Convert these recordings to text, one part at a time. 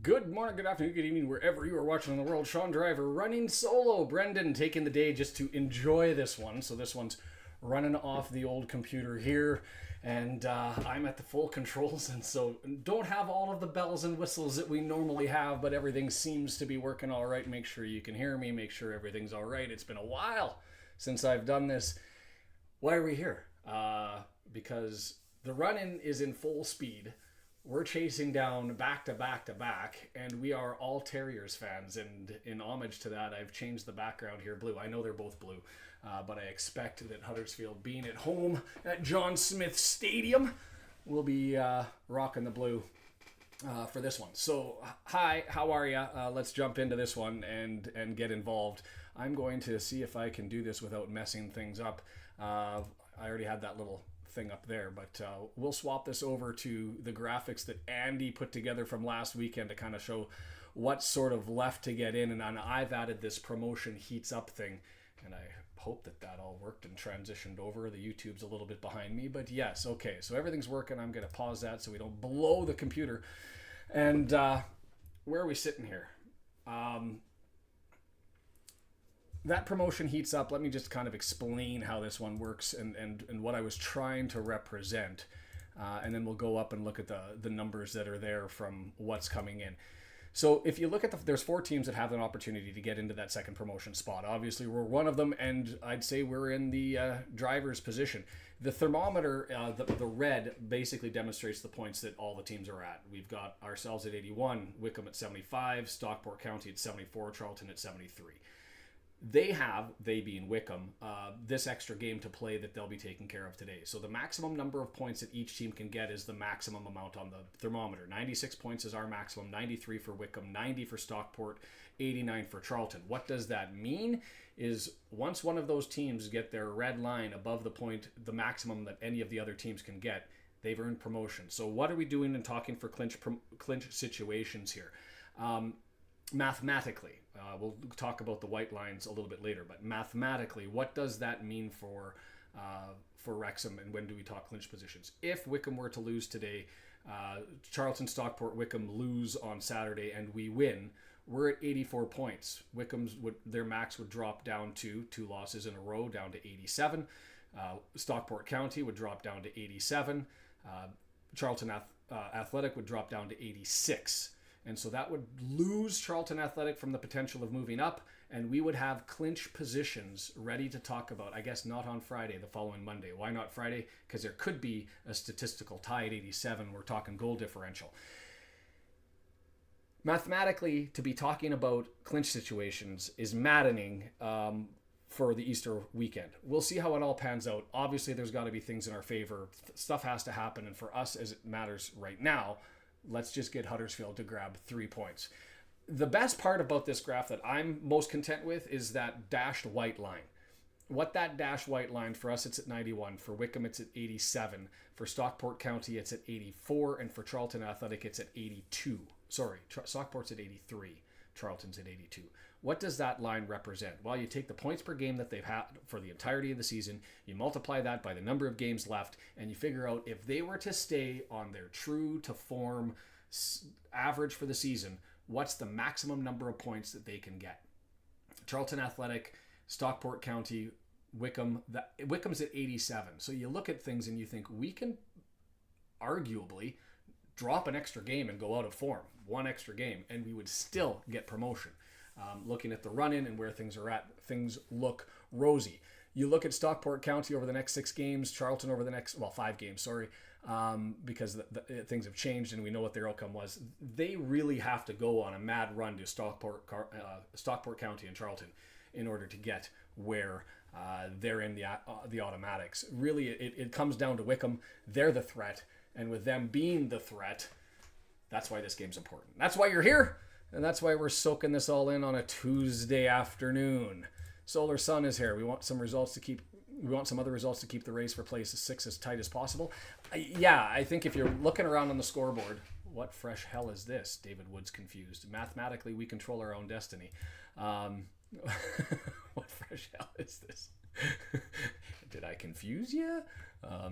Good morning, good afternoon, good evening, wherever you are watching in the world. Shaun Driver running solo. Brendan taking the day just to enjoy this one. So this one's running off the old computer here, and I'm at the full controls, and so don't have all of the bells and whistles that we normally have, but everything seems to be working all right. Make sure you can hear me. Make sure everything's all right. It's been a while since I've done this. Why are we here? Because the run-in is in full speed. We're chasing down back to back to back, and we are all Terriers fans. And in homage to that, I've changed the background here blue. I know they're both blue, but I expect that Huddersfield, being at home at John Smith Stadium, will be rocking the blue for this one. So, hi, how are you? Let's jump into this one and get involved. I'm going to see if I can do this without messing things up. I already had that little thing up there, but we'll swap this over to the graphics that Andy put together from last weekend to kind of show what's sort of left to get in, and I've added this promotion heats up thing, and I hope that all worked and transitioned over. The YouTube's a little bit behind me, but yes, okay, so everything's working. I'm going to pause that so we don't blow the computer. And where are we sitting here? That promotion heats up. Let me just kind of explain how this one works and what I was trying to represent. And then we'll go up and look at the numbers that are there from what's coming in. So if you look at there's 4 teams that have an opportunity to get into that second promotion spot. Obviously, we're one of them, and I'd say we're in the driver's position. The thermometer, the red, basically demonstrates the points that all the teams are at. We've got ourselves at 81, Wycombe at 75, Stockport County at 74, Charlton at 73. They being Wycombe, this extra game to play that they'll be taking care of today. So the maximum number of points that each team can get is the maximum amount on the thermometer. 96 points is our maximum, 93 for Wycombe, 90 for Stockport, 89 for Charlton. What does that mean? Is once one of those teams get their red line above the point, the maximum that any of the other teams can get, they've earned promotion. So what are we doing in talking for clinch situations here? Mathematically, we'll talk about the white lines a little bit later, but mathematically, what does that mean for Wrexham, and when do we talk clinch positions? If Wycombe were to lose today, Charlton, Stockport, Wycombe lose on Saturday, and we win, we're at 84 points. Their max would drop down to 2 losses in a row, down to 87. Stockport County would drop down to 87. Charlton Athletic would drop down to 86. And so that would lose Charlton Athletic from the potential of moving up, and we would have clinch positions ready to talk about, I guess not on Friday, the following Monday. Why not Friday? Because there could be a statistical tie at 87. We're talking goal differential. Mathematically, to be talking about clinch situations is maddening for the Easter weekend. We'll see how it all pans out. Obviously, there's got to be things in our favor. Stuff has to happen, and for us, as it matters right now, let's just get Huddersfield to grab 3 points. The best part about this graph that I'm most content with is that dashed white line. What that dashed white line, for us, it's at 91. For Wycombe, it's at 87. For Stockport County, it's at 84. And for Charlton Athletic, it's at 82. Sorry, Stockport's at 83. Charlton's at 82. What does that line represent? Well, you take the points per game that they've had for the entirety of the season, you multiply that by the number of games left, and you figure out if they were to stay on their true to form average for the season, what's the maximum number of points that they can get? Charlton Athletic, Stockport County, Wycombe. Wycombe's at 87. So you look at things and you think we can arguably drop an extra game and go out of form, one extra game, and we would still get promotion. Looking at the run-in and where things are at, things look rosy. You look at Stockport County over the next 6 games, Charlton over the next, 5 games, because things have changed and we know what their outcome was. They really have to go on a mad run to Stockport County and Charlton in order to get where they're in the automatics. Really, it comes down to Wycombe. They're the threat, and with them being the threat, that's why this game's important. That's why you're here. And that's why we're soaking this all in on a Tuesday afternoon. Solar Sun is here. We want some results to keep. We want some other results to keep the race for place 6 as tight as possible. I think if you're looking around on the scoreboard, what fresh hell is this? David Wood's confused. Mathematically, we control our own destiny. What fresh hell is this? Did I confuse you?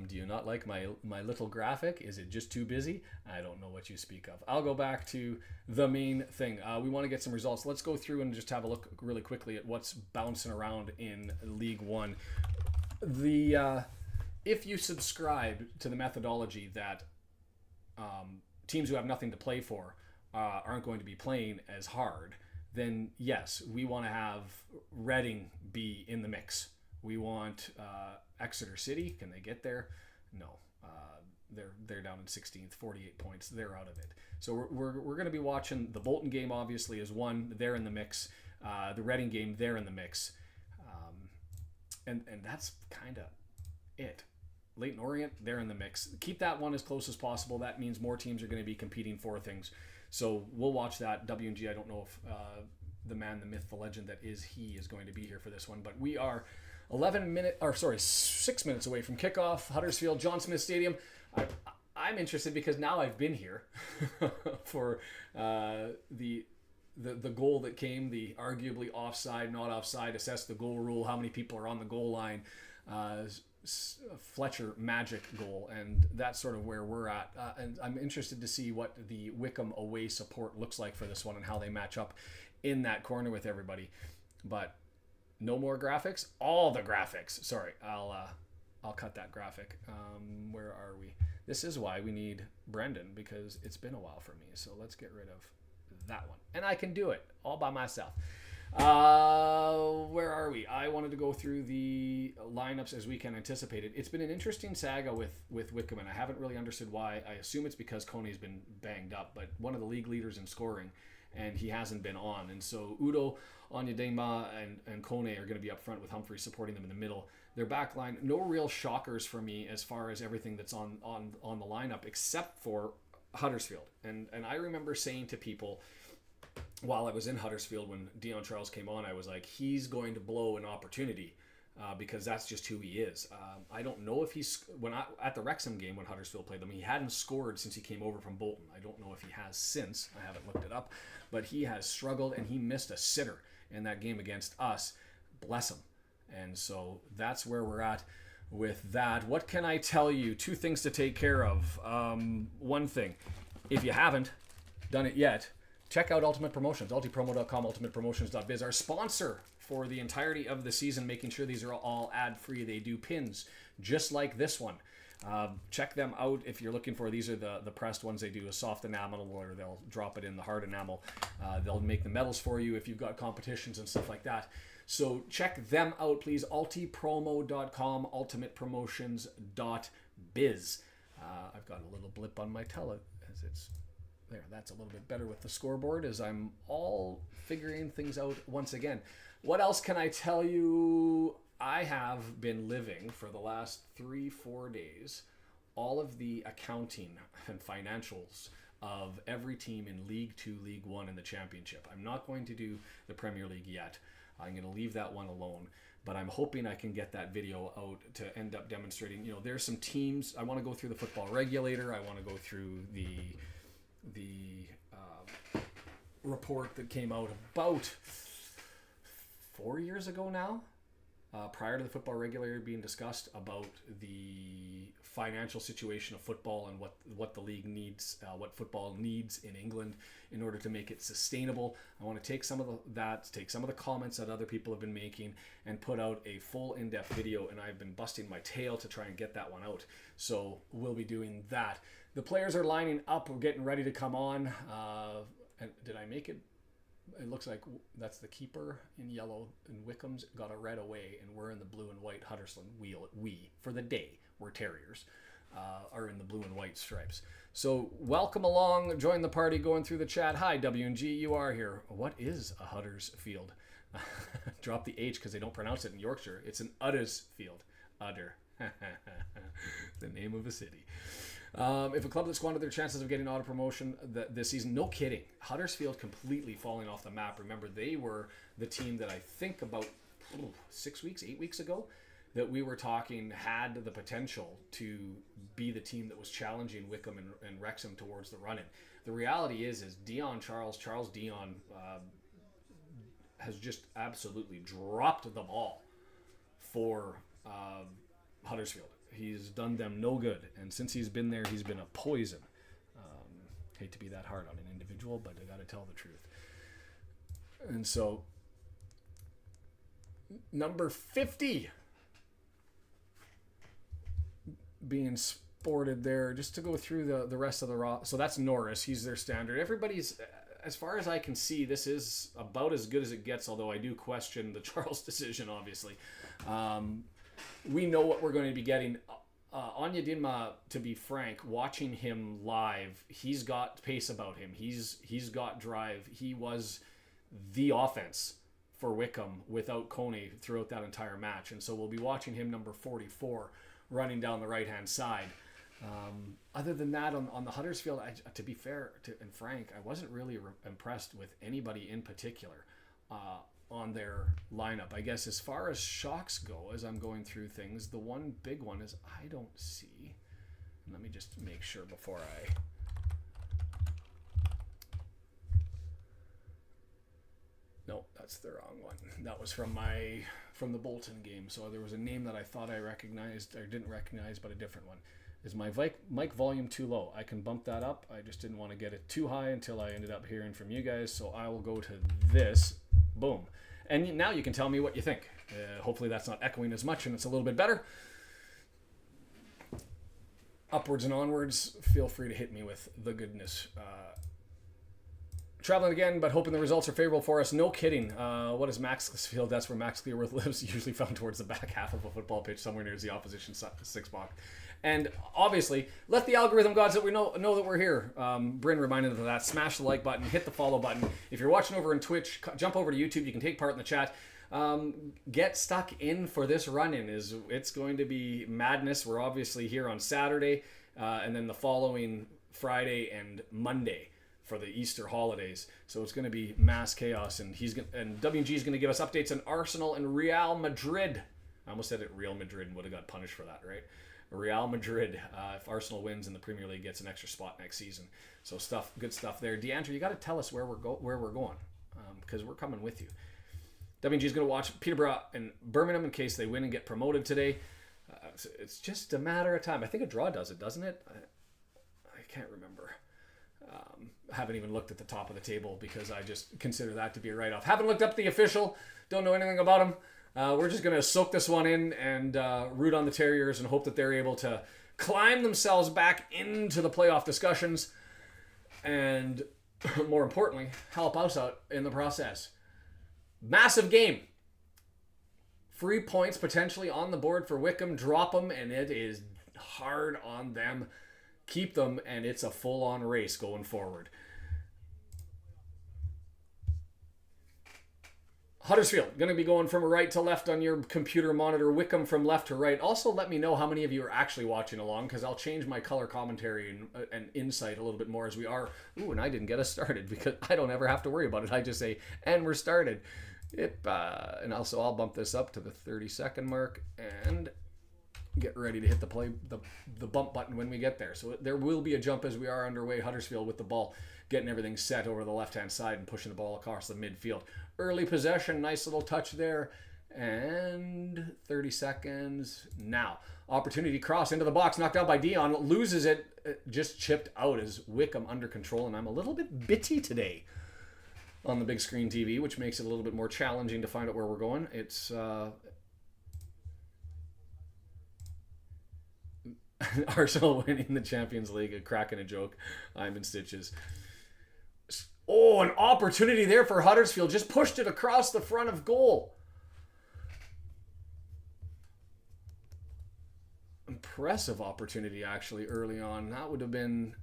Do you not like my little graphic? Is it just too busy? I don't know what you speak of. I'll go back to the main thing. We want to get some results. Let's go through and just have a look really quickly at what's bouncing around in League One. If you subscribe to the methodology that teams who have nothing to play for aren't going to be playing as hard, then yes, we want to have Reading be in the mix. We want Exeter City. Can they get there? No. They're down in 16th, 48 points. They're out of it. So we're going to be watching the Bolton game. Obviously, is one. They're in the mix. The Reading game. They're in the mix. And that's kind of it. Leyton Orient. They're in the mix. Keep that one as close as possible. That means more teams are going to be competing for things. So we'll watch that. W&G. I don't know if the man, the myth, the legend that is he is going to be here for this one, but we are 6 minutes away from kickoff. Huddersfield, John Smith Stadium. I'm interested because now I've been here for the goal that came, the arguably offside, not offside, assess the goal rule, how many people are on the goal line, Fletcher magic goal, and that's sort of where we're at. And I'm interested to see what the Wycombe away support looks like for this one and how they match up in that corner with everybody. But no more graphics. All the graphics. Sorry, I'll cut that graphic. Where are we? This is why we need Brendan, because it's been a while for me. So let's get rid of that one, and I can do it all by myself. Where are we? I wanted to go through the lineups as we can anticipate it. It's been an interesting saga with Wycombe, and I haven't really understood why. I assume it's because Kone's been banged up, but one of the league leaders in scoring, and he hasn't been on. And so Udo, Onyedema, and Kone are going to be up front with Humphrey supporting them in the middle. Their back line, no real shockers for me as far as everything that's on the lineup, except for Huddersfield. And I remember saying to people while I was in Huddersfield when Dion Charles came on, I was like, he's going to blow an opportunity because that's just who he is. I don't know if at the Wrexham game when Huddersfield played them, he hadn't scored since he came over from Bolton. I don't know if he has since. I haven't looked it up. But he has struggled, and he missed a sitter in that game against us. Bless him. And so that's where we're at with that. What can I tell you? 2 things to take care of. One thing, if you haven't done it yet, check out Ultimate Promotions, ultipromo.com, ultimatepromotions.biz, our sponsor for the entirety of the season, making sure these are all ad-free. They do pins just like this one. Check them out if you're looking for. These are the pressed ones. They do a soft enamel, or they'll drop it in the hard enamel. They'll make the medals for you if you've got competitions and stuff like that. So check them out, please. ultipromo.com, ultimatepromotions.biz. I've got a little blip on my tele as it's there. That's a little bit better with the scoreboard as I'm all figuring things out once again. What else can I tell you? I have been living for the last 3-4 days all of the accounting and financials of every team in League 2, League 1, and the Championship. I'm not going to do the Premier League yet. I'm going to leave that one alone. But I'm hoping I can get that video out to end up demonstrating. You know, there's some teams. I want to go through the Football Regulator. I want to go through the report that came out about 4 years ago now. Prior to the Football Regulator being discussed about the financial situation of football and what the league needs, what football needs in England in order to make it sustainable. I want to take some of the comments that other people have been making and put out a full in-depth video, and I've been busting my tail to try and get that one out. So we'll be doing that. The players are lining up. We're getting ready to come on. And did I make it? It looks like that's the keeper in yellow, and Wycombe's got a red away, and we're in the blue and white. Huddersfield, we for the day, we're Terriers, are in the blue and white stripes. So welcome along, join the party, going through the chat. Hi, W&G, you are here. What is a Huddersfield? Drop the H because they don't pronounce it in Yorkshire. It's an Huddersfield. Udder. The name of a city. If a club that squandered their chances of getting auto promotion this season, no kidding. Huddersfield completely falling off the map. Remember, they were the team that I think about 8 weeks ago that we were talking had the potential to be the team that was challenging Wycombe and Wrexham towards the run-in. The reality is Charles Dion has just absolutely dropped the ball for Huddersfield. He's done them no good, and since he's been there, he's been a poison. Hate to be that hard on an individual, but I got to tell the truth. And so, number 50 being sported there, just to go through the rest of the raw. So that's Norris. He's their standard. Everybody's, as far as I can see, this is about as good as it gets, although I do question the Charles decision, obviously. We know what we're going to be getting. Anya Dinma, to be frank, watching him live, he's got pace about him. He's got drive. He was the offense for Wycombe without Coney throughout that entire match. And so we'll be watching him, number 44, running down the right-hand side. Other than that, on the Huddersfield, to be fair and frank, I wasn't really impressed with anybody in particular on their lineup. I guess as far as shocks go, as I'm going through things, the one big one is I don't see. And let me just make sure before I... No, that's the wrong one. That was from the Bolton game. So there was a name that I thought I recognized, or didn't recognize, but a different one. Is my mic volume too low? I can bump that up. I just didn't want to get it too high until I ended up hearing from you guys. So I will go to this. Boom. And now you can tell me what you think. Hopefully that's not echoing as much and it's a little bit better. Upwards and onwards, feel free to hit me with the goodness. Traveling again, but hoping the results are favorable for us. No kidding. What is Maxfield? That's where Max Clearworth lives, usually found towards the back half of a football pitch, somewhere near the opposition six box. And obviously, let the algorithm gods that we know that we're here. Bryn reminded us of that. Smash the like button, hit the follow button. If you're watching over on Twitch, jump over to YouTube. You can take part in the chat. Get stuck in for this run-in. It's going to be madness. We're obviously here on Saturday, and then the following Friday and Monday for the Easter holidays. So it's going to be mass chaos, and WG is going to give us updates on Arsenal and Real Madrid. I almost said it Real Madrid and would have got punished for that, right? Real Madrid, if Arsenal wins and the Premier League gets an extra spot next season. So good stuff there. DeAndre, you got to tell us where we're going, because we're coming with you. WG is going to watch Peterborough and Birmingham in case they win and get promoted today. It's just a matter of time. I think a draw does it, doesn't it? I can't remember. I haven't even looked at the top of the table because I just consider that to be a write-off. Haven't looked up the official. Don't know anything about him. We're just going to soak this one in and root on the Terriers and hope that they're able to climb themselves back into the playoff discussions and, more importantly, help us out in the process. Massive game. 3 points potentially on the board for Wycombe. Drop them, and it is hard on them. Keep them, and it's a full-on race going forward. Huddersfield, going to be going from right to left on your computer monitor. Wycombe from left to right. Also, let me know how many of you are actually watching along, because I'll change my color commentary and insight a little bit more as we are. Ooh, and I didn't get us started because I don't ever have to worry about it. I just say, and we're started. And also, I'll bump this up to the 30-second mark and get ready to hit the bump button when we get there. So there will be a jump as we are underway. Huddersfield with the ball, getting everything set over the left-hand side and pushing the ball across the midfield. Early possession, nice little touch there. And 30 seconds now. Opportunity cross into the box, knocked out by Dion. Loses it, just chipped out as Wycombe under control. And I'm a little bit bitty today on the big screen TV, which makes it a little bit more challenging to find out where we're going. It's Arsenal winning the Champions League, a crack and a joke. I'm in stitches. Oh, an opportunity there for Huddersfield. Just pushed it across the front of goal. Impressive opportunity, actually, early on. That would have been...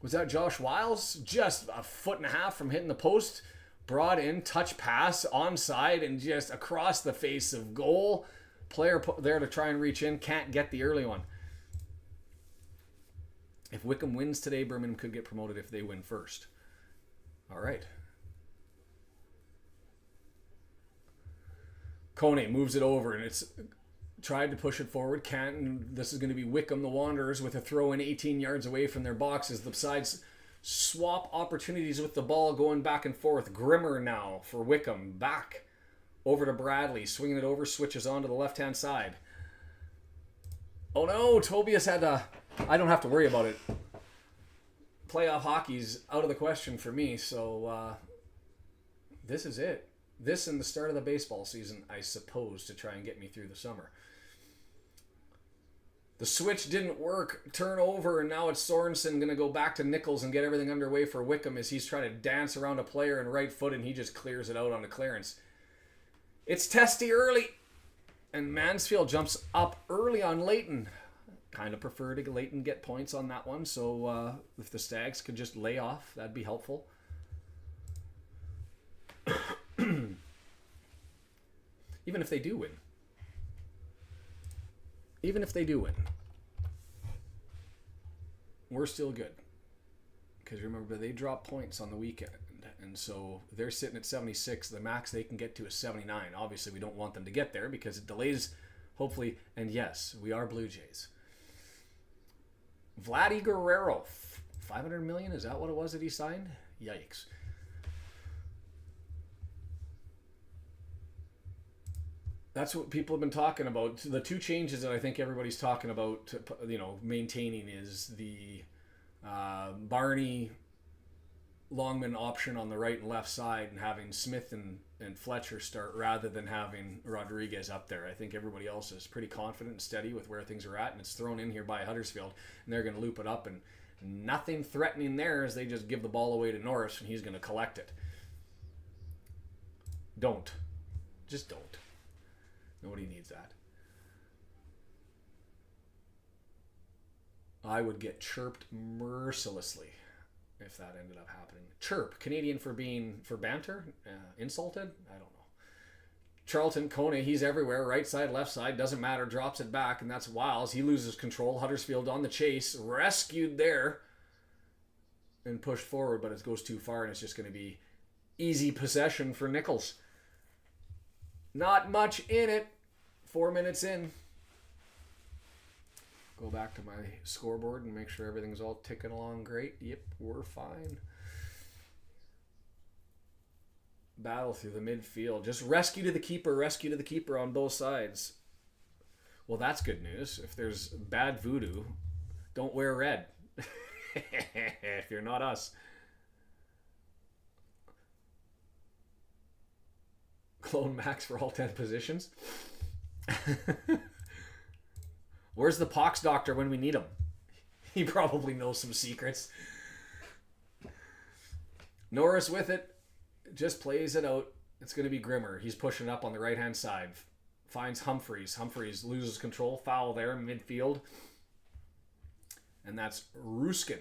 Was that Josh Wiles? Just a foot and a half from hitting the post. Brought in, touch pass, onside, and just across the face of goal. Player there to try and reach in. Can't get the early one. If Wycombe wins today, Birmingham could get promoted if they win first. All right. Kone moves it over, and it's tried to push it forward. Can't. And this is going to be Wycombe, the Wanderers, with a throw in 18 yards away from their boxes. The sides swap opportunities with the ball going back and forth. Grimmer now for Wycombe. Back over to Bradley. Swinging it over, switches on to the left-hand side. Oh no, Tobias had to... I don't have to worry about it. Playoff hockey's out of the question for me, so this is it. This and the start of the baseball season, I suppose, to try and get me through the summer. The switch didn't work. Turnover, and now it's Sorensen going to go back to Nichols and get everything underway for Wycombe as he's trying to dance around a player in right foot, and he just clears it out on the clearance. It's testy early, and Mansfield jumps up early on Leighton. Kind of prefer to Leighton get points on that one, so if the Stags could just lay off, that'd be helpful. Even if they do win. Even if they do win. We're still good. Because remember, they drop points on the weekend. And so they're sitting at 76. The max they can get to is 79. Obviously, we don't want them to get there because it delays, hopefully. And yes, we are Blue Jays. Vladdy Guerrero. $500 million? Is that what it was that he signed? Yikes. That's what people have been talking about. The two changes that I think everybody's talking about, maintaining is the Barney Longman option on the right and left side, and having Smith and Fletcher start rather than having Rodriguez up there. I think everybody else is pretty confident and steady with where things are at, and it's thrown in here by Huddersfield, and they're going to loop it up, and nothing threatening there as they just give the ball away to Norris, and he's going to collect it. Don't. Just don't. Nobody needs that. I would get chirped mercilessly if that ended up happening. Chirp. Canadian for banter? Insulted? I don't know. Charlton Kone, he's everywhere. Right side, left side, doesn't matter. Drops it back, and that's Wiles. He loses control. Huddersfield on the chase. Rescued there. And pushed forward, but it goes too far, and it's just going to be easy possession for Nichols. Not much in it. 4 minutes in. Go back to my scoreboard and make sure everything's all ticking along great. Yep, we're fine. Battle through the midfield. Just rescue to the keeper on both sides. Well, that's good news. If there's bad voodoo, don't wear red. If you're not us. Clone Max for all 10 positions. Where's the pox doctor when we need him? He probably knows some secrets. Norris with it. Just plays it out. It's going to be Grimmer. He's pushing up on the right-hand side. Finds Humphreys. Humphreys loses control. Foul there in midfield. And that's Ruskin.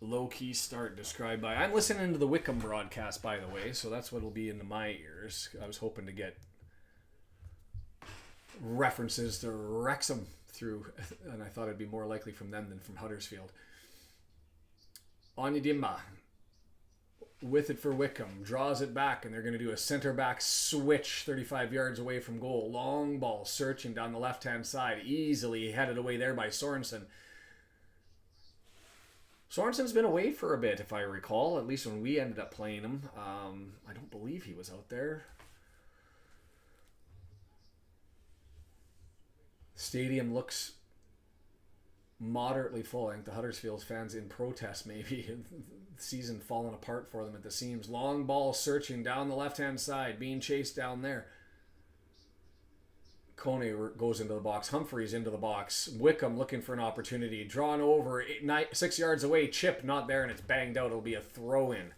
Low-key start described by... I'm listening to the Wycombe broadcast, by the way, so that's what will be into my ears. I was hoping to get references to Wrexham through, and I thought it'd be more likely from them than from Huddersfield. Onyedinma with it for Wycombe. Draws it back, and they're going to do a center-back switch 35 yards away from goal. Long ball searching down the left-hand side. Easily headed away there by Sorensen. Sorensen's been away for a bit, if I recall, at least when we ended up playing him. I don't believe he was out there. Stadium looks moderately full. I think the Huddersfield fans in protest, maybe. The season falling apart for them at the seams. Long ball searching down the left-hand side, being chased down there. Kone goes into the box. Humphreys into the box. Wycombe looking for an opportunity. Drawn over 6 yards away. Chip not there, and it's banged out. It'll be a throw-in.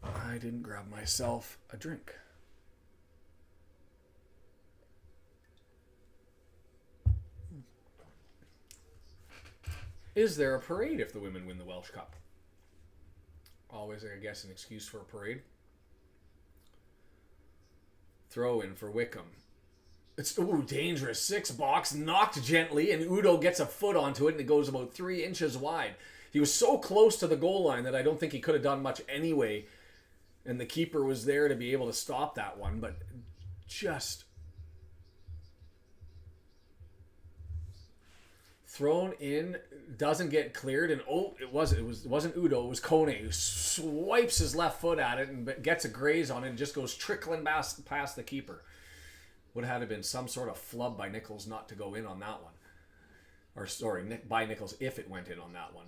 I didn't grab myself a drink. Is there a parade if the women win the Welsh Cup? Always, I guess, an excuse for a parade. Throw in for Wycombe. It's dangerous. 6 box, knocked gently, and Udo gets a foot onto it, and it goes about 3 inches wide. He was so close to the goal line that I don't think he could have done much anyway, and the keeper was there to be able to stop that one, but just thrown in, doesn't get cleared, and it wasn't Udo, it was Kone who swipes his left foot at it and gets a graze on it and just goes trickling past the keeper. Would have had to been some sort of flub by Nichols not to go in on that one. Or sorry, by Nichols if it went in on that one.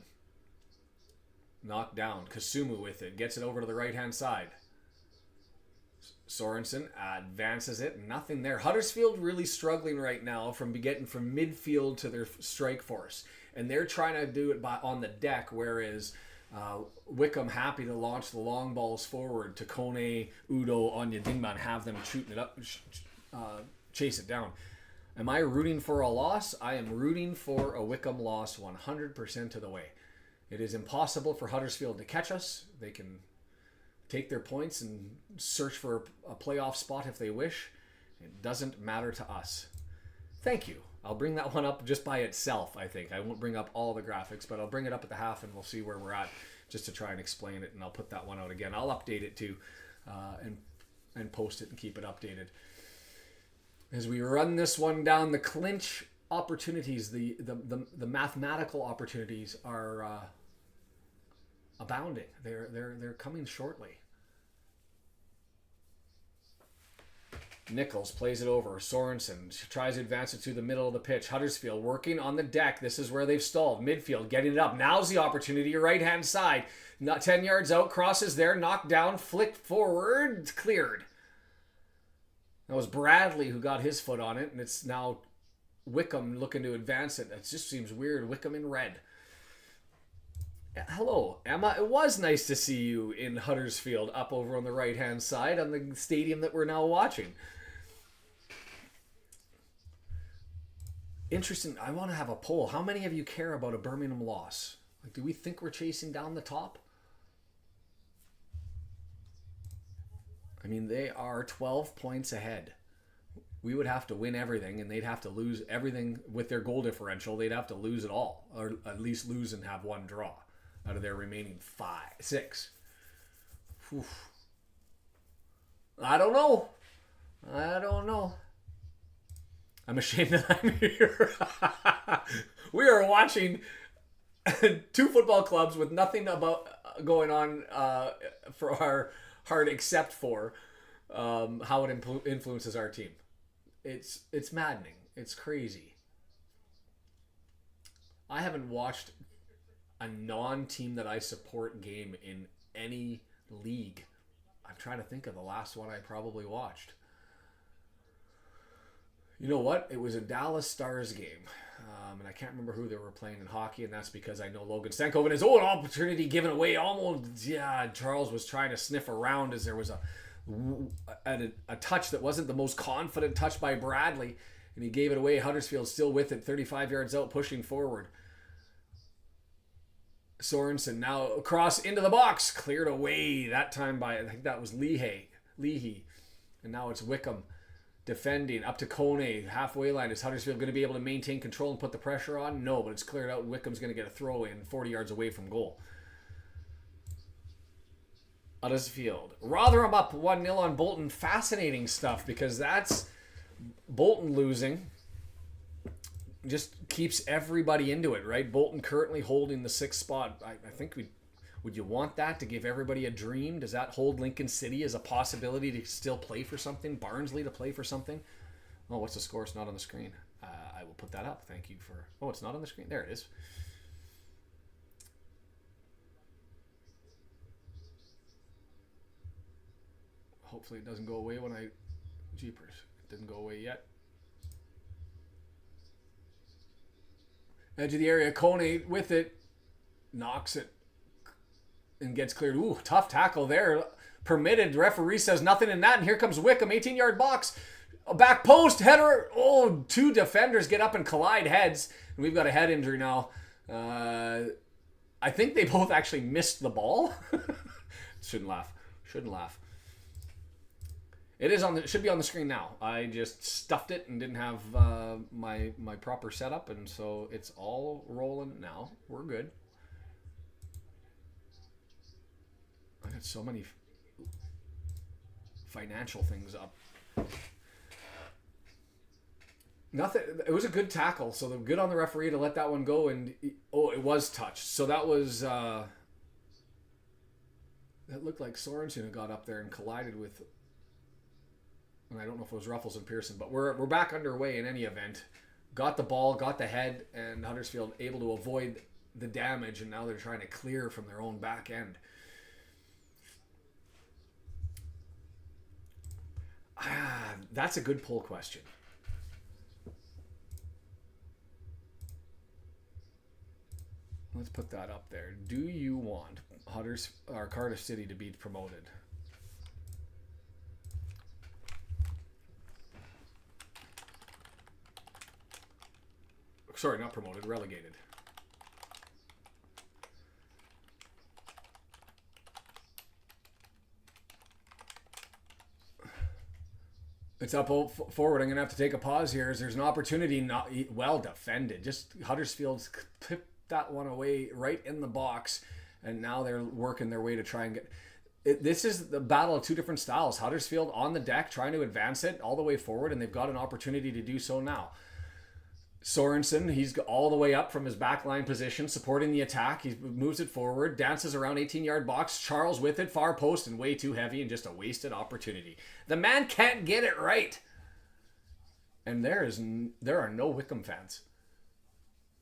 Knocked down. Kasumu with it. Gets it over to the right-hand side. Sorensen advances it. Nothing there. Huddersfield really struggling right now from getting from midfield to their strike force. And they're trying to do it on the deck, whereas Wycombe happy to launch the long balls forward to Kone, Udo, Onyedinma, and have them shooting it up, chase it down. Am I rooting for a loss? I am rooting for a Wycombe loss 100% of the way. It is impossible for Huddersfield to catch us. They can take their points and search for a playoff spot if they wish. It doesn't matter to us. Thank you. I'll bring that one up just by itself, I think. I won't bring up all the graphics, but I'll bring it up at the half and we'll see where we're at just to try and explain it. And I'll put that one out again. I'll update it too and post it and keep it updated. As we run this one down, the clinch opportunities, the mathematical opportunities are abounding. They're coming shortly. Nichols plays it over. Sorensen tries to advance it to the middle of the pitch. Huddersfield working on the deck. This is where they've stalled. Midfield getting it up. Now's the opportunity. Right-hand side. Not 10 yards out. Crosses there. Knocked down. Flicked forward. Cleared. That was Bradley who got his foot on it. And it's now Wycombe looking to advance it. It just seems weird. Wycombe in red. Hello, Emma. It was nice to see you in Huddersfield up over on the right-hand side on the stadium that we're now watching. Interesting. I want to have a poll. How many of you care about a Birmingham loss? Like, do we think we're chasing down the top? I mean, they are 12 points ahead. We would have to win everything, and they'd have to lose everything with their goal differential. They'd have to lose it all, or at least lose and have one draw out of their remaining 6. Oof. I don't know. I'm ashamed that I'm here. We are watching 2 football clubs with nothing about going on for our heart except for how it influences our team. It's maddening. It's crazy. I haven't watched a non-team that I support game in any league. I'm trying to think of the last one I probably watched. You know what? It was a Dallas Stars game. And I can't remember who they were playing in hockey, and that's because I know Logan Stankoven is an opportunity given away. Almost, Charles was trying to sniff around as there was a touch that wasn't the most confident touch by Bradley, and he gave it away. Huddersfield still with it, 35 yards out, pushing forward. Sorensen now across into the box, cleared away that time by, I think that was Leahy. And now it's Wycombe defending up to Kone, halfway line. Is Huddersfield going to be able to maintain control and put the pressure on? No, but it's cleared out. Wycombe's going to get a throw in 40 yards away from goal. Huddersfield. Rotherham up 1-0 on Bolton. Fascinating stuff because that's Bolton losing. Just keeps everybody into it, right? Bolton currently holding the 6th spot. I think would you want that to give everybody a dream? Does that hold Lincoln City as a possibility to still play for something? Barnsley to play for something? Oh, what's the score? It's not on the screen. I will put that up. Thank you for... Oh, it's not on the screen. There it is. Hopefully it doesn't go away when I... Jeepers. It didn't go away yet. Edge of the area. Kone with it. Knocks it. And gets cleared. Ooh, tough tackle there. Permitted. Referee says nothing in that. And here comes Wycombe. 18-yard box. A back post. Header. Oh, 2 defenders get up and collide heads. And we've got a head injury now. I think they both actually missed the ball. Shouldn't laugh. It is on the. It should be on the screen now. I just stuffed it and didn't have my proper setup. And so it's all rolling now. We're good. I got so many financial things up. Nothing. It was a good tackle, so good on the referee to let that one go. And it was touched. So that was that looked like Sorensen had got up there and collided with. And I don't know if it was Ruffles and Pearson, but we're back underway in any event. Got the ball, got the head, and Huddersfield able to avoid the damage, and now they're trying to clear from their own back end. That's a good poll question. Let's put that up there. Do you want Cardiff City to be promoted? Sorry, not promoted, relegated. It's up forward. I'm going to have to take a pause here as there's an opportunity, not well defended. Just Huddersfield's pipped that one away right in the box, and now they're working their way to try and get... This is the battle of two different styles. Huddersfield on the deck trying to advance it all the way forward, and they've got an opportunity to do so now. Sorensen, he's all the way up from his backline position, supporting the attack. He moves it forward, dances around 18-yard box. Charles with it, far post, and way too heavy, and just a wasted opportunity. The man can't get it right. And there are no Wycombe fans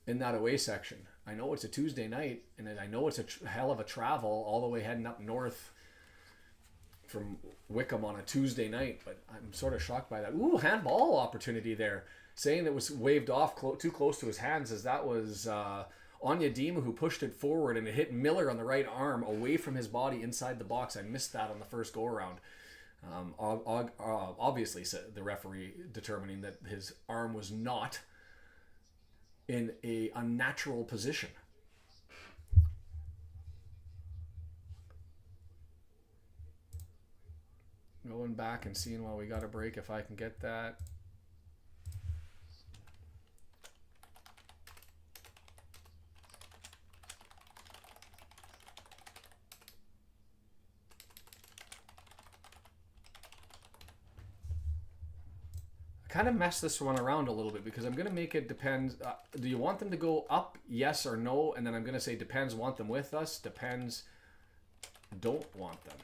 in that away section. I know it's a Tuesday night, and I know it's a hell of a travel all the way heading up north from Wycombe on a Tuesday night, but I'm sort of shocked by that. Ooh, handball opportunity there. Saying it was waved off too close to his hands, as that was Onyedima who pushed it forward, and it hit Miller on the right arm away from his body inside the box. I missed that on the first go-around. Obviously, the referee determining that his arm was not in a unnatural position. Going back and seeing while we got a break if I can get that. Kind of mess this one around a little bit because I'm going to make it depends. Do you want them to go up, yes or no? And then I'm going to say depends, want them with us. Depends, don't want them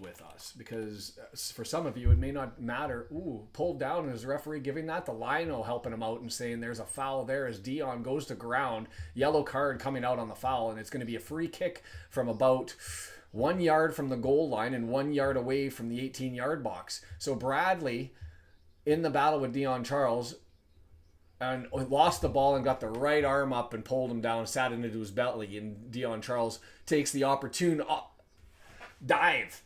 with us. Because for some of you, it may not matter. Ooh, pulled down, and is the referee giving that? The Lionel helping him out and saying there's a foul there as Dion goes to ground. Yellow card coming out on the foul, and it's going to be a free kick from about 1 yard from the goal line and 1 yard away from the 18-yard box. So Bradley in the battle with Dion Charles and lost the ball and got the right arm up and pulled him down, sat it into his belly, and Dion Charles takes the opportune dive,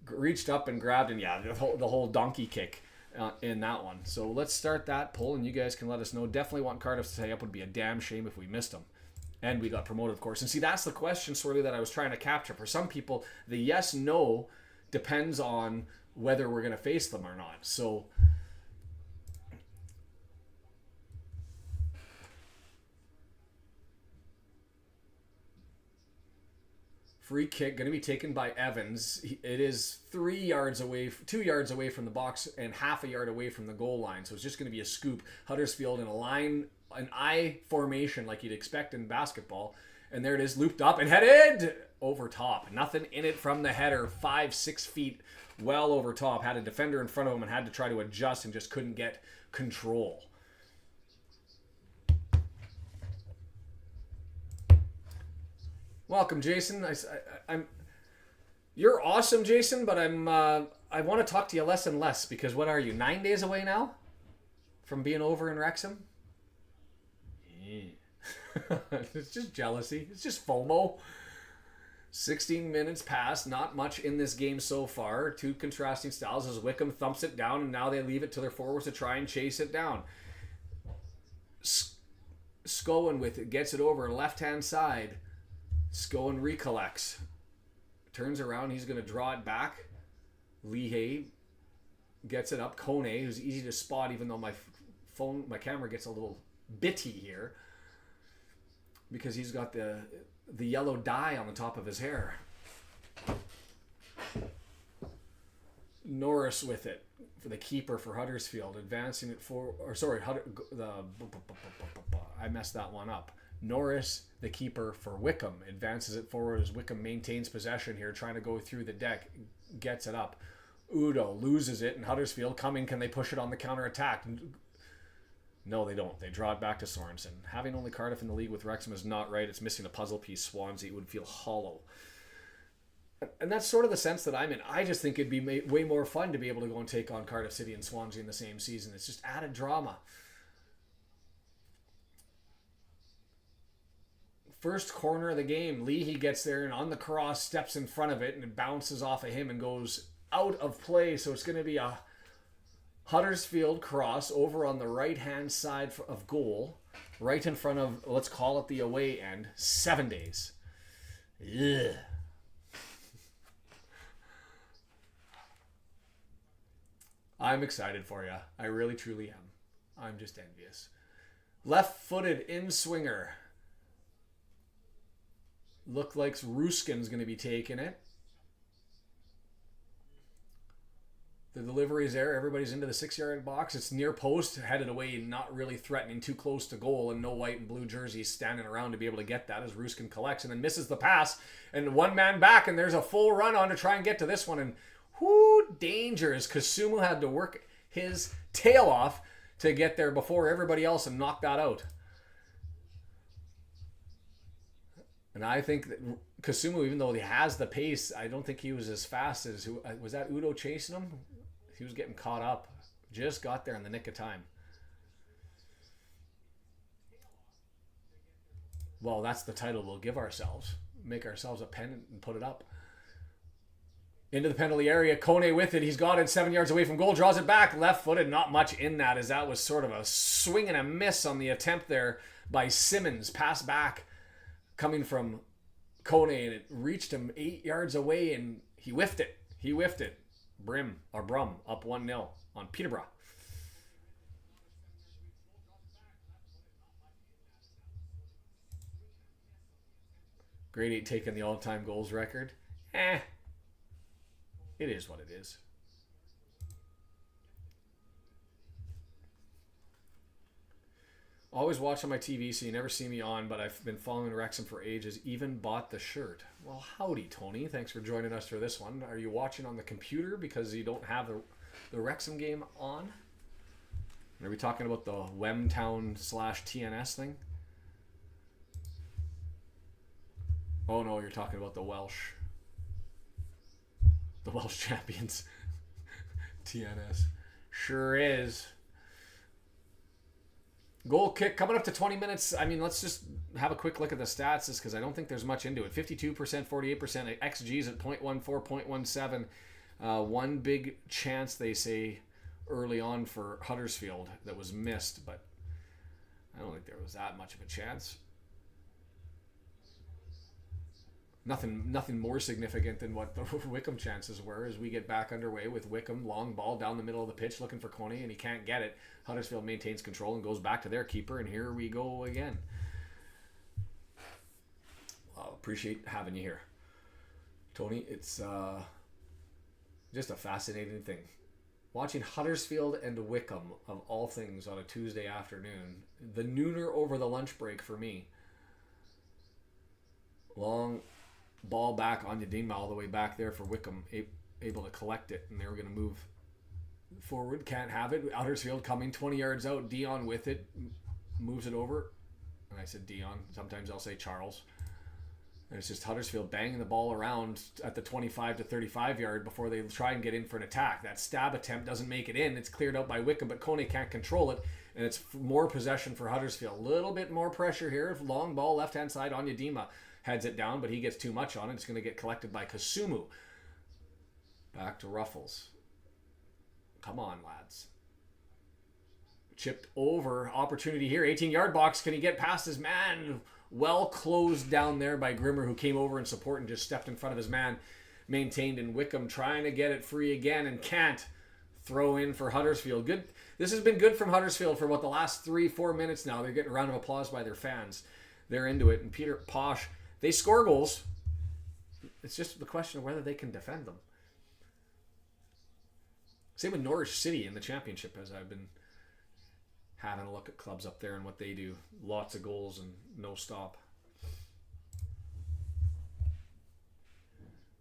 reached up and grabbed, and yeah, the whole donkey kick in that one. So let's start that poll, and you guys can let us know. Definitely want Cardiff to stay up. Would be a damn shame if we missed them. And we got promoted, of course. And see, that's the question sort of that I was trying to capture. For some people, the yes-no depends on whether we're going to face them or not. So free kick going to be taken by Evans. It is 2 yards away from the box and half a yard away from the goal line. So it's just going to be a scoop. Huddersfield in an I formation like you'd expect in basketball. And there it is, looped up and headed over top. Nothing in it from the header. 5-6 feet well over top. Had a defender in front of him and had to try to adjust and just couldn't get control. Welcome, Jason. You're awesome, Jason, but I want to talk to you less and less because what are you, 9 days away now from being over in Wrexham? It's just jealousy. It's just FOMO. 16 minutes past. Not much in this game so far. Two contrasting styles as Wycombe thumps it down, and now they leave it to their forwards to try and chase it down. Scowen with it. Gets it over left-hand side. Scowen recollects. Turns around. He's going to draw it back. Lehey gets it up. Kone, who's easy to spot even though my camera gets a little bitty here because he's got the yellow dye on the top of his hair. Norris with it for the keeper for Huddersfield, advancing it for, or sorry, I messed that one up. Norris, the keeper for Wycombe, advances it forward as Wycombe maintains possession here, trying to go through the deck, gets it up. Udo loses it, and Huddersfield coming. Can they push it on the counter-attack? No, they don't. They draw it back to Sorensen. Having only Cardiff in the league with Wrexham is not right. It's missing a puzzle piece. Swansea would feel hollow. And that's sort of the sense that I'm in. I just think it'd be way more fun to be able to go and take on Cardiff City and Swansea in the same season. It's just added drama. First corner of the game, Leahy gets there and on the cross steps in front of it and it bounces off of him and goes out of play. So it's going to be a Huddersfield cross over on the right-hand side of goal, right in front of, let's call it the away end, 7 days. Ugh. I'm excited for you. I really, truly am. I'm just envious. Left-footed in-swinger. Look like Ruskin's going to be taking it. The delivery is there. Everybody's into the 6-yard box. It's near post, headed away, not really threatening, too close to goal, and no white and blue jerseys standing around to be able to get that as Ruskin collects and then misses the pass. And one man back, and there's a full run on to try and get to this one. And whoo, danger, as Kasumu had to work his tail off to get there before everybody else and knock that out. And I think that Kasumu, even though he has the pace, I don't think he was as fast as, was that Udo chasing him? He was getting caught up. Just got there in the nick of time. Well, that's the title we'll give ourselves. Make ourselves a pennant and put it up. Into the penalty area. Kone with it. He's got it 7 yards away from goal. Draws it back. Left-footed. Not much in that, as that was sort of a swing and a miss on the attempt there by Simmons. Pass back coming from Kone, and it reached him 8 yards away, and he whiffed it. Brum up 1-0 on Peterborough. Grade 8 taking the all-time goals record. It is what it is. Always watch on my TV, so you never see me on, but I've been following Wrexham for ages. Even bought the shirt. Well, howdy, Tony. Thanks for joining us for this one. Are you watching on the computer because you don't have the Wrexham game on? Are we talking about the Wemtown / TNS thing? Oh, no, you're talking about the Welsh. The Welsh champions. TNS. Sure is. Goal kick coming up to 20 minutes. I mean, let's just have a quick look at the stats, because I don't think there's much into it. 52%, 48%. XG's at 0.14, 0.17. One big chance, they say, early on for Huddersfield that was missed, but I don't think there was that much of a chance. Nothing more significant than what the Wycombe chances were as we get back underway with Wycombe. Long ball down the middle of the pitch looking for Coney, and he can't get it. Huddersfield maintains control and goes back to their keeper, and here we go again. Well, appreciate having you here, Tony. It's just a fascinating thing. Watching Huddersfield and Wycombe, of all things, on a Tuesday afternoon. The nooner over the lunch break for me. Long ball back on Yadima all the way back there for Wycombe, able to collect it, and they were going to move forward. Can't have it. Huddersfield coming 20 yards out. Dion with it, moves it over. And I said Dion. Sometimes I'll say Charles. And it's just Huddersfield banging the ball around at the 25 to 35 yard before they try and get in for an attack. That stab attempt doesn't make it in. It's cleared out by Wycombe, but Coney can't control it, and it's more possession for Huddersfield. A little bit more pressure here. Long ball left-hand side on Yadima. Heads it down, but he gets too much on it. It's going to get collected by Kasumu. Back to Ruffles. Come on, lads. Chipped over. Opportunity here. 18-yard box. Can he get past his man? Well closed down there by Grimmer, who came over in support and just stepped in front of his man. Maintained in Wycombe, trying to get it free again and can't. Throw in for Huddersfield. Good. This has been good from Huddersfield for the last 3-4 minutes now. They're getting a round of applause by their fans. They're into it. And Peter Posh, they score goals. It's just the question of whether they can defend them. Same with Norwich City in the championship, as I've been having a look at clubs up there and what they do. Lots of goals and no stop.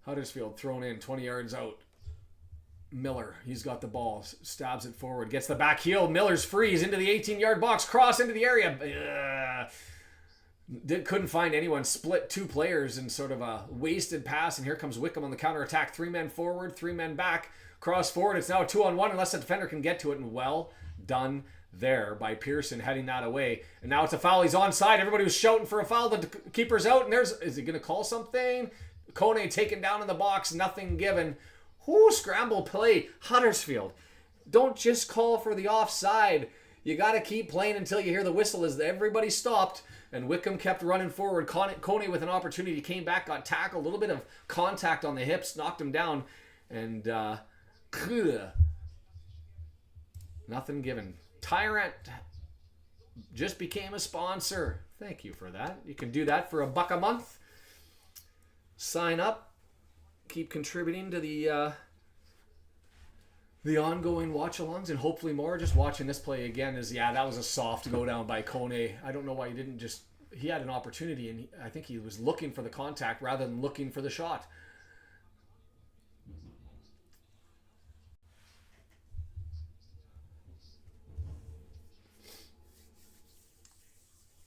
Huddersfield thrown in, 20 yards out. Miller, he's got the ball, stabs it forward, gets the back heel. Miller's free, he's into the 18-yard box, cross into the area. Couldn't find anyone, split two players in sort of a wasted pass, and here comes Wycombe on the counter-attack. 3 men forward, 3 men back, cross forward. It's now a 2-on-1 unless the defender can get to it, and well done there by Pearson heading that away. And now it's a foul. He's onside. Everybody was shouting for a foul. The keeper's out, and is he going to call something? Kone taken down in the box, nothing given. Scramble play. Huddersfield, don't just call for the offside. You got to keep playing until you hear the whistle as everybody stopped. And Wycombe kept running forward. Kone with an opportunity came back, got tackled. A little bit of contact on the hips, knocked him down. And nothing given. Tyrant just became a sponsor. Thank you for that. You can do that for $1 a month. Sign up. Keep contributing to the ongoing watch-alongs, and hopefully more. Just watching this play again is, that was a soft go down by Kone. I don't know why he didn't just, he had an opportunity, and I think he was looking for the contact rather than looking for the shot.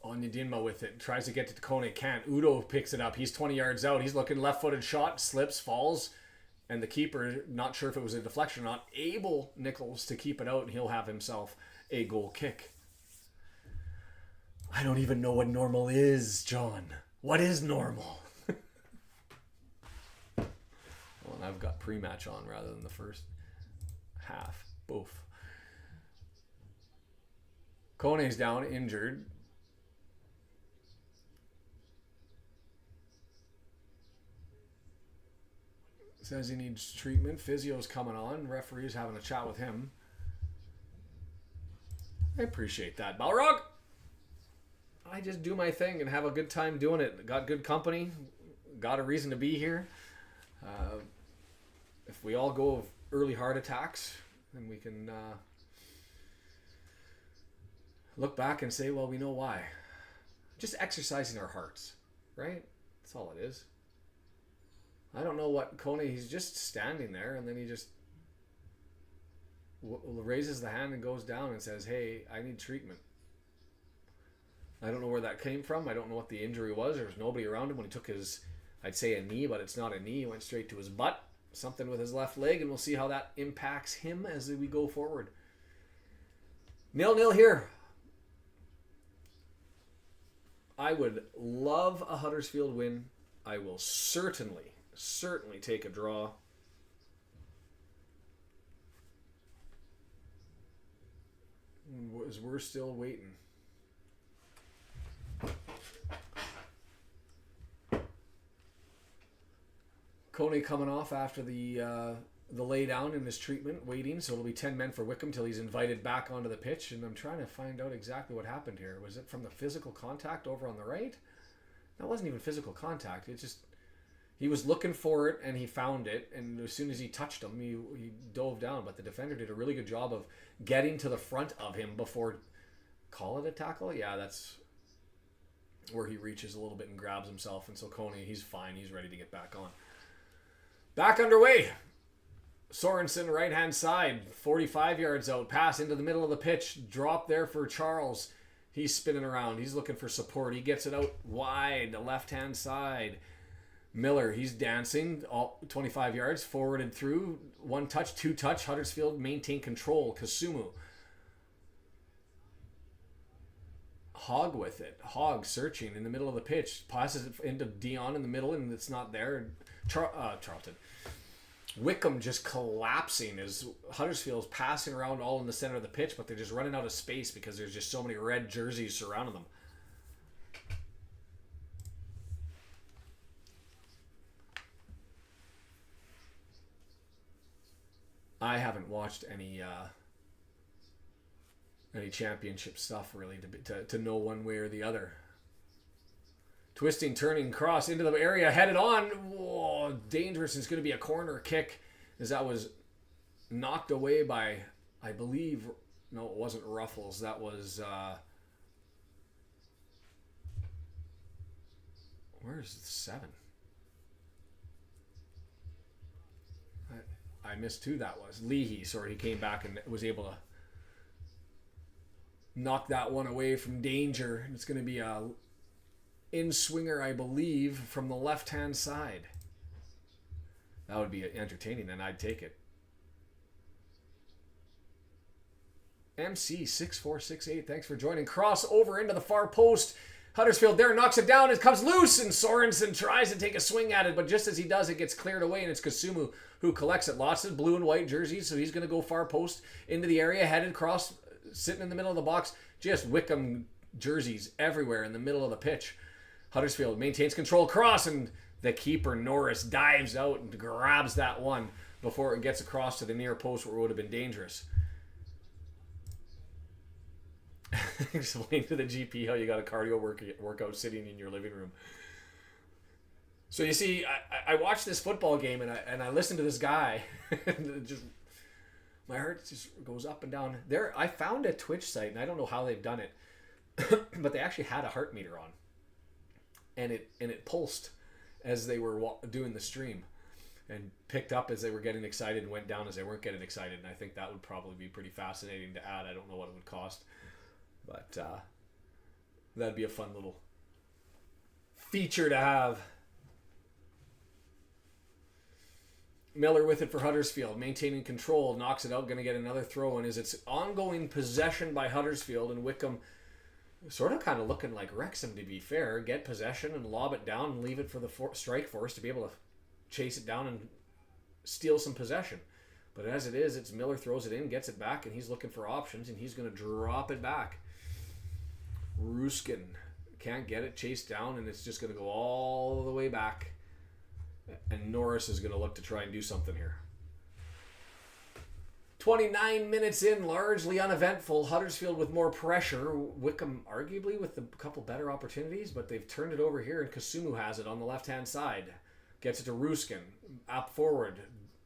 Onyedinma with it, tries to get to Kone, can't. Udo picks it up, he's 20 yards out, he's looking, left-footed shot, slips, falls, and the keeper, not sure if it was a deflection or not, able Nichols to keep it out, and he'll have himself a goal kick. I don't even know what normal is, John. What is normal? Well, and I've got pre-match on rather than the first half. Boof. Kone's down, injured. Says he needs treatment. Physio's coming on. Referee's having a chat with him. I appreciate that, Balrog. I just do my thing and have a good time doing it. Got good company. Got a reason to be here. If we all go of early heart attacks, then we can look back and say, well, we know why. Just exercising our hearts, right? That's all it is. I don't know what Kone, he's just standing there, and then he just raises the hand and goes down and says, hey, I need treatment. I don't know where that came from. I don't know what the injury was. There was nobody around him when he took his, I'd say a knee, but it's not a knee. He went straight to his butt. Something with his left leg, and we'll see how that impacts him as we go forward. 0-0 here. I would love a Huddersfield win. I will certainly take a draw. As we're still waiting. Kone coming off after the lay down in his treatment, waiting. So it'll be 10 men for Wycombe till he's invited back onto the pitch. And I'm trying to find out exactly what happened here. Was it from the physical contact over on the right? That wasn't even physical contact. It just, he was looking for it and he found it. And as soon as he touched him, he dove down. But the defender did a really good job of getting to the front of him before, call it a tackle? Yeah, that's where he reaches a little bit and grabs himself. And so Kone, he's fine. He's ready to get back on. Back underway. Sorensen, right-hand side, 45 yards out, pass into the middle of the pitch, drop there for Charles. He's spinning around. He's looking for support. He gets it out wide, the left-hand side. Miller, he's dancing, all 25 yards, forwarded through, one touch, two touch. Huddersfield maintain control. Kasumu. Hogg with it. Hogg searching in the middle of the pitch, passes it into Dion in the middle, and it's not there. Charlton. Wycombe just collapsing as Huddersfield's passing around all in the center of the pitch, but they're just running out of space because there's just so many red jerseys surrounding them. I haven't watched any championship stuff really to know one way or the other. Twisting, turning, cross into the area, headed on. Whoa, dangerous. It's going to be a corner kick as that was knocked away by, I believe, no, it wasn't Ruffles. That was, where's the 7? I missed who that was. Leahy, sorry, he came back and was able to knock that one away from danger. It's going to be a in-swinger, I believe, from the left-hand side. That would be entertaining, and I'd take it. MC6468, thanks for joining. Cross over into the far post. Huddersfield there knocks it down. It comes loose, and Sorensen tries to take a swing at it, but just as he does, it gets cleared away, and it's Kasumu who collects it. Lots of blue and white jerseys, so he's going to go far post into the area, headed cross, sitting in the middle of the box. Just Wycombe jerseys everywhere in the middle of the pitch. Huddersfield maintains control, cross, and the keeper, Norris, dives out and grabs that one before it gets across to the near post where it would have been dangerous. Explain to the GP how you got a cardio workout sitting in your living room. So you see, I watched this football game and I listened to this guy. And just my heart just goes up and down. There, I found a Twitch site, and I don't know how they've done it, but they actually had a heart meter on, and it pulsed as they were doing the stream, and picked up as they were getting excited and went down as they weren't getting excited. And I think that would probably be pretty fascinating to add. I don't know what it would cost. But that'd be a fun little feature to have. Miller with it for Huddersfield, maintaining control, knocks it out, going to get another throw. And as it's ongoing possession by Huddersfield, and Wycombe sort of kind of looking like Wrexham, to be fair, get possession and lob it down and leave it for the strike force to be able to chase it down and steal some possession. But as it is, it's Miller throws it in, gets it back, and he's looking for options, and he's going to drop it back. Ruskin can't get it chased down, and it's just going to go all the way back. And Norris is going to look to try and do something here. 29 minutes in, largely uneventful. Huddersfield with more pressure. Wycombe arguably with a couple better opportunities, but they've turned it over here, and Kasumu has it on the left-hand side. Gets it to Ruskin. Up forward.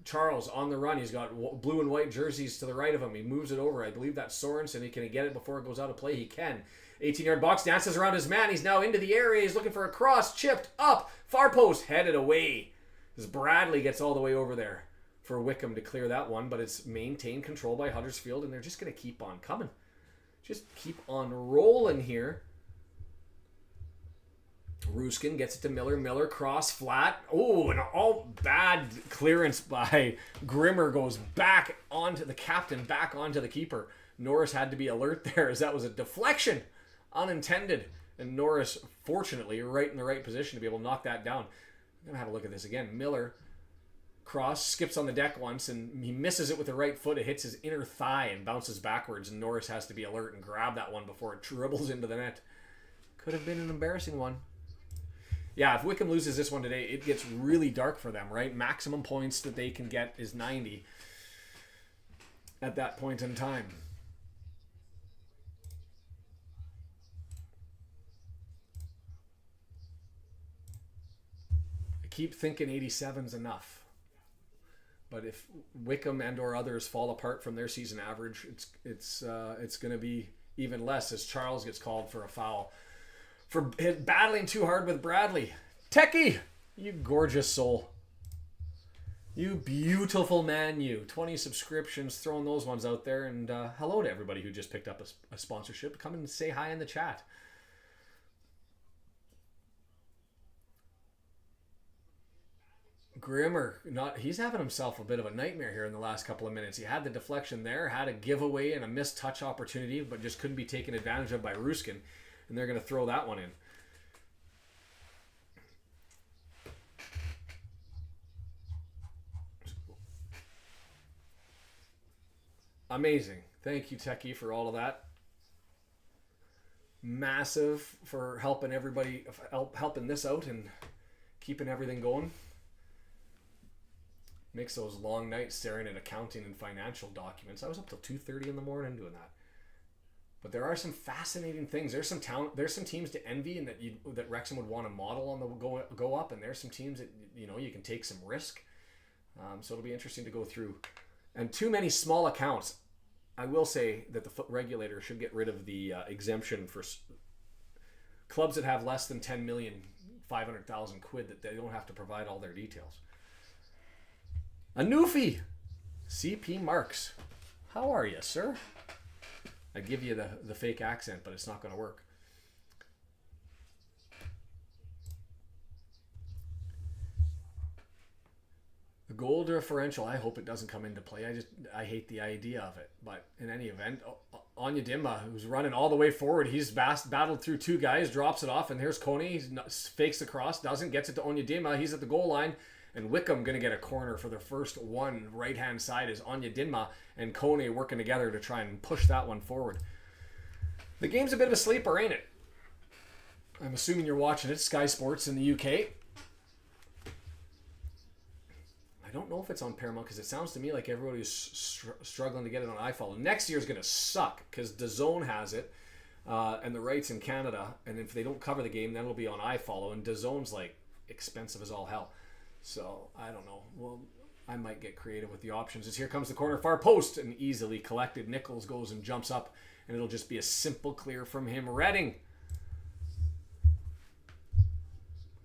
Charles on the run. He's got blue and white jerseys to the right of him. He moves it over. I believe that's Sorensen. Can he get it before it goes out of play? He can. 18-yard box, dances around his man. He's now into the area. He's looking for a cross. Chipped up. Far post. Headed away. As Bradley gets all the way over there for Wycombe to clear that one. But it's maintained control by Huddersfield, and they're just going to keep on coming. Just keep on rolling here. Ruskin gets it to Miller. Miller cross flat. Oh, and all bad clearance by Grimmer goes back onto the captain, back onto the keeper. Norris had to be alert there as that was a deflection, unintended. And Norris, fortunately, right in the right position to be able to knock that down. I'm going to have a look at this again. Miller cross, skips on the deck once, and he misses it with the right foot. It hits his inner thigh and bounces backwards, and Norris has to be alert and grab that one before it dribbles into the net. Could have been an embarrassing one. Yeah, if Wycombe loses this one today, it gets really dark for them, right? Maximum points that they can get is 90 at that point in time. I keep thinking 87's enough. But if Wycombe and or others fall apart from their season average, it's going to be even less as Charles gets called for a foul. For battling too hard with Bradley. Techie, you gorgeous soul. You beautiful man, you. 20 subscriptions, throwing those ones out there. And hello to everybody who just picked up a sponsorship. Come and say hi in the chat. Grimmer, he's having himself a bit of a nightmare here in the last couple of minutes. He had the deflection there, had a giveaway and a missed touch opportunity, but just couldn't be taken advantage of by Ruskin. And they're going to throw that one in. Amazing. Thank you, Techie, for all of that. Massive for helping everybody, helping this out and keeping everything going. Makes those long nights staring at accounting and financial documents. I was up till 2:30 in the morning doing that. But there are some fascinating things. There's some teams to envy, and that Wrexham would want to model on the go up, and there's some teams that you can take some risk. So it'll be interesting to go through and too many small accounts. I will say that the foot regulator should get rid of the exemption for clubs that have less than 10 million, 500,000 quid, that they don't have to provide all their details. A newfie, CP Marks. How are you, sir? I'd give you the fake accent, but it's not going to work. The goal differential, I hope it doesn't come into play. I hate the idea of it. But in any event, Onyedinma, who's running all the way forward, he's battled through two guys, drops it off, and here's Coney. He fakes the cross, doesn't, gets it to Onyedinma. He's at the goal line, and Wycombe going to get a corner for the first one. Right-hand side is Onyedinma and Coney working together to try and push that one forward. The game's a bit of a sleeper, ain't it? I'm assuming you're watching it. Sky Sports in the UK. I don't know if it's on Paramount because it sounds to me like everybody's struggling to get it on iFollow. Next year's going to suck because DAZN has it and the rights in Canada. And if they don't cover the game, then it'll be on iFollow. And DAZN's like expensive as all hell. So I don't know. Well, I might get creative with the options. As here comes the corner, far post, and easily collected. Nichols goes and jumps up, and it'll just be a simple clear from him. Reading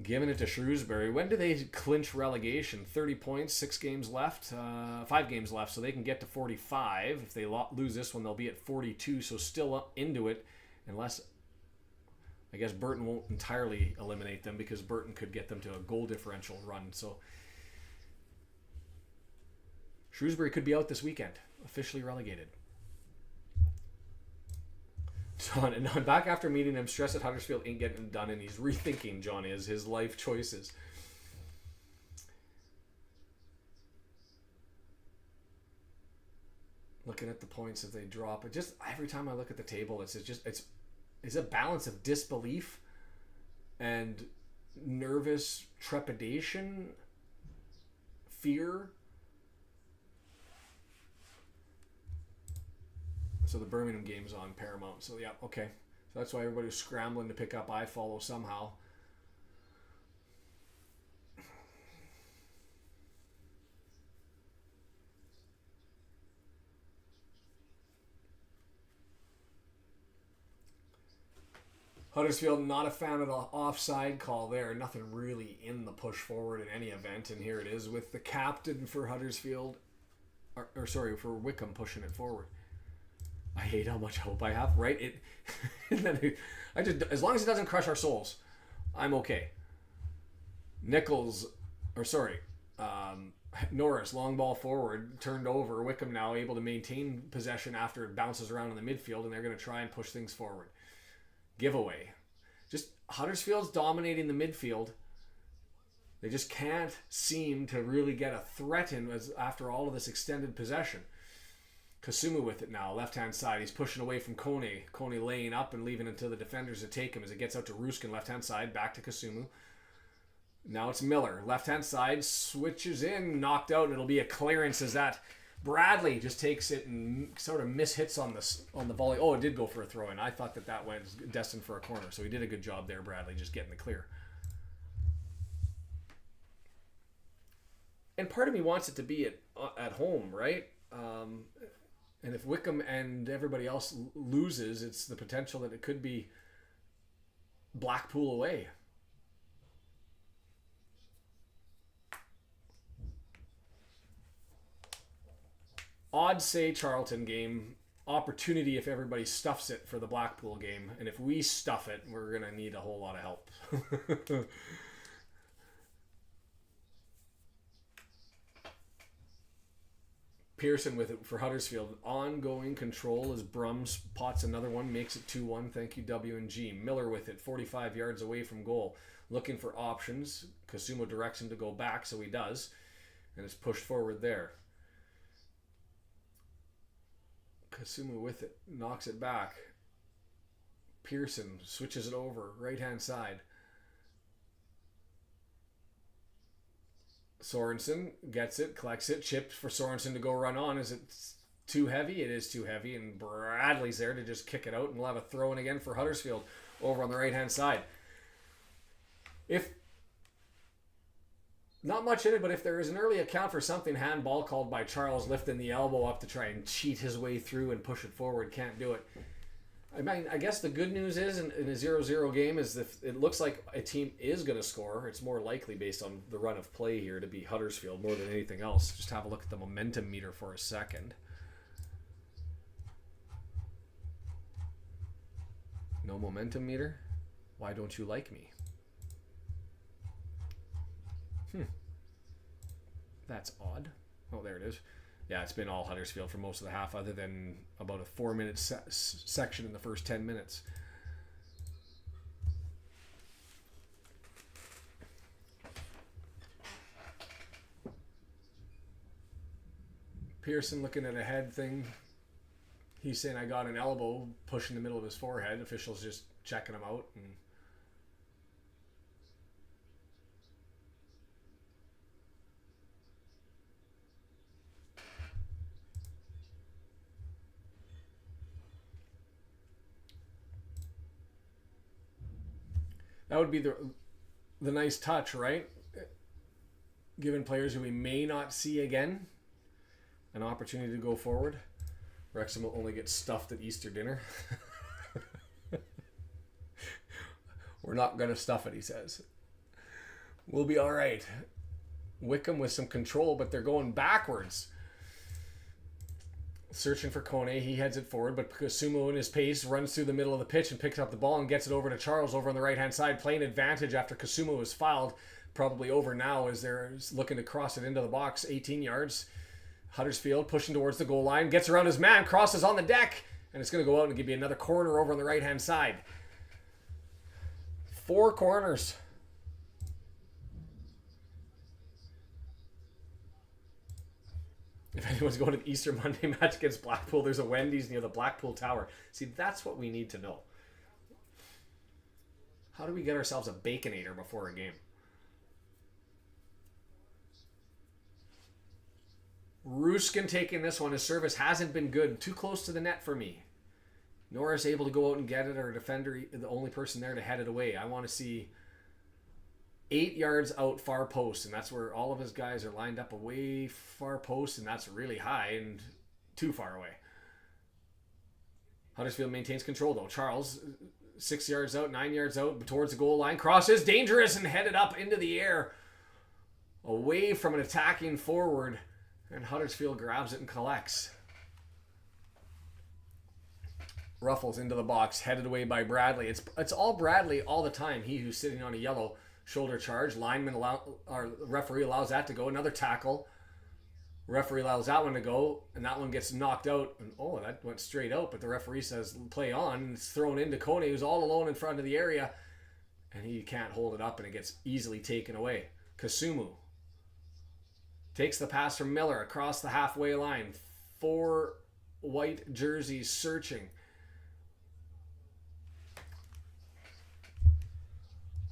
giving it to Shrewsbury. When do they clinch relegation? 30 points, 5 games left, so they can get to 45. If they lose this one, they'll be at 42, so still up into it, unless, I guess, Burton won't entirely eliminate them, because Burton could get them to a goal differential run. So Shrewsbury could be out this weekend, officially relegated. John, and back after meeting him, stressed that Huddersfield ain't getting done, and he's rethinking, John, his life choices. Looking at the points that they drop, it just, every time I look at the table, it's a balance of disbelief and nervous trepidation, fear. So the Birmingham game's on Paramount. So yeah, okay. So that's why everybody's scrambling to pick up iFollow somehow. Huddersfield, not a fan of the offside call there. Nothing really in the push forward in any event. And here it is with the captain for Huddersfield, for Wycombe pushing it forward. I hate how much hope I have, right? As long as it doesn't crush our souls, I'm okay. Norris, long ball forward, turned over. Wycombe now able to maintain possession after it bounces around in the midfield, and they're going to try and push things forward. Giveaway. Just Huddersfield's dominating the midfield. They just can't seem to really get a threat in after all of this extended possession. Kasumu with it now, left-hand side. He's pushing away from Kone. Kone laying up and leaving until the defenders to take him as it gets out to Ruskin, left-hand side, back to Kasumu. Now it's Miller, left-hand side, switches in, knocked out, and it'll be a clearance as that Bradley just takes it and sort of mishits on the volley. Oh, it did go for a throw-in. I thought that went destined for a corner, so he did a good job there, Bradley, just getting the clear. And part of me wants it to be at home, right? And if Wycombe and everybody else loses, it's the potential that it could be Blackpool away. Odds say Charlton game. Opportunity if everybody stuffs it for the Blackpool game. And if we stuff it, we're going to need a whole lot of help. Pearson with it for Huddersfield. Ongoing control as Brums pots another one, makes it 2-1. Thank you, W&G. Miller with it, 45 yards away from goal. Looking for options. Kasumo directs him to go back, so he does. And it's pushed forward there. Kasumu with it, knocks it back. Pearson switches it over, right-hand side. Sorensen gets it, collects it, chipped for Sorensen to go run on. Is it too heavy? It is too heavy, and Bradley's there to just kick it out, and we'll have a throw-in again for Huddersfield over on the right-hand side. If Not much in it, but if there is an early account for something, handball called by Charles, lifting the elbow up to try and cheat his way through and push it forward, can't do it. I mean, I guess the good news is in a 0-0 game is if it looks like a team is going to score, it's more likely based on the run of play here to be Huddersfield more than anything else. Just have a look at the momentum meter for a second. No momentum meter? Why don't you like me? That's odd. Oh, there it is. Yeah, it's been all Huddersfield for most of the half other than about a 4-minute section in the first 10 minutes. Pearson looking at a head thing. He's saying, I got an elbow pushing the middle of his forehead. Officials just checking him out. And that would be the nice touch, right? Giving players who we may not see again an opportunity to go forward. Wrexham will only get stuffed at Easter dinner. We're not going to stuff it, he says. We'll be all right. Wycombe with some control, but they're going backwards. Searching for Kone, he heads it forward, but Kasumu in his pace runs through the middle of the pitch and picks up the ball and gets it over to Charles over on the right-hand side, playing advantage after Kasumu was fouled. Probably over now as they're looking to cross it into the box, 18 yards. Huddersfield pushing towards the goal line, gets around his man, crosses on the deck, and it's going to go out and give you another corner over on the right-hand side. 4 corners. If anyone's going to the Easter Monday match against Blackpool, there's a Wendy's near the Blackpool Tower. See, that's what we need to know. How do we get ourselves a Baconator before a game? Ruskin taking this one. His service hasn't been good. Too close to the net for me. Norris able to go out and get it, or a defender, the only person there to head it away. I want to see 8 yards out far post, and that's where all of his guys are lined up away far post, and that's really high and too far away. Huddersfield maintains control though. Charles, 6 yards out, 9 yards out, towards the goal line. Crosses, dangerous, and headed up into the air. Away from an attacking forward, and Huddersfield grabs it and collects. Ruffles into the box, headed away by Bradley. It's all Bradley all the time. He who's sitting on a yellow shoulder charge. Referee allows that to go. Another tackle. Referee allows that one to go, and that one gets knocked out. And that went straight out, but the referee says play on. And it's thrown into Kone, who's all alone in front of the area, and he can't hold it up, and it gets easily taken away. Kasumu takes the pass from Miller across the halfway line. 4 white jerseys searching.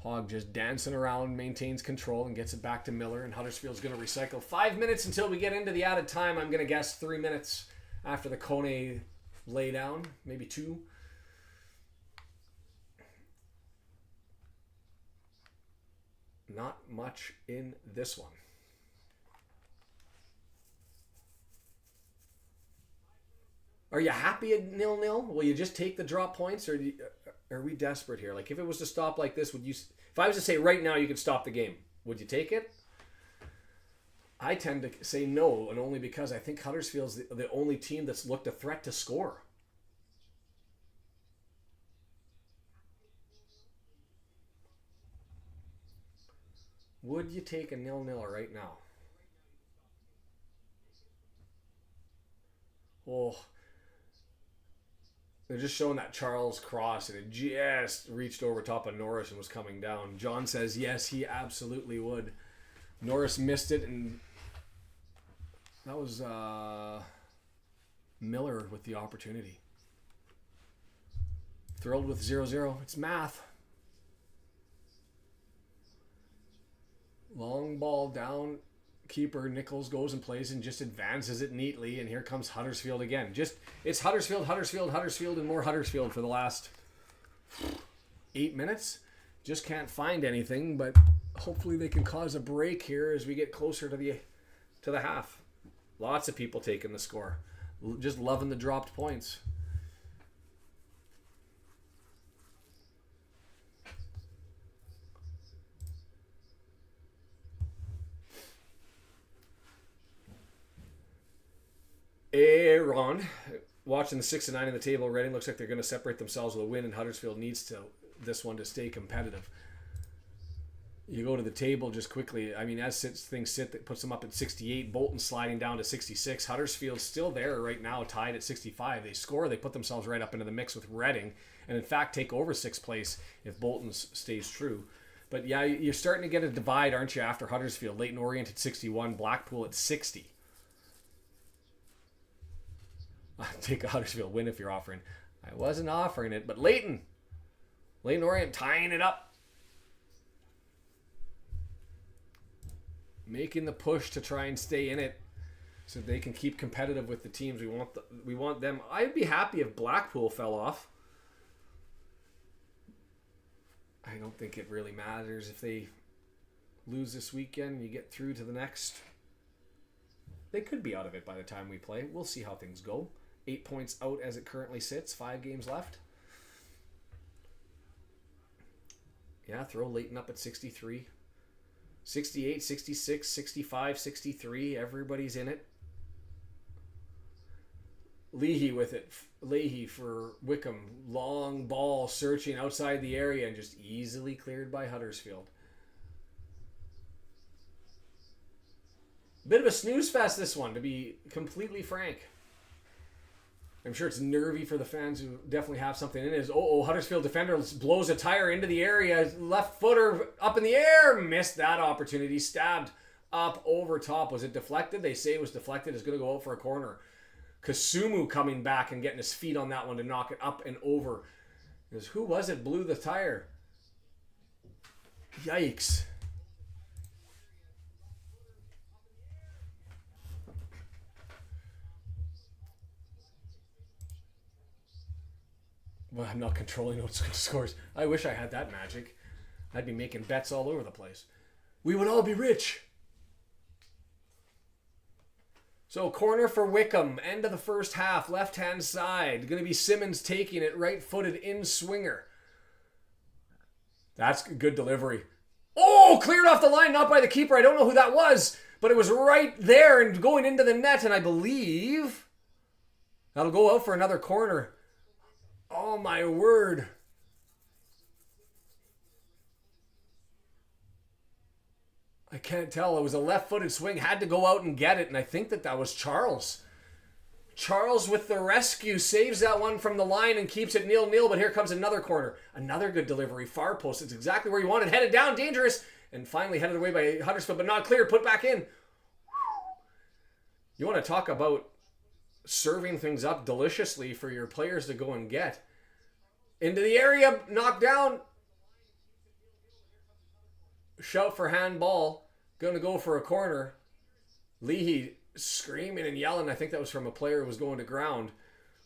Hogg just dancing around, maintains control, and gets it back to Miller, and Huddersfield's going to recycle. 5 minutes until we get into the added time. I'm going to guess 3 minutes after the Kone lay down, maybe 2. Not much in this one. Are you happy at 0-0? Will you just take the drop points, or are we desperate here? Like, if it was to stop like this, would you? If I was to say right now you could stop the game, would you take it? I tend to say no, and only because I think Huddersfield's the only team that's looked a threat to score. Would you take a 0-0 right now? Oh. They're just showing that Charles cross, and it just reached over top of Norris and was coming down. John says, yes, he absolutely would. Norris missed it, and that was Miller with the opportunity. Thrilled with 0-0. It's math. Long ball down. Keeper Nichols goes and plays and just advances it neatly, and here comes Huddersfield again. It's Huddersfield, and more Huddersfield for the last 8 minutes. Just can't find anything, but hopefully they can cause a break here as we get closer to the half. Lots of people taking the score. Just loving the dropped points. Aaron, watching the 6 and 9 in the table, Reading looks like they're going to separate themselves with a win, and Huddersfield needs this one to stay competitive. You go to the table just quickly. I mean, as things sit, that puts them up at 68. Bolton sliding down to 66. Huddersfield's still there right now, tied at 65. They score, they put themselves right up into the mix with Reading, and in fact take over 6th place if Bolton stays true. But yeah, you're starting to get a divide, aren't you, after Huddersfield? Leyton Orient at 61, Blackpool at 60. Take a Huddersfield win if you're offering. I wasn't offering it, but Leyton Orient tying it up. Making the push to try and stay in it so they can keep competitive with the teams. We want them. I'd be happy if Blackpool fell off. I don't think it really matters if they lose this weekend and you get through to the next. They could be out of it by the time we play. We'll see how things go. 8 points out as it currently sits. 5 games left. Yeah, throw Leyton up at 63. 68, 66, 65, 63. Everybody's in it. Leahy with it. Leahy for Wycombe. Long ball searching outside the area and just easily cleared by Huddersfield. Bit of a snooze fest, this one, to be completely frank. I'm sure it's nervy for the fans who definitely have something in it. Huddersfield defender blows a tire into the area. Left footer up in the air. Missed that opportunity. Stabbed up over top. Was it deflected? They say it was deflected. It's going to go out for a corner. Kasumu coming back and getting his feet on that one to knock it up and over. Who was it blew the tire? Yikes. Well, I'm not controlling those scores. I wish I had that magic. I'd be making bets all over the place. We would all be rich. So corner for Wycombe. End of the first half. Left-hand side. Going to be Simmons taking it. Right-footed in-swinger. That's good delivery. Oh, cleared off the line. Not by the keeper. I don't know who that was. But it was right there and going into the net. And I believe that'll go out for another corner. Oh, my word. I can't tell. It was a left-footed swing. Had to go out and get it. And I think that was Charles. Charles with the rescue. Saves that one from the line and keeps it 0-0. But here comes another corner. Another good delivery. Far post. It's exactly where you want it. Headed down. Dangerous. And finally headed away by Huddersfield. But not clear. Put back in. You want to talk about serving things up deliciously for your players to go and get. Into the area, knocked down. Shout for handball. Going to go for a corner. Leahy screaming and yelling. I think that was from a player who was going to ground,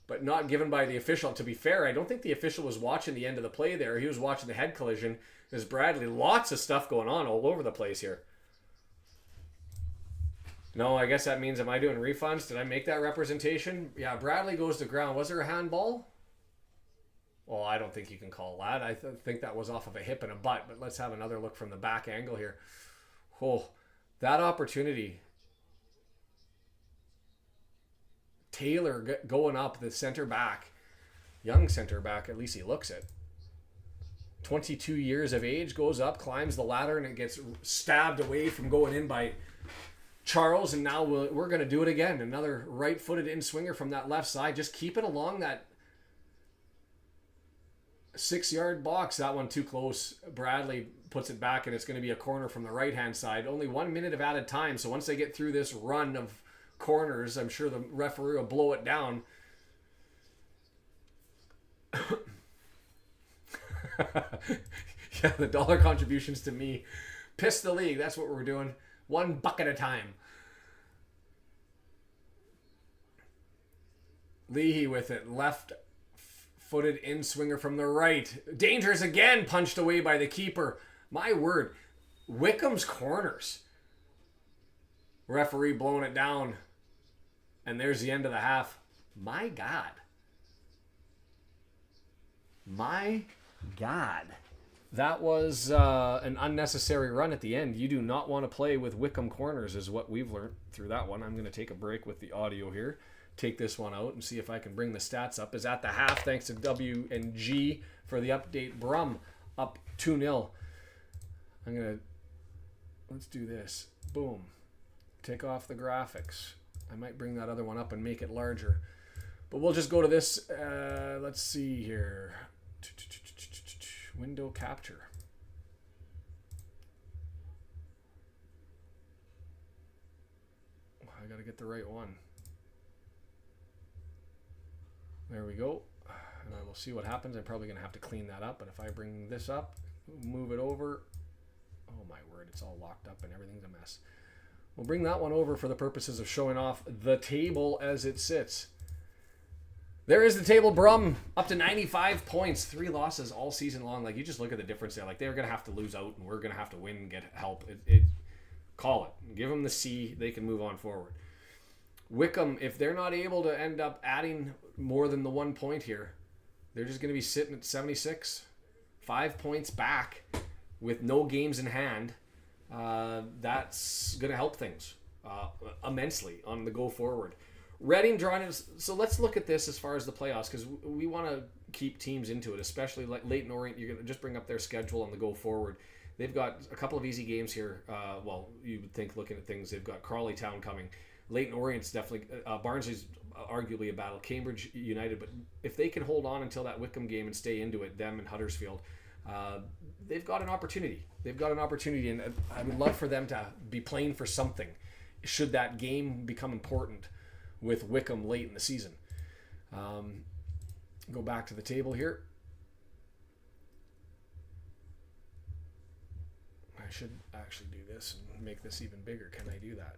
but not given by the official. To be fair, I don't think the official was watching the end of the play there. He was watching the head collision. There's Bradley. Lots of stuff going on all over the place here. No, I guess that means, am I doing refunds? Did I make that representation? Yeah, Bradley goes to ground. Was there a handball? Well, I don't think you can call that. I think that was off of a hip and a butt, but let's have another look from the back angle here. Oh, that opportunity. Taylor going up, the center back. Young center back, at least he looks it. 22 years of age, goes up, climbs the ladder, and it gets stabbed away from going in by Charles, and now we're going to do it again. Another right-footed in-swinger from that left side. Just keep it along that 6-yard box. That one too close. Bradley puts it back, and it's going to be a corner from the right-hand side. Only 1 minute of added time, so once they get through this run of corners, I'm sure the referee will blow it down. Yeah, the dollar contributions to me. Piss the league. That's what we're doing. $1 at a time. Leahy with it. Left Footed in swinger from the right. Dangerous again, punched away by the keeper. My word. Wycombe's corners. Referee blowing it down. And there's the end of the half. My God. My God. That was an unnecessary run at the end. You do not want to play with Wycombe corners is what we've learned through that one. I'm going to take a break with the audio here. Take this one out and see if I can bring the stats up. Is at the half, thanks to W and G for the update. Brum up 2-0. Let's do this. Boom. Take off the graphics. I might bring that other one up and make it larger. But we'll just go to this. Let's see here. Window capture. I got to get the right one. There we go. And I will see what happens. I'm probably going to have to clean that up. But if I bring this up, move it over. Oh my word, it's all locked up and everything's a mess. We'll bring that one over for the purposes of showing off the table as it sits. There is the table. Brum up to 95 points. 3 losses all season long. Like, you just look at the difference there. Like, they're going to have to lose out and we're going to have to win and get help. Call it. Give them the C. They can move on forward. Wycombe, if they're not able to end up adding more than the 1 point here, they're just going to be sitting at 76. 5 points back with no games in hand. That's going to help things immensely on the go forward. Reading drawing is, so let's look at this as far as the playoffs, because we want to keep teams into it, especially like Leyton Orient. You're going to just bring up their schedule on the go forward. They've got a couple of easy games here. Well, you would think looking at things, they've got Crawley Town coming. Leyton Orient's definitely, Barnsley's arguably a battle. Cambridge United, but if they can hold on until that Wycombe game and stay into it, them and Huddersfield, they've got an opportunity. They've got an opportunity, and I would love for them to be playing for something should that game become important with Wycombe late in the season. Go back to the table here. I should actually do this and make this even bigger. Can I do that?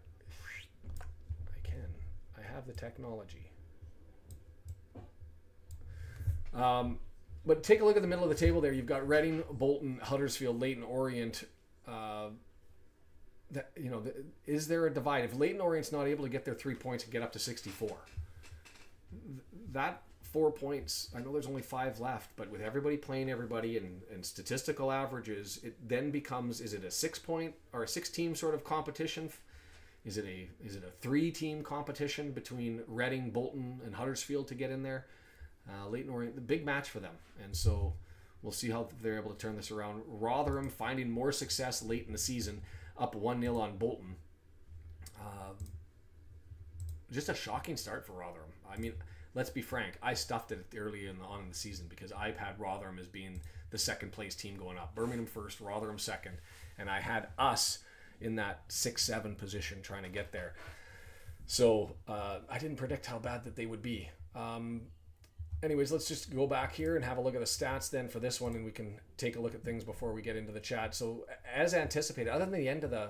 I can. I have the technology. But take a look at the middle of the table there. You've got Reading, Bolton, Huddersfield, Leyton Orient. Is there a divide? If Leyton Orient's not able to get their 3 points and get up to 64, that 4 points, I know there's only 5 left, but with everybody playing everybody and statistical averages, it then becomes, is it a 6 point or a 6-team sort of competition? Is it a 3-team competition between Reading, Bolton, and Huddersfield to get in there? Leyton Orient, the big match for them. And so we'll see how they're able to turn this around. Rotherham finding more success late in the season, up 1-0 on Bolton. Just a shocking start for Rotherham. I mean, let's be frank. I stuffed it early on in the season because I've had Rotherham as being the second place team going up. Birmingham first, Rotherham second. And I had us in that 6-7 position trying to get there. So I didn't predict how bad that they would be. Anyways, let's just go back here and have a look at the stats then for this one, and we can take a look at things before we get into the chat. So as anticipated, other than the end of the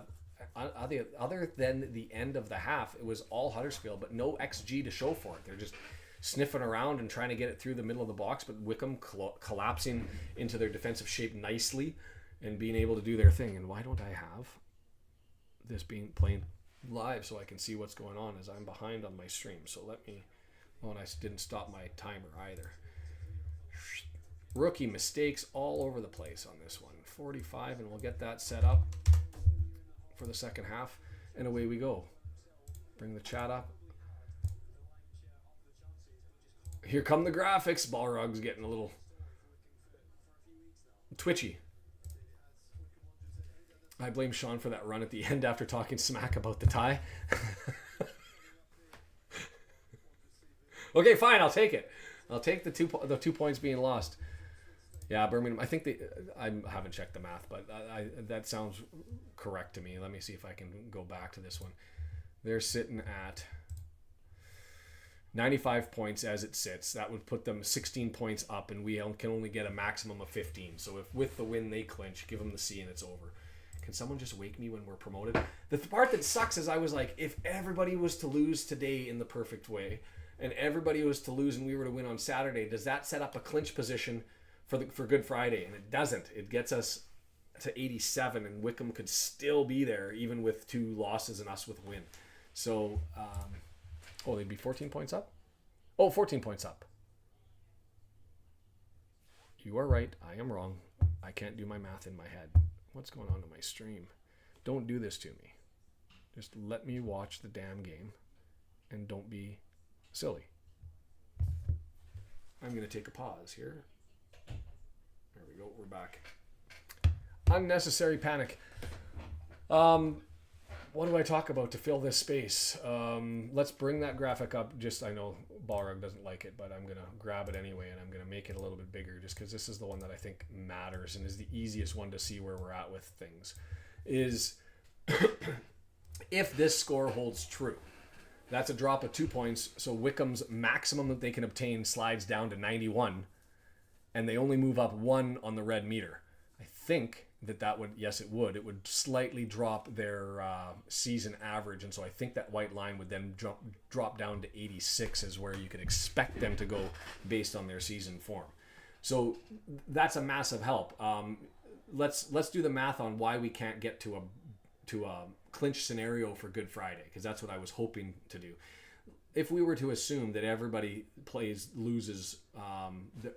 half, it was all Huddersfield, but no XG to show for it. They're just sniffing around and trying to get it through the middle of the box, but Wycombe collapsing into their defensive shape nicely and being able to do their thing. And why don't I have this being playing live so I can see what's going on as I'm behind on my stream? So let me... Oh, and I didn't stop my timer either. Rookie mistakes all over the place on this one. 45, and we'll get that set up for the second half. And away we go. Bring the chat up. Here come the graphics. Balrog's getting a little twitchy. I blame Shaun for that run at the end after talking smack about the tie. Okay, fine. I'll take it. I'll take the 2 points being lost. Yeah, Birmingham. I think I haven't checked the math, but that sounds correct to me. Let me see if I can go back to this one. They're sitting at 95 points as it sits. That would put them 16 points up, and we can only get a maximum of 15. So if with the win they clinch, give them the C and it's over. Can someone just wake me when we're promoted? The part that sucks is I was like, if everybody was to lose today in the perfect way, and everybody was to lose and we were to win on Saturday, does that set up a clinch position for Good Friday? And it doesn't. It gets us to 87, and Wycombe could still be there even with 2 losses and us with a win. So, they'd be 14 points up? 14 points up. You are right. I am wrong. I can't do my math in my head. What's going on in my stream? Don't do this to me. Just let me watch the damn game and don't be silly. I'm going to take a pause here. There we go. We're back. Unnecessary panic. What do I talk about to fill this space? Let's bring that graphic up. I know Balrog doesn't like it, but I'm going to grab it anyway, and I'm going to make it a little bit bigger just because this is the one that I think matters and is the easiest one to see where we're at with things. Is if this score holds true, that's a drop of 2 points, so Wycombe's maximum that they can obtain slides down to 91, and they only move up 1 on the red meter. I think that would, yes, it would slightly drop their season average, and so I think that white line would then drop down to 86 is where you could expect them to go based on their season form. So that's a massive help. Let's do the math on why we can't get to a clinch scenario for Good Friday, because that's what I was hoping to do. If we were to assume that everybody loses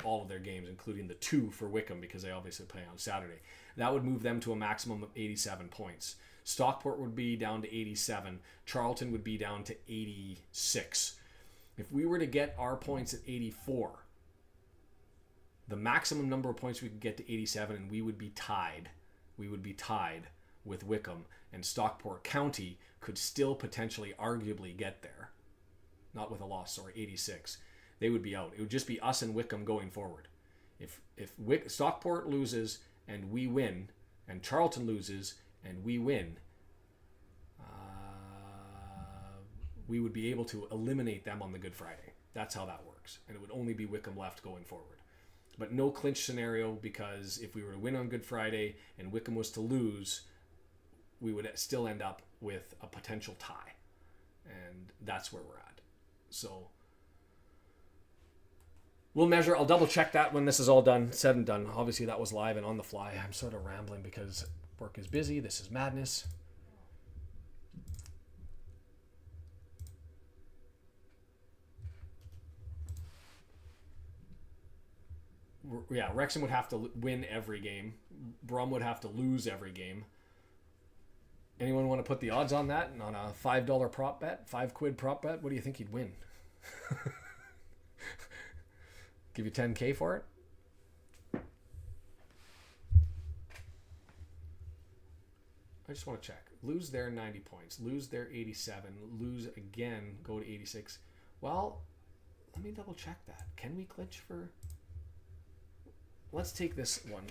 all of their games, including the 2 for Wycombe, because they obviously play on Saturday, that would move them to a maximum of 87 points. Stockport would be down to 87. Charlton would be down to 86. If we were to get our points at 84, the maximum number of points we could get to 87, and we would be tied. We would be tied with Wycombe, and Stockport County could still potentially arguably get there. Not with a loss, 86. They would be out. It would just be us and Wycombe going forward. If Stockport loses and we win, and Charlton loses and we win, we would be able to eliminate them on the Good Friday. That's how that works. And it would only be Wycombe left going forward. But no clinch scenario, because if we were to win on Good Friday and Wycombe was to lose, we would still end up with a potential tie. And that's where we're at. So we'll measure. I'll double check that when this is all said and done. Obviously that was live and on the fly. I'm sort of rambling because work is busy. This is madness. Yeah, Wrexham would have to win every game. Brum would have to lose every game. Anyone want to put the odds on that? And on a $5 prop bet, £5 prop bet, what do you think he'd win? Give you 10K for it? I just want to check. Lose their 90 points. Lose their 87. Lose again. Go to 86. Well, let me double check that. Can we clinch for... Let's take this one,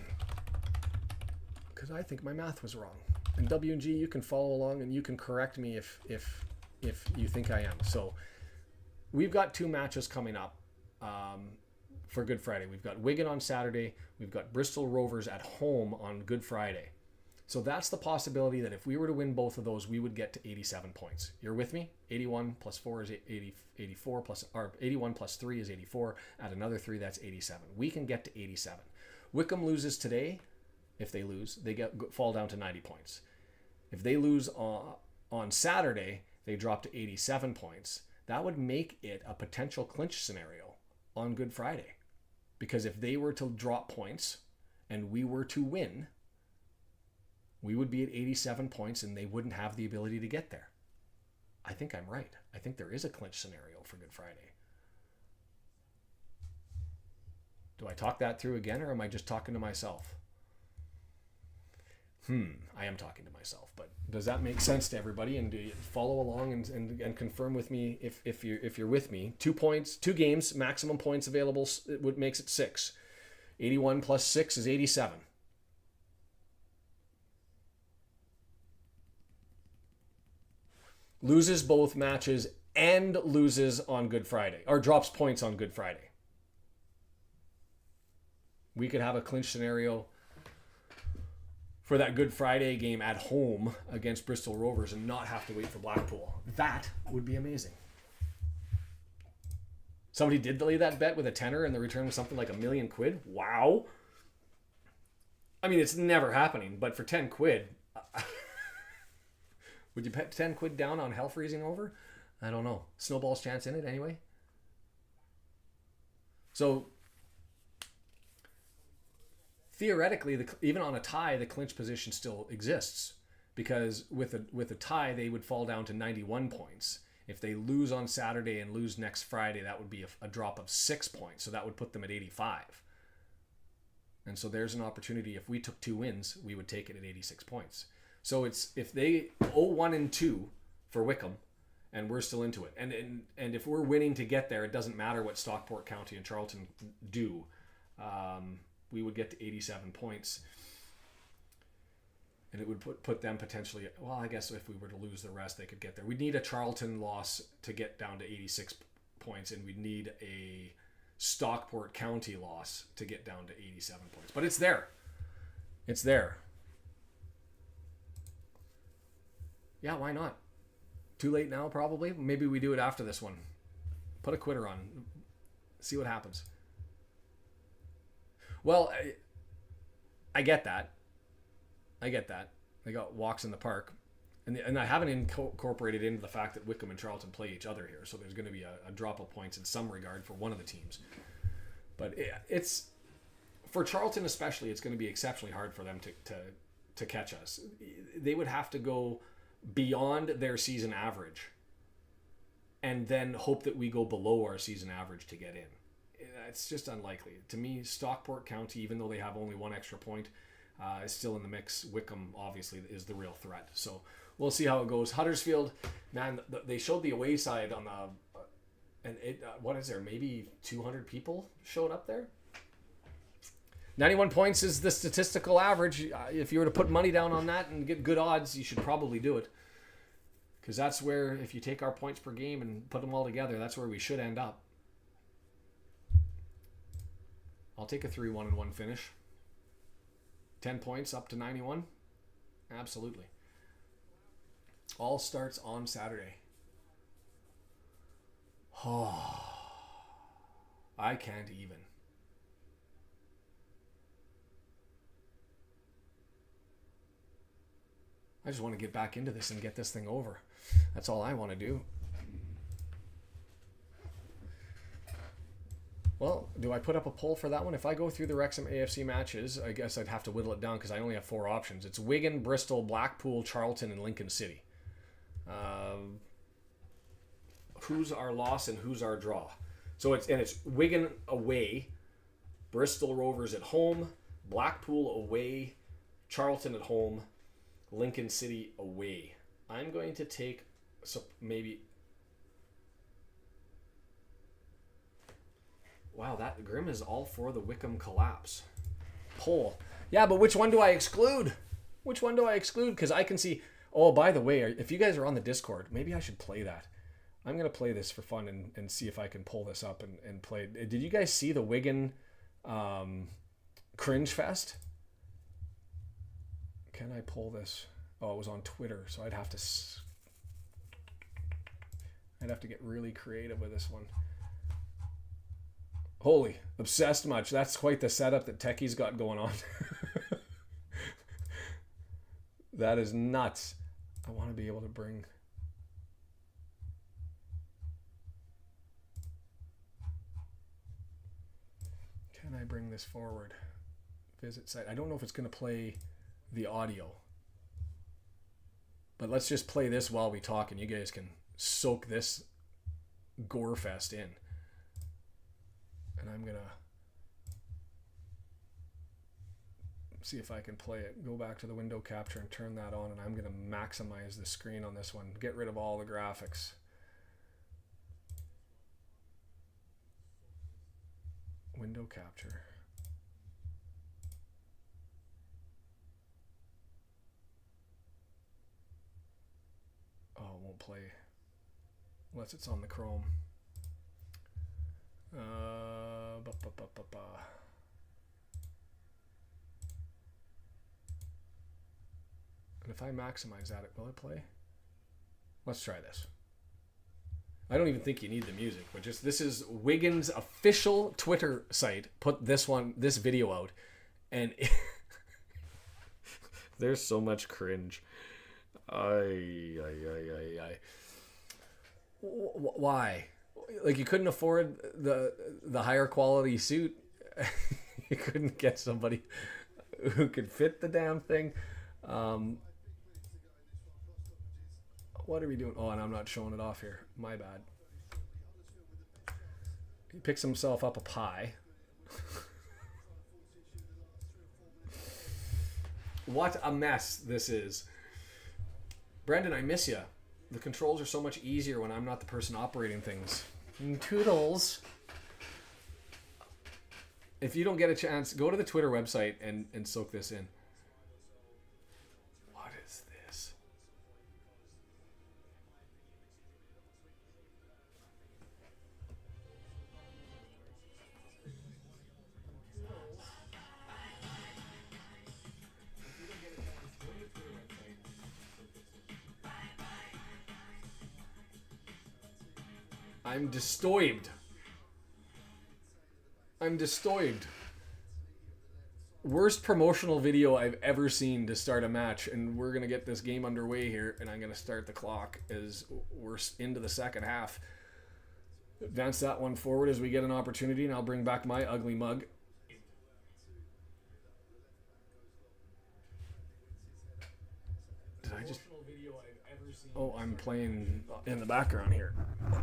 because I think my math was wrong. And W&G, you can follow along and you can correct me if you think I am. So we've got 2 matches coming up for Good Friday. We've got Wigan on Saturday. We've got Bristol Rovers at home on Good Friday. So that's the possibility that if we were to win both of those, we would get to 87 points. You're with me? 81 plus 4 is 84 plus, or 81 plus 3 is 84. Add another 3, that's 87. We can get to 87. Wycombe loses today. If they lose, they fall down to 90 points. If they lose on Saturday, they drop to 87 points. That would make it a potential clinch scenario on Good Friday. Because if they were to drop points and we were to win, we would be at 87 points and they wouldn't have the ability to get there. I think I'm right. I think there is a clinch scenario for Good Friday. Do I talk that through again, or am I just talking to myself? I am talking to myself, but does that make sense to everybody? And do you follow along and confirm with me if you're with me? 2 points, 2 games, maximum points available. It makes it 6. 81 plus 6 is 87. Loses both matches and loses on Good Friday, or drops points on Good Friday. We could have a clinch scenario for that Good Friday game at home against Bristol Rovers and not have to wait for Blackpool. That would be amazing. Somebody did lay that bet with a tenner and the return was something like £1,000,000. Wow. I mean, it's never happening, but for 10 quid, would you bet 10 quid down on hell freezing over? I don't know. Snowball's chance in it anyway. So theoretically, even on a tie, the clinch position still exists, because with a tie, they would fall down to 91 points. If they lose on Saturday and lose next Friday, that would be a drop of 6 points. So that would put them at 85. And so there's an opportunity. If we took 2 wins, we would take it at 86 points. So it's if they 0-1-2 for Wycombe, and we're still into it. And if we're winning to get there, it doesn't matter what Stockport County and Charlton do. We would get to 87 points. And it would put them potentially, well, I guess if we were to lose the rest, they could get there. We'd need a Charlton loss to get down to 86 points, and we'd need a Stockport County loss to get down to 87 points. But it's there. It's there. Yeah, why not? Too late now, probably. Maybe we do it after this one. Put a quitter on. See what happens. Well, I get that. I get that. They got walks in the park. And I haven't incorporated into the fact that Wycombe and Charlton play each other here. So there's going to be a drop of points in some regard for one of the teams. But it's, for Charlton especially, it's going to be exceptionally hard for them to catch us. They would have to go beyond their season average and then hope that we go below our season average to get in. It's just unlikely. To me, Stockport County, even though they have only 1 extra point, is still in the mix. Wycombe, obviously, is the real threat. So we'll see how it goes. Huddersfield, man, they showed the away side on the... and it, what is there? Maybe 200 people showed up there? 91 points is the statistical average. If you were to put money down on that and get good odds, you should probably do it. Because that's where, if you take our points per game and put them all together, that's where we should end up. I'll take a 3-1-1 finish. 10 points up to 91. Absolutely. All starts on Saturday. Oh, I can't even. I just want to get back into this and get this thing over. That's all I want to do. Well, do I put up a poll for that one? If I go through the Wrexham AFC matches, I guess I'd have to whittle it down because I only have 4 options. It's Wigan, Bristol, Blackpool, Charlton, and Lincoln City. Who's our loss and who's our draw? So it's Wigan away, Bristol Rovers at home, Blackpool away, Charlton at home, Lincoln City away. I'm going to take maybe... Wow, that Grim is all for the Wycombe collapse. Poll. Yeah, but which one do I exclude? Which one do I exclude? Because I can see... Oh, by the way, if you guys are on the Discord, maybe I should play that. I'm going to play this for fun and see if I can pull this up and play. Did you guys see the Wigan Cringe Fest? Can I pull this? Oh, it was on Twitter, so I'd have to get really creative with this one. Holy, obsessed much. That's quite the setup that Techie's got going on. That is nuts. I want to be able to bring... Can I bring this forward? Visit site. I don't know if it's going to play the audio. But let's just play this while we talk and you guys can soak this gore fest in. And I'm going to see if I can play it. Go back to the window capture and turn that on, and I'm going to maximize the screen on this one. Get rid of all the graphics. Window capture. Oh, it won't play unless it's on the Chrome. And if I maximize that, will it play? Let's try this. I don't even think you need the music, but just this is Wigan's official Twitter site. Put this video out, and there's so much cringe. Why? Like, you couldn't afford the higher quality suit. You couldn't get somebody who could fit the damn thing. What are we doing? Oh, and I'm not showing it off here. My bad. He picks himself up a pie. What a mess this is. Brendan, I miss you. The controls are so much easier when I'm not the person operating things. Toodles. If you don't get a chance, go to the Twitter website and soak this in. What is this? I'm disturbed. Worst promotional video I've ever seen to start a match, and we're going to get this game underway here, and I'm going to start the clock as we're into the second half. Advance that one forward as we get an opportunity, and I'll bring back my ugly mug. Did I just... Oh, I'm playing in the background here.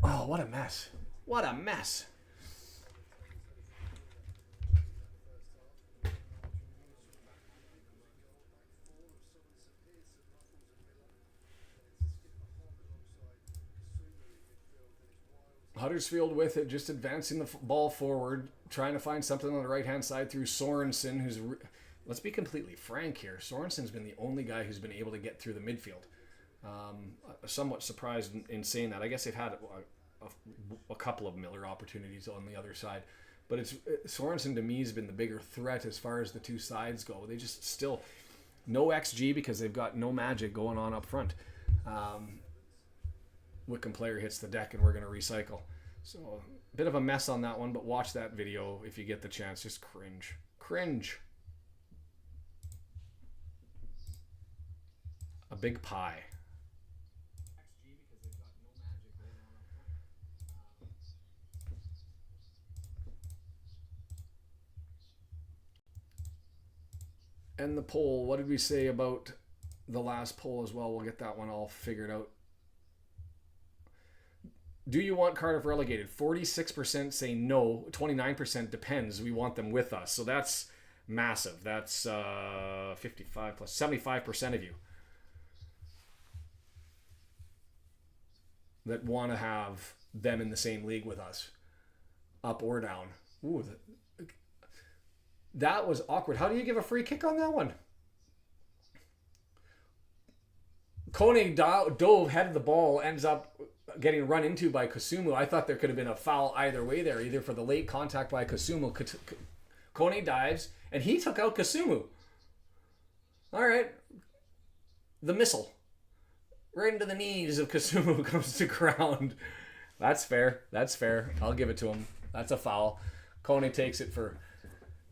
Oh, what a mess. What a mess. Huddersfield with it, just advancing the ball forward, trying to find something on the right-hand side through Sorensen, who's... Let's be completely frank here. Sorensen's been the only guy who's been able to get through the midfield. Somewhat surprised in saying that. I guess they've had a couple of Miller opportunities on the other side. But Sorensen, to me, has been the bigger threat as far as the two sides go. They just still... No XG because they've got no magic going on up front. Wycombe player hits the deck and we're going to recycle. So a bit of a mess on that one, but watch that video if you get the chance. Just cringe. Cringe. A big pie. And the poll, what did we say about the last poll as well? We'll get that one all figured out. Do you want Cardiff relegated? 46% say no. 29% depends. We want them with us. So that's massive. That's 55 plus 75% of you that want to have them in the same league with us, up or down. Ooh, that was awkward. How do you give a free kick on that one? Kone dove, headed the ball, ends up getting run into by Kasumu. I thought there could have been a foul either way there, either for the late contact by Kasumu. Kone dives, and he took out Kasumu. All right. The missile. Right into the knees of Kasumu comes to ground. That's fair. That's fair. I'll give it to him. That's a foul. Kone takes it for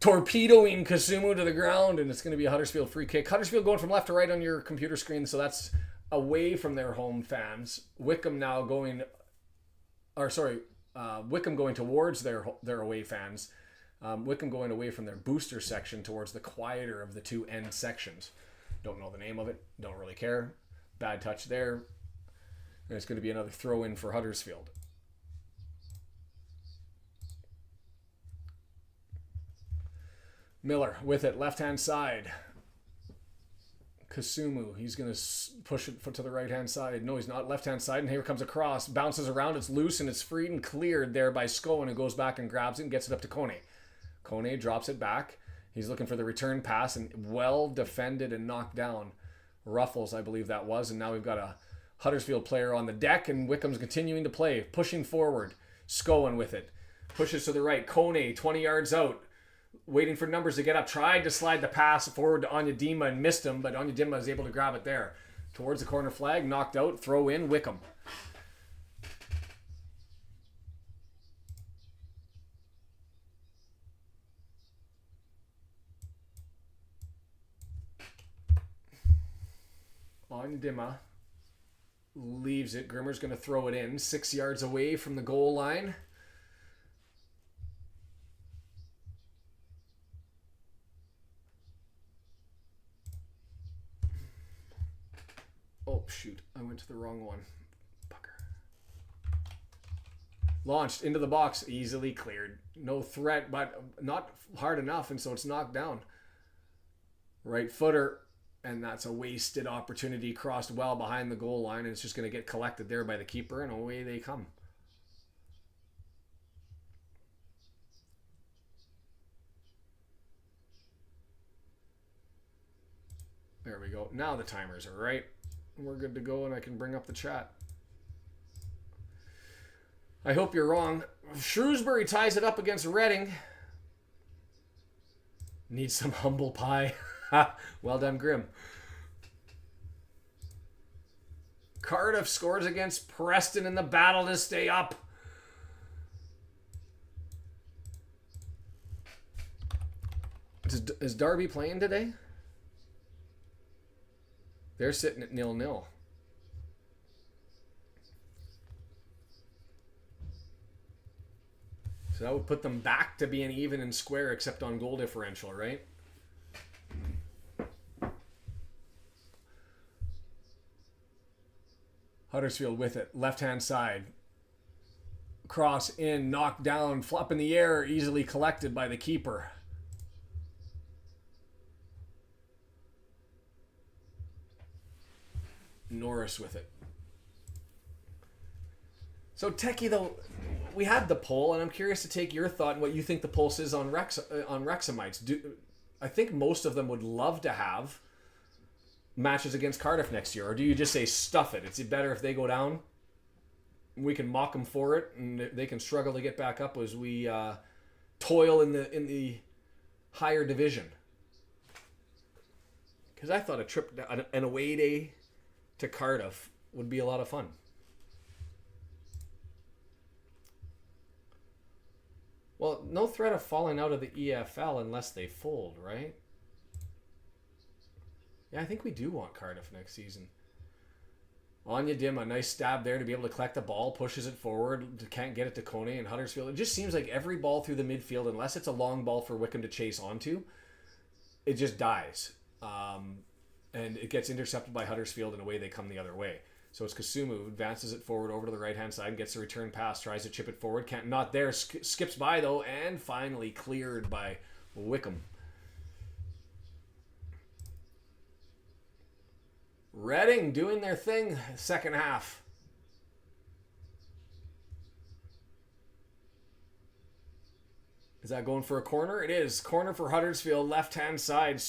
torpedoing Kasumu to the ground, and it's going to be a Huddersfield free kick. Huddersfield going from left to right on your computer screen, so that's away from their home fans. Wycombe now going, Wycombe going towards their away fans. Wycombe going away from their booster section towards the quieter of the two end sections. Don't know the name of it. Don't really care. Bad touch there. And it's going to be another throw in for Huddersfield. Miller with it, left-hand side. Kasumu, he's going to push it to the right-hand side. No, he's not. Left-hand side, and here comes a cross. Bounces around, it's loose, and it's freed and cleared there by Shaun, who goes back and grabs it and gets it up to Kone. Kone drops it back. He's looking for the return pass, and well defended and knocked down. Ruffles, I believe that was, and now we've got a Huddersfield player on the deck, and Wycombe's continuing to play, pushing forward. Shaun with it. Pushes to the right. Kone, 20 yards out. Waiting for numbers to get up, tried to slide the pass forward to Onyedinma and missed him, but Onyedinma was able to grab it there. Towards the corner flag, knocked out, throw in, Wycombe. On Dimma. Leaves it. Grimmer's going to throw it in. 6 yards away from the goal line. Oh, shoot. I went to the wrong one. Pucker. Launched into the box. Easily cleared. No threat, but not hard enough, and so it's knocked down. Right footer. And that's a wasted opportunity, crossed well behind the goal line, and it's just going to get collected there by the keeper, and away they come. There we go. Now the timers are right. We're good to go, and I can bring up the chat. I hope you're wrong. Shrewsbury ties it up against Reading. Needs some humble pie. Well done, Grim. Cardiff scores against Preston in the battle to stay up. Is Derby playing today? They're sitting at 0-0. So that would put them back to being even and square except on goal differential, right? Huddersfield with it. Left-hand side. Cross in, knocked down, flop in the air, easily collected by the keeper. Norris with it. So, Techie, though, we had the poll, and I'm curious to take your thought and what you think the pulse is on Wrexhamites. I think most of them would love to have matches against Cardiff next year, or do you just say stuff it? It's better if they go down. We can mock them for it, and they can struggle to get back up as we toil in the higher division. Because I thought a trip, an away day to Cardiff would be a lot of fun. Well, no threat of falling out of the EFL unless they fold, right? Yeah, I think we do want Cardiff next season. Anya Dim, a nice stab there to be able to collect the ball, pushes it forward, can't get it to Kone and Huddersfield. It just seems like every ball through the midfield, unless it's a long ball for Wycombe to chase onto, it just dies. And it gets intercepted by Huddersfield, and away they come the other way. So it's Kasumu who advances it forward over to the right-hand side, gets a return pass, tries to chip it forward. Not there, skips by though, and finally cleared by Wycombe. Reading doing their thing second half. Is that going for a corner? It is. Corner for Huddersfield, left-hand side.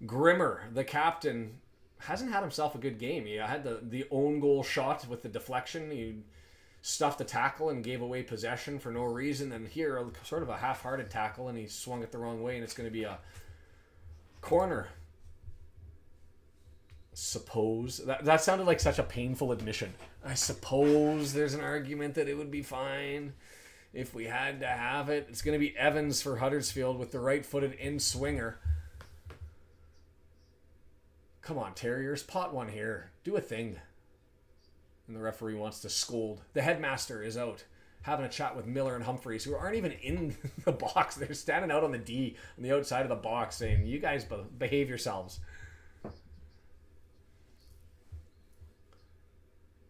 Grimmer, the captain, hasn't had himself a good game. He had the own goal shot with the deflection. He stuffed the tackle and gave away possession for no reason. And here, sort of a half-hearted tackle, and he swung it the wrong way, and it's going to be a corner. Suppose. That sounded like such a painful admission. I suppose there's an argument that it would be fine if we had to have it. It's going to be Evans for Huddersfield with the right-footed in-swinger. Come on, Terriers. Pot one here. Do a thing. And the referee wants to scold. The headmaster is out, having a chat with Miller and Humphreys, who aren't even in the box. They're standing out on the D, on the outside of the box, saying, you guys behave yourselves.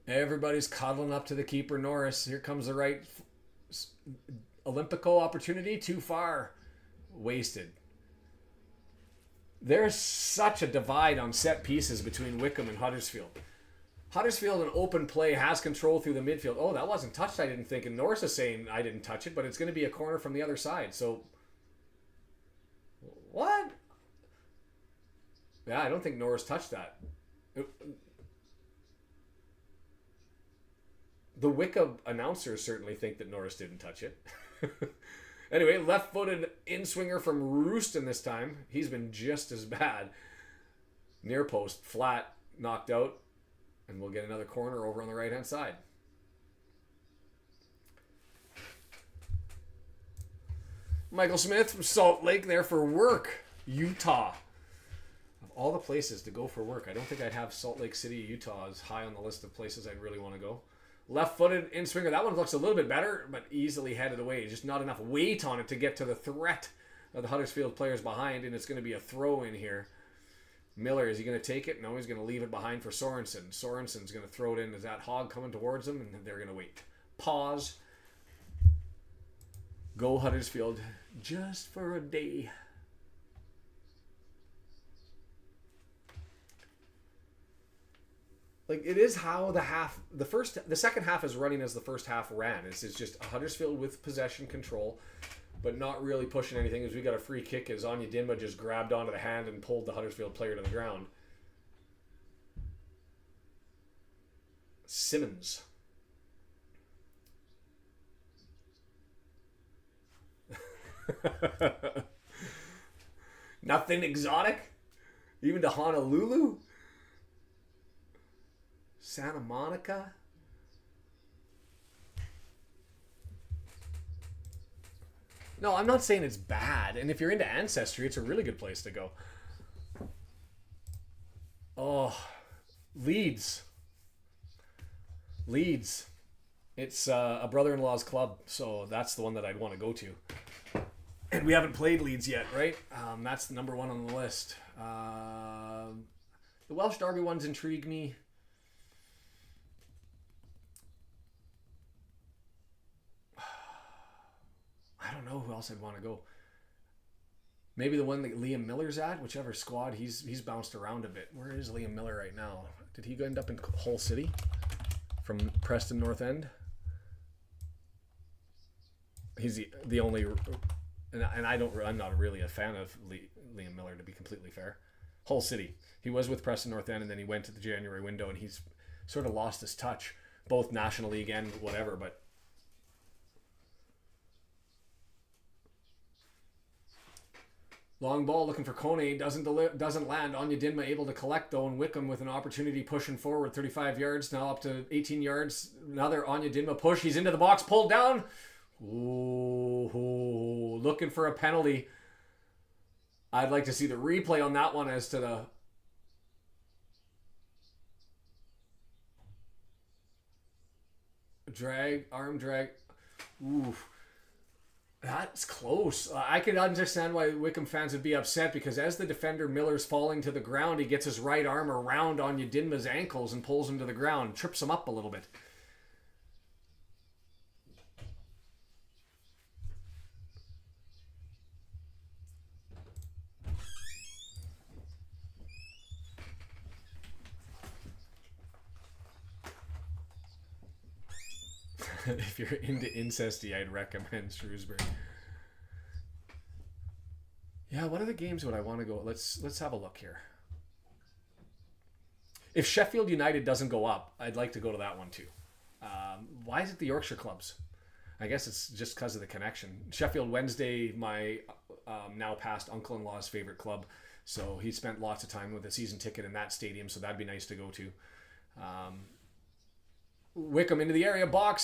Everybody's cuddling up to the keeper, Norris. Here comes the right Olympico opportunity. Too far. Wasted. There's such a divide on set pieces between Wycombe and Huddersfield. Huddersfield in open play has control through the midfield. Oh, that wasn't touched, I didn't think. And Norris is saying I didn't touch it, but it's going to be a corner from the other side. So, what? Yeah, I don't think Norris touched that. The Wycombe announcers certainly think that Norris didn't touch it. Anyway, left-footed in-swinger from Rooston this time. He's been just as bad. Near post, flat, knocked out. And we'll get another corner over on the right-hand side. Michael Smith from Salt Lake there for work. Utah. Of all the places to go for work. I don't think I'd have Salt Lake City, Utah as high on the list of places I'd really want to go. Left-footed in-swinger. That one looks a little bit better, but easily headed away. Just not enough weight on it to get to the threat of the Huddersfield players behind, and it's going to be a throw in here. Miller, is he going to take it? No, he's going to leave it behind for Sorensen. Sorensen's going to throw it in. Is that Hogg coming towards him? And they're going to wait. Pause. Go Huddersfield just for a day. Like, it is how the second half is running as the first half ran. It's just Huddersfield with possession control, but not really pushing anything. As we got a free kick as Anya Dinma just grabbed onto the hand and pulled the Huddersfield player to the ground. Simmons. Nothing exotic? Even to Honolulu? Santa Monica? No, I'm not saying it's bad. And if you're into ancestry, it's a really good place to go. Oh, Leeds. Leeds. It's a brother-in-law's club, so that's the one that I'd want to go to. And we haven't played Leeds yet, right? That's the number one on the list. The Welsh Derby ones intrigue me. I don't know who else I'd want to go. Maybe the one that Liam Miller's at, whichever squad. He's bounced around a bit. Where is Liam Miller right now? Did he end up in Hull City from Preston North End? He's the only, and I'm not really a fan of Liam Miller, to be completely fair. Hull City. He was with Preston North End, and then he went to the January window, and he's sort of lost his touch, both National League and whatever. But long ball looking for Kone, doesn't land. Anya Dinma able to collect though, and Wycombe with an opportunity pushing forward 35 yards, now up to 18 yards. Another Anya Dinma push. He's into the box, pulled down. Ooh, looking for a penalty. I'd like to see the replay on that one as to the arm drag. Ooh. That's close. I can understand why Wycombe fans would be upset, because as the defender Miller's falling to the ground, he gets his right arm around Anya Dinma's ankles and pulls him to the ground, trips him up a little bit. If you're into incesty, I'd recommend Shrewsbury. Yeah, what other games would I want to go? Let's have a look here. If Sheffield United doesn't go up, I'd like to go to that one too. Why is it the Yorkshire clubs? I guess it's just because of the connection. Sheffield Wednesday, my now past uncle-in-law's favorite club, so he spent lots of time with a season ticket in that stadium, so that'd be nice to go to. Wycombe into the area, box,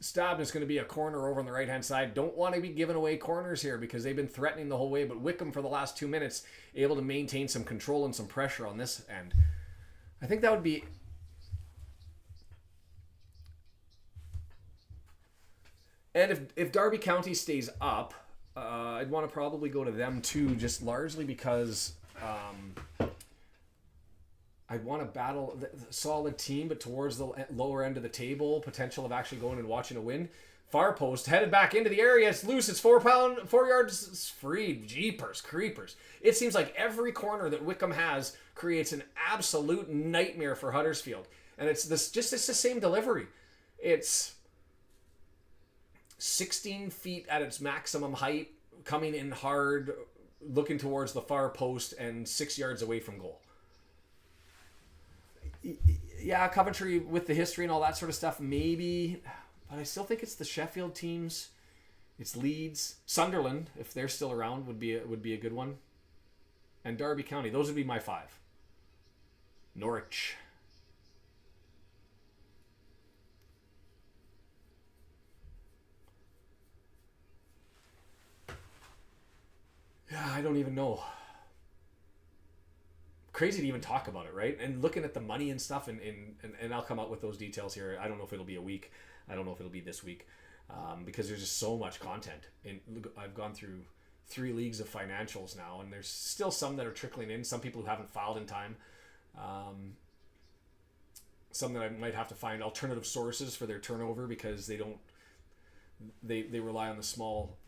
stabbed. It's going to be a corner over on the right-hand side. Don't want to be giving away corners here because they've been threatening the whole way, but Wycombe for the last 2 minutes able to maintain some control and some pressure on this end. I think that would be... And if Derby County stays up, I'd want to probably go to them too, just largely because... I'd want to battle a solid team, but towards the lower end of the table, potential of actually going and watching a win. Far post, headed back into the area. It's loose. It's 4 yards. It's free. Jeepers, creepers. It seems like every corner that Wycombe has creates an absolute nightmare for Huddersfield. And it's the same delivery. It's 16 feet at its maximum height, coming in hard, looking towards the far post, and 6 yards away from goal. Yeah, Coventry with the history and all that sort of stuff, maybe, but I still think it's the Sheffield teams. It's Leeds, Sunderland, if they're still around, would be a good one, and Derby County. Those would be my 5. Norwich. Yeah, I don't even know. crazy to even talk about it, right? And looking at the money and stuff, and I'll come out with those details here. I don't know if it'll be a week. I don't know if it'll be this week, because there's just so much content. And I've gone through 3 leagues of financials now, and there's still some that are trickling in. Some people who haven't filed in time. Some that I might have to find alternative sources for their turnover because they don't. They rely on the small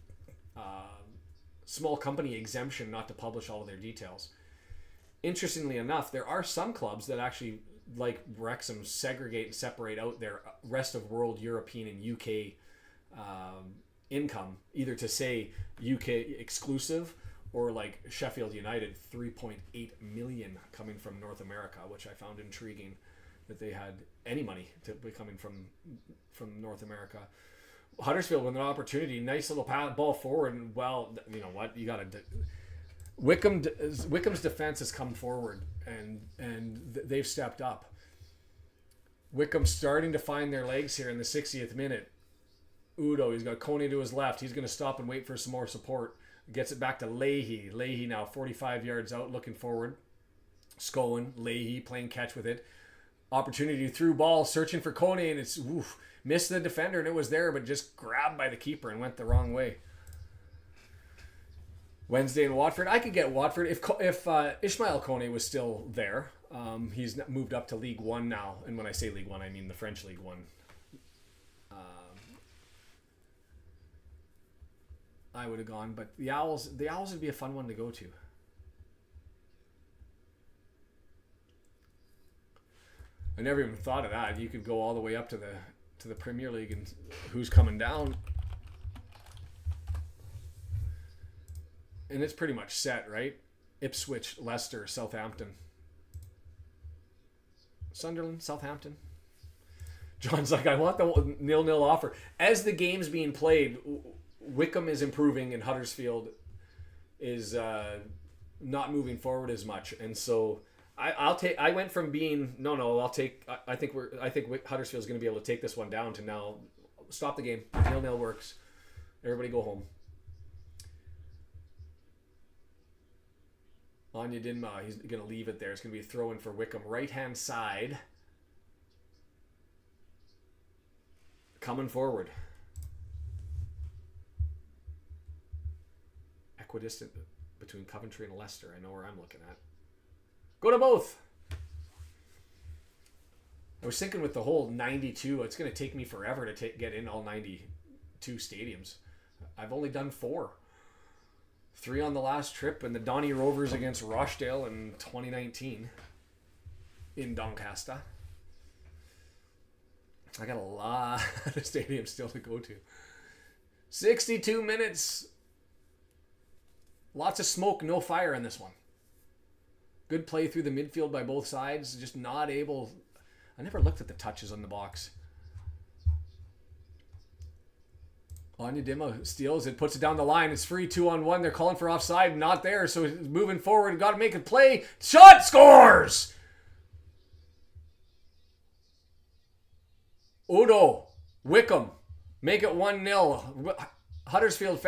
company exemption not to publish all of their details. Interestingly enough, there are some clubs that actually, like Wrexham, segregate and separate out their rest of world, European, and UK income, either to say UK exclusive or like Sheffield United, 3.8 million coming from North America, which I found intriguing that they had any money to be coming from North America. Huddersfield with an opportunity, nice little ball forward, and well, you know what, you got to. Wycombe's defense has come forward and they've stepped up. Wycombe's starting to find their legs here in the 60th minute. Udo, he's got Coney to his left. He's going to stop and wait for some more support. Gets it back to Leahy. Leahy now 45 yards out, looking forward. Scowen, Leahy playing catch with it. Opportunity through ball, searching for Coney, and it's missed the defender, and it was there, but just grabbed by the keeper and went the wrong way. Wednesday in Watford. I could get Watford if Ishmael Kone was still there. He's moved up to League One now, and when I say League One, I mean the French League One. I would have gone, but the Owls would be a fun one to go to. I never even thought of that. You could go all the way up to the Premier League and who's coming down. And it's pretty much set, right? Ipswich, Leicester, Southampton. Sunderland, Southampton. John's like, I want the 0-0 offer. As the game's being played, Wycombe is improving and Huddersfield is not moving forward as much. And so I went from being I think Huddersfield's going to be able to take this one down to now stop the game. 0-0 works. Everybody go home. Anya Dinma, he's going to leave it there. It's going to be a throw-in for Wycombe. Right-hand side. Coming forward. Equidistant between Coventry and Leicester. I know where I'm looking at. Go to both. I was thinking with the whole 92, it's going to take me forever to get in all 92 stadiums. I've only done 4. 3 on the last trip, and the Donny Rovers against Rochdale in 2019 in Doncaster. I got a lot of stadiums still to go to. 62 minutes. Lots of smoke, no fire in this one. Good play through the midfield by both sides. Just not able. I never looked at the touches on the box. Anya Dima steals it, puts it down the line. It's free, 2-on-1. They're calling for offside, not there. So he's moving forward. Got to make a play. Shot, scores! Udo, Wycombe, make it 1-0. Huddersfield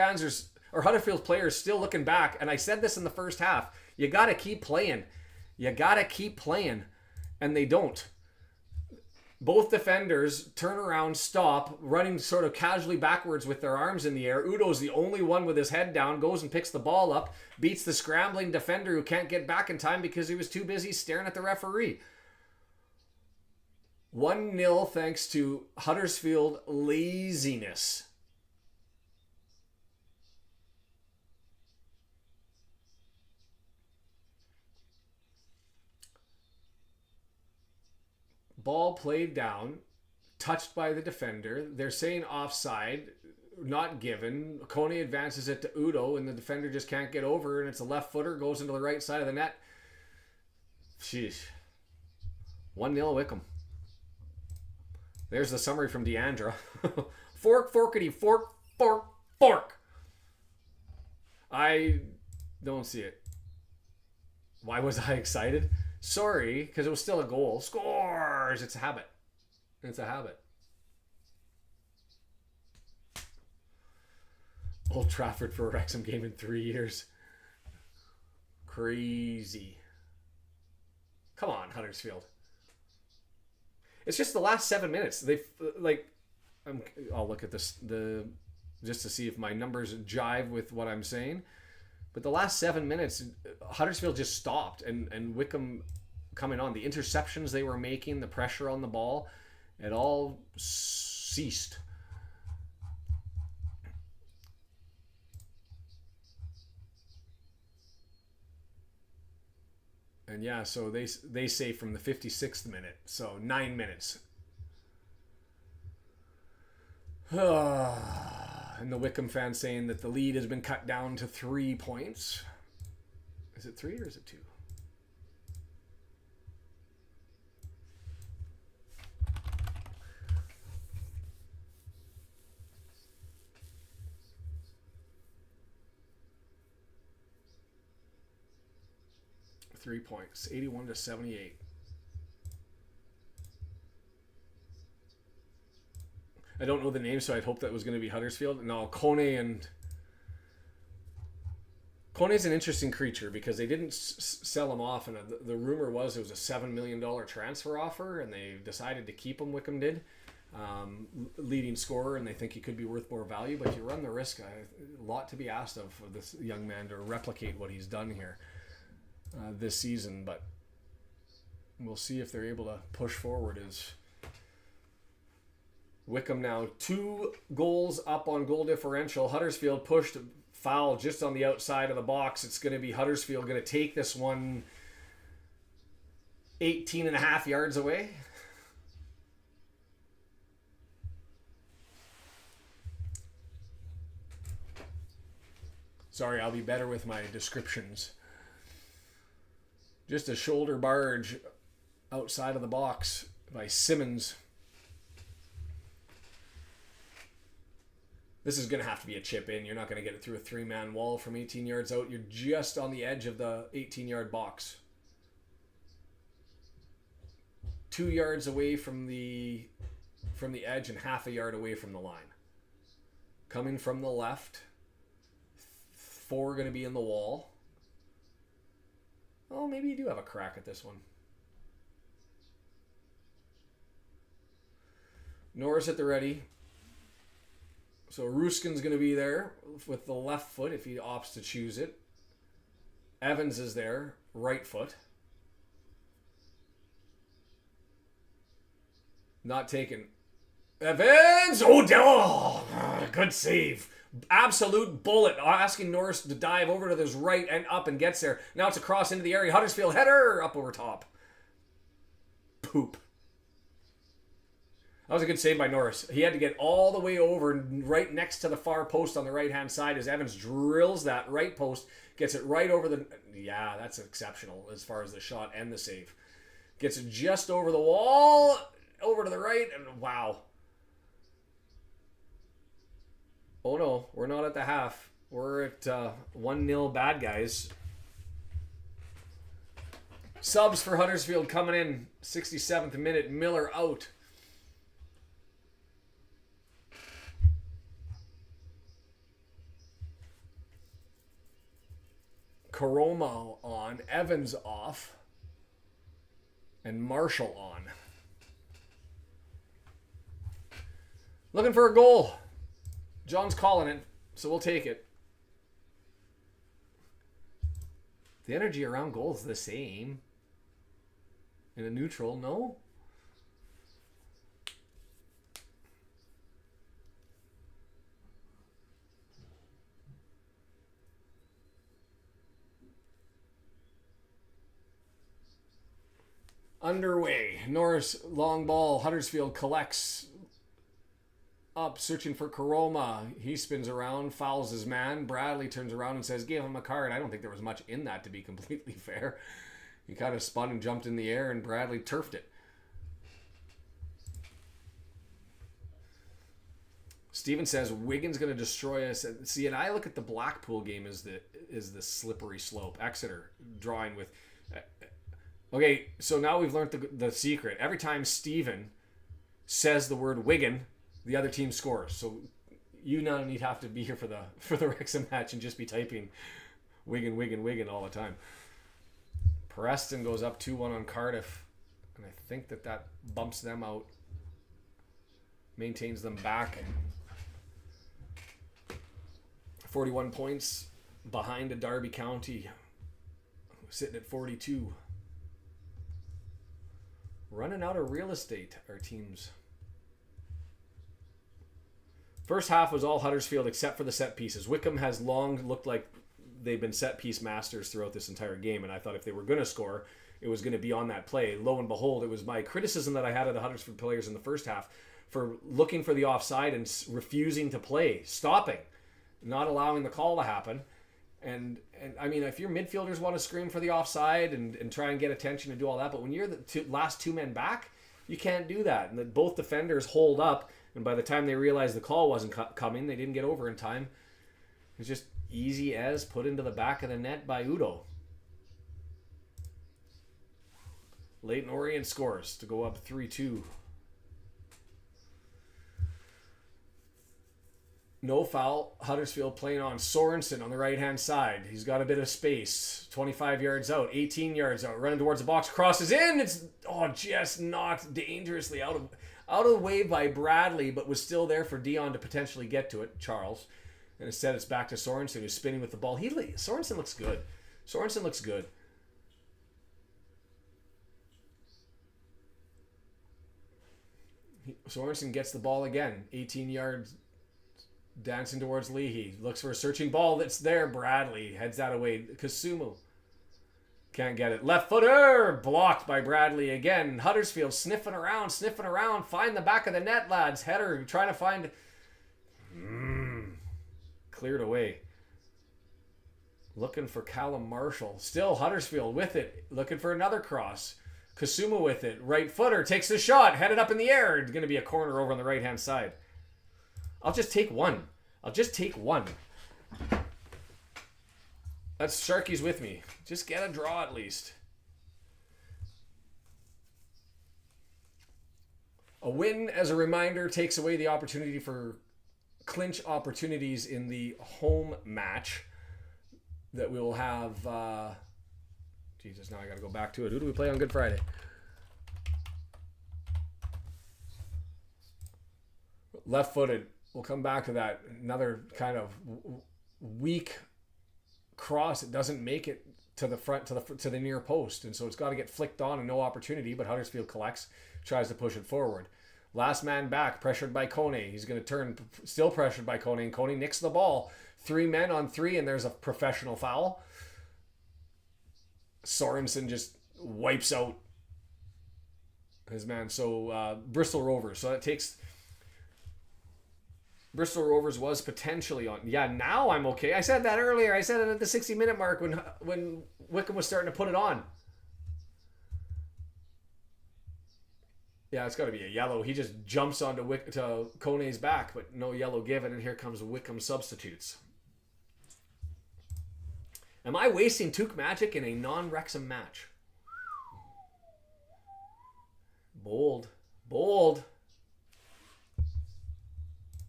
Huddersfield players still looking back. And I said this in the first half. You got to keep playing. And they don't. Both defenders turn around, stop, running sort of casually backwards with their arms in the air. Udo's the only one with his head down, goes and picks the ball up, beats the scrambling defender who can't get back in time because he was too busy staring at the referee. 1-0 thanks to Huddersfield laziness. Ball played down, touched by the defender. They're saying offside, not given. Kone advances it to Udo, and the defender just can't get over, and it's a left footer, goes into the right side of the net. Sheesh. 1-0 Wycombe. There's the summary from Deandra. Fork, forkity, fork, fork, fork. I don't see it. Why was I excited? Sorry, because it was still a goal. Scores! It's a habit. Old Trafford for a Wrexham game in 3 years. Crazy. Come on, Huddersfield. It's just the last 7 minutes. They like. I'll look at this just to see if my numbers jive with what I'm saying. But the last 7 minutes, Huddersfield just stopped, and Wycombe coming on. The interceptions they were making, the pressure on the ball, it all ceased. And yeah, so they say from the 56th minute, so 9 minutes. And the Wycombe fans saying that the lead has been cut down to 3 points. Is it 3 or is it 2? Three points, 81 to 78. I don't know the name, so I'd hope that was going to be Huddersfield. No, Kone's an interesting creature because they didn't sell him off, and the rumor was it was a $7 million transfer offer, and they decided to keep him. Wycombe did, leading scorer, and they think he could be worth more value. But you run the risk. A lot to be asked of for this young man to replicate what he's done here this season. But we'll see if they're able to push forward. Is Wycombe now 2 goals up on goal differential. Huddersfield pushed foul just on the outside of the box. It's going to be Huddersfield going to take this one 18 and a half yards away. Sorry, I'll be better with my descriptions. Just a shoulder barge outside of the box by Simmons. This is going to have to be a chip in. You're not going to get it through a 3-man wall from 18 yards out. You're just on the edge of the 18-yard box. 2 yards away from the edge and half a yard away from the line. Coming from the left. 4 going to be in the wall. Oh, maybe you do have a crack at this one. Norris at the ready. So Ruskin's going to be there with the left foot if he opts to choose it. Evans is there, right foot. Not taken. Evans! Oh, good save. Absolute bullet. Asking Norris to dive over to his right and up and gets there. Now it's a cross into the area. Huddersfield header up over top. Poop. That was a good save by Norris. He had to get all the way over right next to the far post on the right-hand side as Evans drills that right post, gets it right over the... Yeah, that's exceptional as far as the shot and the save. Gets it just over the wall, over to the right, and wow. Oh no, we're not at the half. We're at 1-0 bad guys. Subs for Huddersfield coming in. 67th minute, Miller out. Karoma on, Evans off, and Marshall on. Looking for a goal. John's calling it, so we'll take it. The energy around goal is the same. In a neutral, no? Underway. Norris, long ball. Huddersfield collects up, searching for Karoma. He spins around, fouls his man. Bradley turns around and says, give him a card. I don't think there was much in that, to be completely fair. He kind of spun and jumped in the air, and Bradley turfed it. Steven says, Wigan's going to destroy us. See, and I look at the Blackpool game as the slippery slope. Exeter drawing with... Okay, so now we've learned the secret. Every time Steven says the word Wigan, the other team scores. So you now need to have to be here for the Wrexham match and just be typing Wigan, Wigan, Wigan all the time. Preston goes up 2-1 on Cardiff. And I think that bumps them out. Maintains them back. 41 points behind a Derby County. Sitting at 42. Running out of real estate, our teams. First half was all Huddersfield except for the set pieces. Wycombe has long looked like they've been set piece masters throughout this entire game, and I thought if they were going to score, it was going to be on that play. Lo and behold, it was my criticism that I had of the Huddersfield players in the first half for looking for the offside and refusing to play, stopping, not allowing the call to happen. And I mean, if your midfielders want to scream for the offside and try and get attention and do all that, but when you're the last two men back, you can't do that. And both defenders hold up, and by the time they realized the call wasn't coming, they didn't get over in time. It's just easy as put into the back of the net by Udo. Leyton Orient scores to go up 3-2. No foul. Huddersfield playing on Sorensen on the right-hand side. He's got a bit of space. 25 yards out, 18 yards out. Running towards the box, crosses in. It's just knocked dangerously out of the way by Bradley, but was still there for Dion to potentially get to it, Charles. And instead it's back to Sorensen, who's spinning with the ball. Sorensen looks good. Sorensen looks good. Sorensen gets the ball again. 18 yards. Dancing towards Leahy. Looks for a searching ball that's there. Bradley heads that away. Kasumu can't get it. Left footer! Blocked by Bradley again. Huddersfield sniffing around. Find the back of the net, lads. Header trying to find... Cleared away. Looking for Callum Marshall. Still Huddersfield with it. Looking for another cross. Kasumu with it. Right footer. Takes the shot. Headed up in the air. It's going to be a corner over on the right-hand side. I'll just take one. That's Sharky's with me. Just get a draw at least. A win, as a reminder, takes away the opportunity for clinch opportunities in the home match that we will have. Jesus, now I got to go back to it. Who do we play on Good Friday? Left-footed. We'll come back to that. Another kind of weak cross. It doesn't make it to the front, to the near post, and so it's got to get flicked on and no opportunity. But Huddersfield collects, tries to push it forward. Last man back, pressured by Kone. He's going to turn, still pressured by Kone, and Kone nicks the ball. 3 men on 3, and there's a professional foul. Sorensen just wipes out his man. So Bristol Rovers. So that takes. Bristol Rovers was potentially on. Yeah, now I'm okay. I said that earlier. I said it at the 60-minute mark when Wycombe was starting to put it on. Yeah, it's got to be a yellow. He just jumps onto Kone's back, but no yellow given, and here comes Wycombe substitutes. Am I wasting Took Magic in a non-Wrexham match? Bold.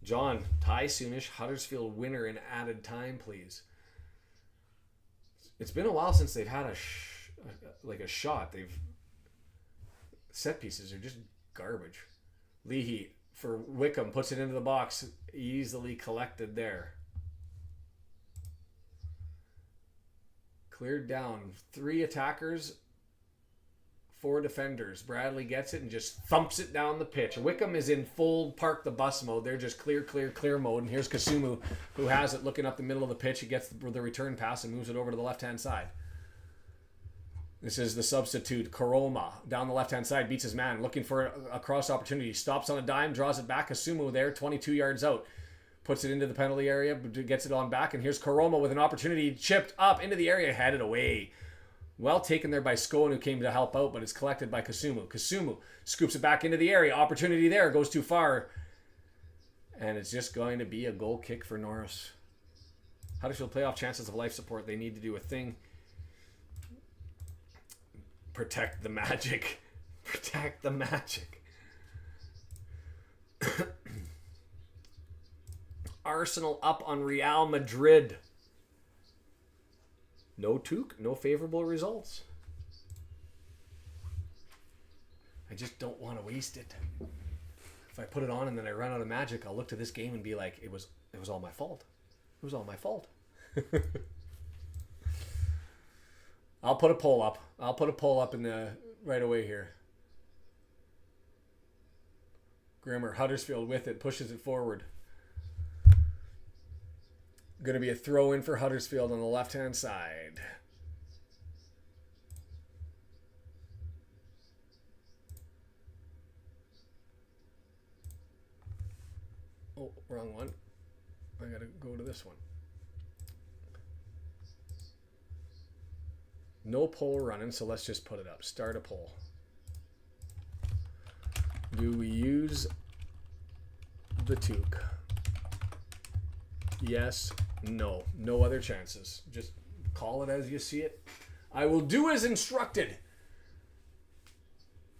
John, tie soonish. Huddersfield winner in added time, please. It's been a while since they've had a shot. Set pieces are just garbage. Leahy for Wycombe puts it into the box. Easily collected there. Cleared down. 3 attackers, 4 defenders. Bradley gets it and just thumps it down the pitch. Wycombe is in full park the bus mode. They're just clear mode. And here's Kasumu, who has it looking up the middle of the pitch. He gets the return pass and moves it over to the left-hand side. This is the substitute, Koroma, down the left-hand side, beats his man, looking for a cross opportunity. Stops on a dime, draws it back. Kasumu there, 22 yards out. Puts it into the penalty area, gets it on back. And here's Koroma with an opportunity, chipped up into the area, headed away. Well taken there by Scone, who came to help out, but it's collected by Kasumu. Kasumu scoops it back into the area. Opportunity there, goes too far. And it's just going to be a goal kick for Norris. Huddersfield playoff chances of life support. They need to do a thing. Protect the magic. Protect the magic. Arsenal up on Real Madrid. No Took, no favorable results. I just don't want to waste it. If I put it on and then I run out of magic, I'll look to this game and be like, it was all my fault. It was all my fault. I'll put a poll up. I'll put a poll up in the right away here. Grimmer, Huddersfield with it, pushes it forward. Going to be a throw in for Huddersfield on the left-hand side. Oh, wrong one. I got to go to this one. No poll running, so let's just put it up. Start a poll. Do we use the toque? Yes, no. No other chances. Just call it as you see it. I will do as instructed.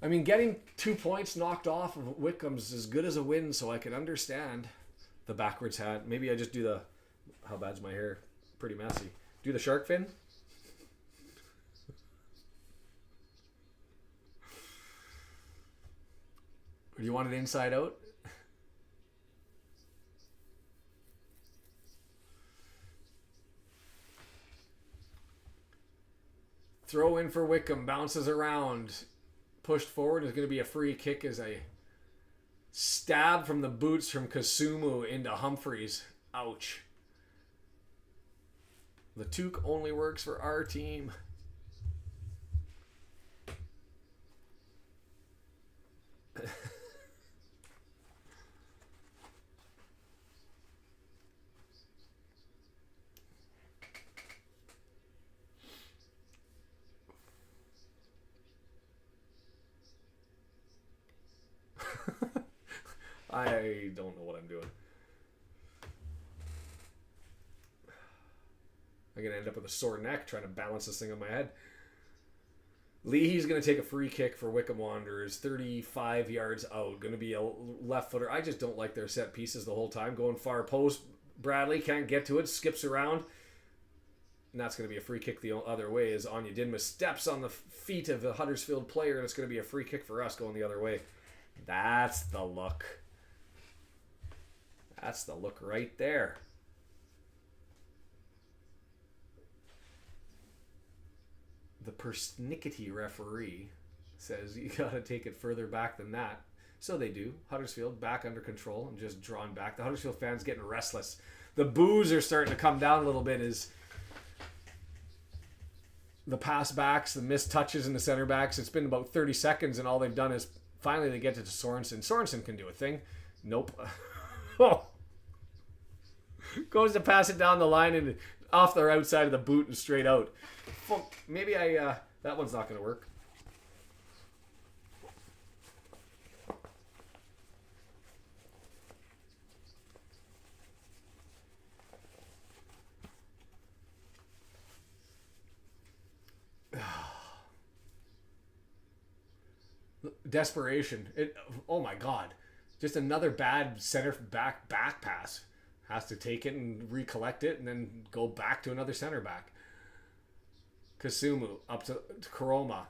I mean, getting 2 points knocked off of Wycombe's as good as a win, so I can understand the backwards hat. Maybe I just do the... How bad's my hair? Pretty messy. Do the shark fin? Or do you want it inside out? Throw in for Wycombe. Bounces around. Pushed forward. Is going to be a free kick as a stab from the boots from Kasumu into Humphreys. Ouch. The toque only works for our team. I don't know what I'm doing. I'm going to end up with a sore neck trying to balance this thing on my head. Leahy's going to take a free kick for Wycombe Wanderers, 35 yards out. Going to be a left footer. I just don't like their set pieces the whole time. Going far post. Bradley can't get to it. Skips around. And that's going to be a free kick the other way as Anya Dinma steps on the feet of the Huddersfield player. And it's going to be a free kick for us going the other way. That's the look. That's the look right there. The persnickety referee says you got to take it further back than that. So they do. Huddersfield back under control and just drawn back. The Huddersfield fans getting restless. The boos are starting to come down a little bit as the pass backs, the missed touches in the center backs. It's been about 30 seconds and all they've done is finally they get it to Sorensen. Sorensen can do a thing. Nope. Oh. Goes to pass it down the line and off the outside of the boot and straight out. Maybe that one's not going to work. Desperation. Oh my God. Just another bad center back pass. Has to take it and recollect it and then go back to another center back. Kasumu up to Karoma.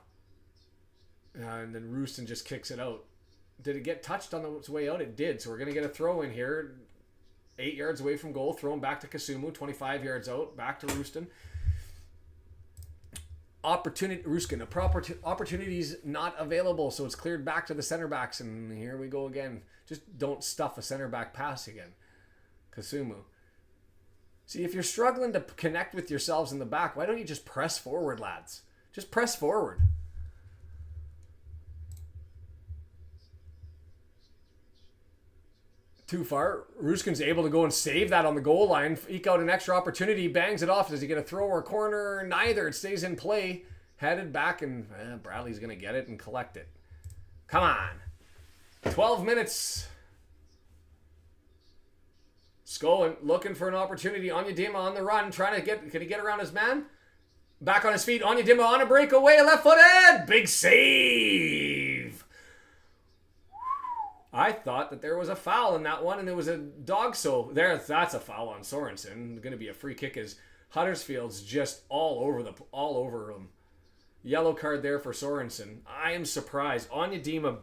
And then Rooston just kicks it out. Did it get touched on its way out? It did. So we're going to get a throw in here. 8 yards away from goal. Thrown back to Kasumu. 25 yards out. Back to Rooston. Opportunities not available. So it's cleared back to the center backs. And here we go again. Just don't stuff a center back pass again. Kasumu. See, if you're struggling to connect with yourselves in the back, why don't you just press forward, lads? Just press forward. Too far. Ruskin's able to go and save that on the goal line. Eke out an extra opportunity. Bangs it off. Does he get a throw or a corner? Neither. It stays in play. Headed back and Bradley's going to get it and collect it. Come on. 12 minutes. Scowen looking for an opportunity. Onyedinma on the run, trying to get. Can he get around his man? Back on his feet. Onyedinma on a breakaway, left-footed, big save. I thought that there was a foul in that one, and there was a dog. So that's a foul on Sorensen. Going to be a free kick as Huddersfield's just all over him. Yellow card there for Sorensen. I am surprised. Onyedema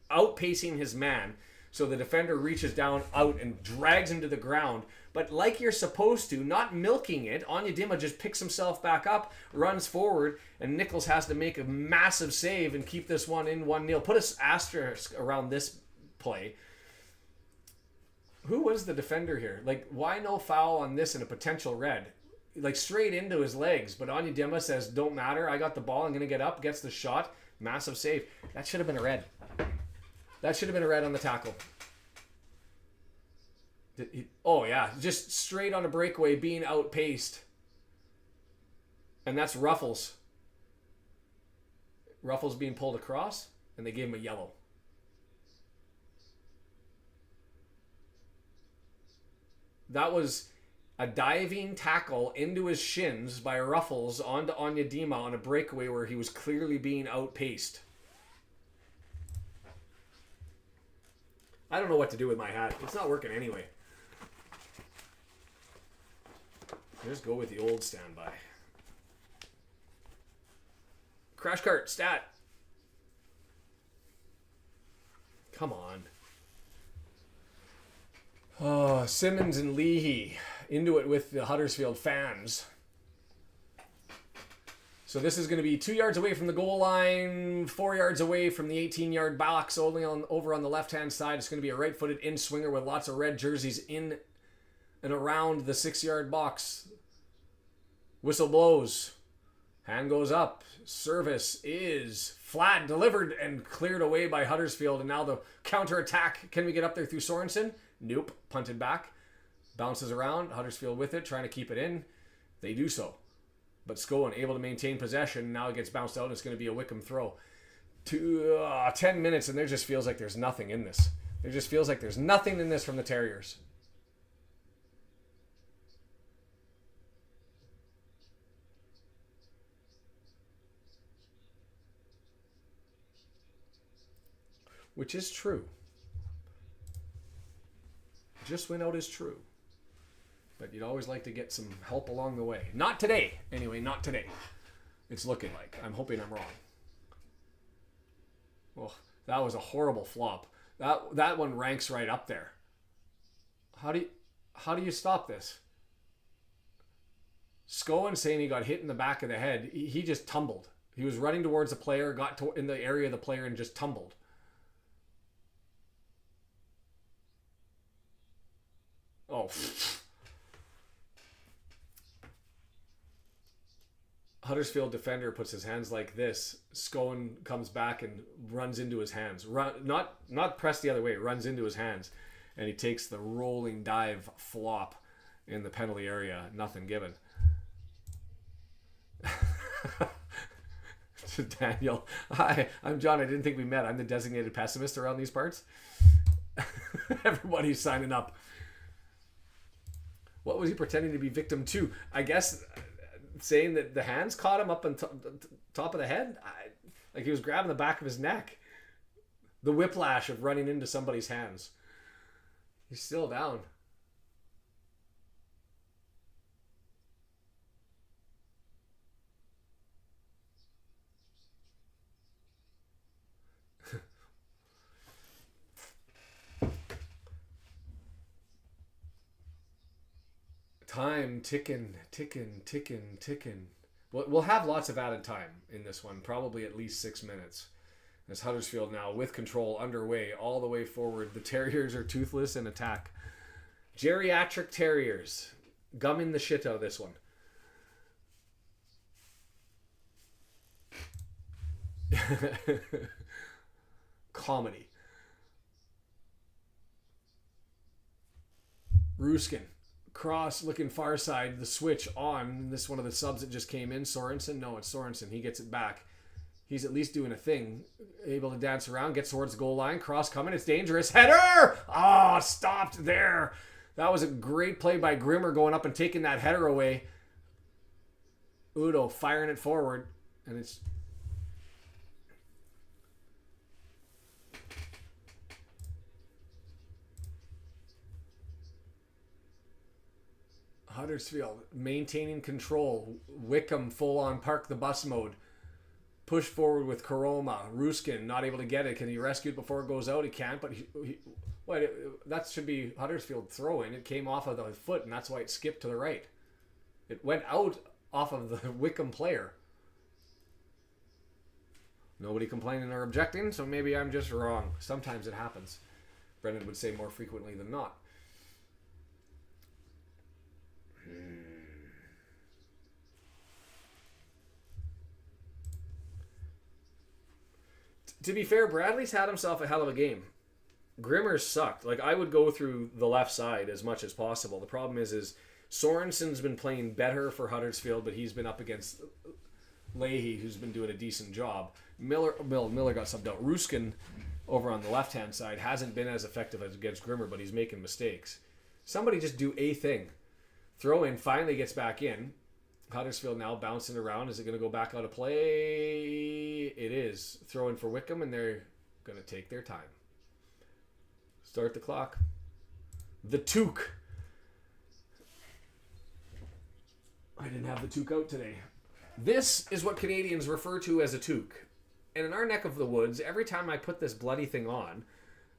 outpacing his man. So the defender reaches down out and drags him to the ground. But like you're supposed to, not milking it, Onyedema just picks himself back up, runs forward, and Nichols has to make a massive save and keep this one in 1-0. Put an asterisk around this play. Who was the defender here? Like, why no foul on this and a potential red? Like, straight into his legs. But Onyedema says, don't matter. I got the ball. I'm going to get up. Gets the shot. Massive save. That should have been a red. That should have been a red on the tackle. Oh, yeah. Just straight on a breakaway, being outpaced. And that's Ruffles. Ruffles being pulled across, and they gave him a yellow. That was a diving tackle into his shins by Ruffles onto Onyedema on a breakaway where he was clearly being outpaced. I don't know what to do with my hat. It's not working anyway. Just go with the old standby. Crash cart, stat. Come on. Oh, Simmons and Leahy into it with the Huddersfield fans. So this is going to be 2 yards away from the goal line, 4 yards away from the 18-yard box, only over on the left-hand side. It's going to be a right-footed in-swinger with lots of red jerseys in and around the 6-yard box. Whistle blows. Hand goes up. Service is flat, delivered, and cleared away by Huddersfield. And now the counter-attack. Can we get up there through Sorensen? Nope. Punted back. Bounces around. Huddersfield with it, trying to keep it in. They do so. But Scone able to maintain possession. Now it gets bounced out, and it's going to be a Wycombe throw. 10 minutes, and there just feels like there's nothing in this. There just feels like there's nothing in this from the Terriers. Which is true. Just went out is true. But you'd always like to get some help along the way. Not today. Anyway, not today. It's looking like. I'm hoping I'm wrong. Well, that was a horrible flop. That one ranks right up there. How do you stop this? Scone saying he got hit in the back of the head. He just tumbled. He was running towards the player, got in the area of the player, and just tumbled. Oh. Huddersfield defender puts his hands like this. Scone comes back and runs into his hands. Not pressed the other way. Runs into his hands. And he takes the rolling dive flop in the penalty area. Nothing given. To Daniel. Hi, I'm John. I didn't think we met. I'm the designated pessimist around these parts. Everybody's signing up. What was he pretending to be victim to? I guess saying that the hands caught him up on top of the head. Like he was grabbing the back of his neck. The whiplash of running into somebody's hands. He's still down. Time ticking. We'll have lots of added time in this one, probably at least 6 minutes. As Huddersfield now with control underway all the way forward. The Terriers are toothless in attack. Geriatric Terriers gumming the shit out of this one. Comedy. Ruskin. Cross looking far side, the switch on. This one of the subs that just came in. Sorensen? No, it's Sorensen. He gets it back. He's at least doing a thing. Able to dance around, gets towards the goal line. Cross coming. It's dangerous. Header! Ah, stopped there. That was a great play by Grimmer going up and taking that header away. Udo firing it forward. And it's... Huddersfield maintaining control. Wycombe full on park the bus mode. Push forward with Karoma. Ruskin not able to get it. Can he rescue it before it goes out? He can't, but that should be Huddersfield throw-in. It came off of the foot, and that's why it skipped to the right. It went out off of the Wycombe player. Nobody complaining or objecting, so maybe I'm just wrong. Sometimes it happens. Brendan would say more frequently than not. To be fair, Bradley's had himself a hell of a game. Grimmer's sucked. Like, I would go through the left side as much as possible. The problem is Sorensen's been playing better for Huddersfield, but he's been up against Leahy, who's been doing a decent job. Miller got subbed out. Ruskin, over on the left-hand side, hasn't been as effective as against Grimmer, but he's making mistakes. Somebody just do a thing. Throw in, finally gets back in. Huddersfield now bouncing around. Is it going to go back out of play? It is. Throw in for Wycombe, and they're going to take their time. Start the clock. The toque. I didn't have the toque out today. This is what Canadians refer to as a toque. And in our neck of the woods, every time I put this bloody thing on,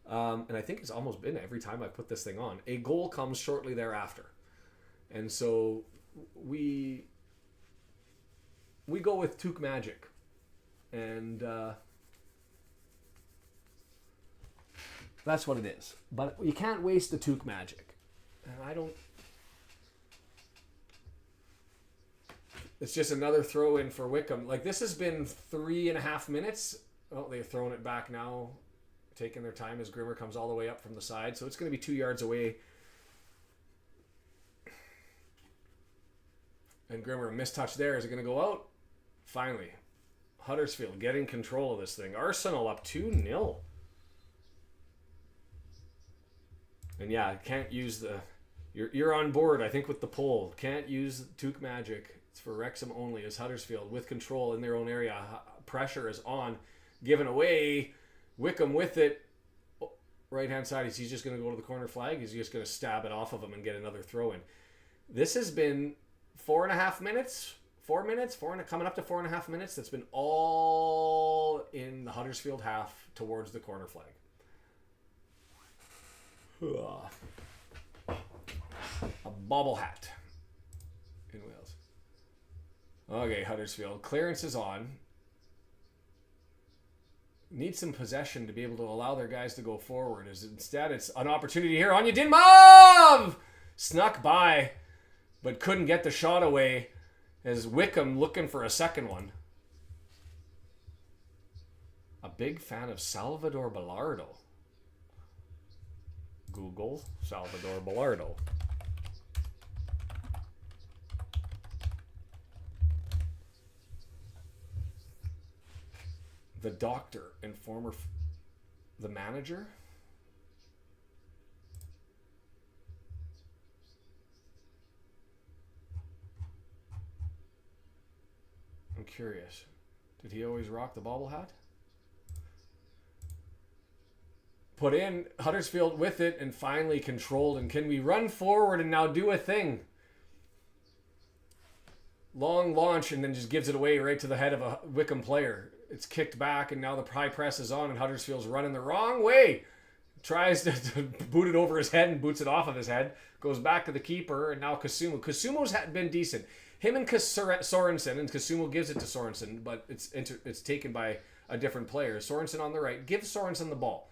and I think it's almost been every time I put this thing on, a goal comes shortly thereafter. And so we go with toque magic. And that's what it is. But you can't waste the toque magic. And I don't... It's just another throw in for Wycombe. Like, this has been 3.5 minutes. Oh, they're throwing it back now. Taking their time as Grimmer comes all the way up from the side. So it's going to be 2 yards away. And Grimmer, mistouch there. Is it going to go out? Finally. Huddersfield getting control of this thing. Arsenal up 2-0. And yeah, can't use the... You're on board, I think, with the poll. Can't use toque magic. It's for Wrexham only, as Huddersfield with control in their own area. Pressure is on. Given away. Wycombe with it. Right hand side. Is he just going to go to the corner flag? Is he just going to stab it off of him and get another throw in? This has been 4.5 minutes. 4 minutes. Coming up to 4.5 minutes. That's been all in the Huddersfield half towards the corner flag. A bobble hat in Wales. Okay, Huddersfield. Clearance is on. Need some possession to be able to allow their guys to go forward. Instead, it's an opportunity here. Anya Dinmov! Snuck by, but couldn't get the shot away as Wycombe looking for a second one. A big fan of Salvador Bilardo. Google Salvador Bilardo. The doctor and the manager. I'm curious. Did he always rock the bobble hat? Put in Huddersfield with it and finally controlled. And can we run forward and now do a thing? Long launch and then just gives it away right to the head of a Wycombe player. It's kicked back and now the high press is on and Huddersfield's running the wrong way. Tries to boot it over his head and boots it off of his head. Goes back to the keeper and now Kasumu. Kasumo's been decent. Him and Sorensen, and Kasumu gives it to Sorensen, but it's taken by a different player. Sorensen on the right. Give Sorensen the ball.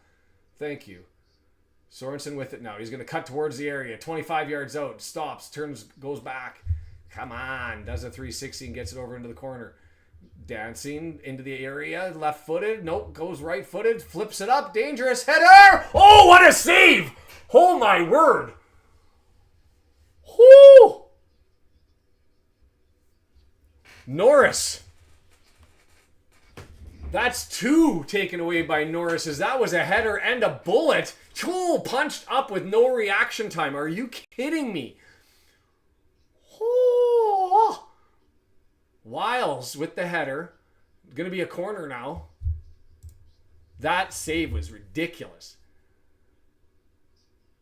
Thank you. Sorensen with it now. He's going to cut towards the area. 25 yards out. Stops. Turns. Goes back. Come on. Does a 360 and gets it over into the corner. Dancing into the area. Left-footed. Nope. Goes right-footed. Flips it up. Dangerous header. Oh, what a save. Oh, my word. Whoo. Norris. That's 2 taken away by Norris, as that was a header and a bullet. Punched up with no reaction time. Are you kidding me? Oh. Wiles with the header. Going to be a corner now. That save was ridiculous.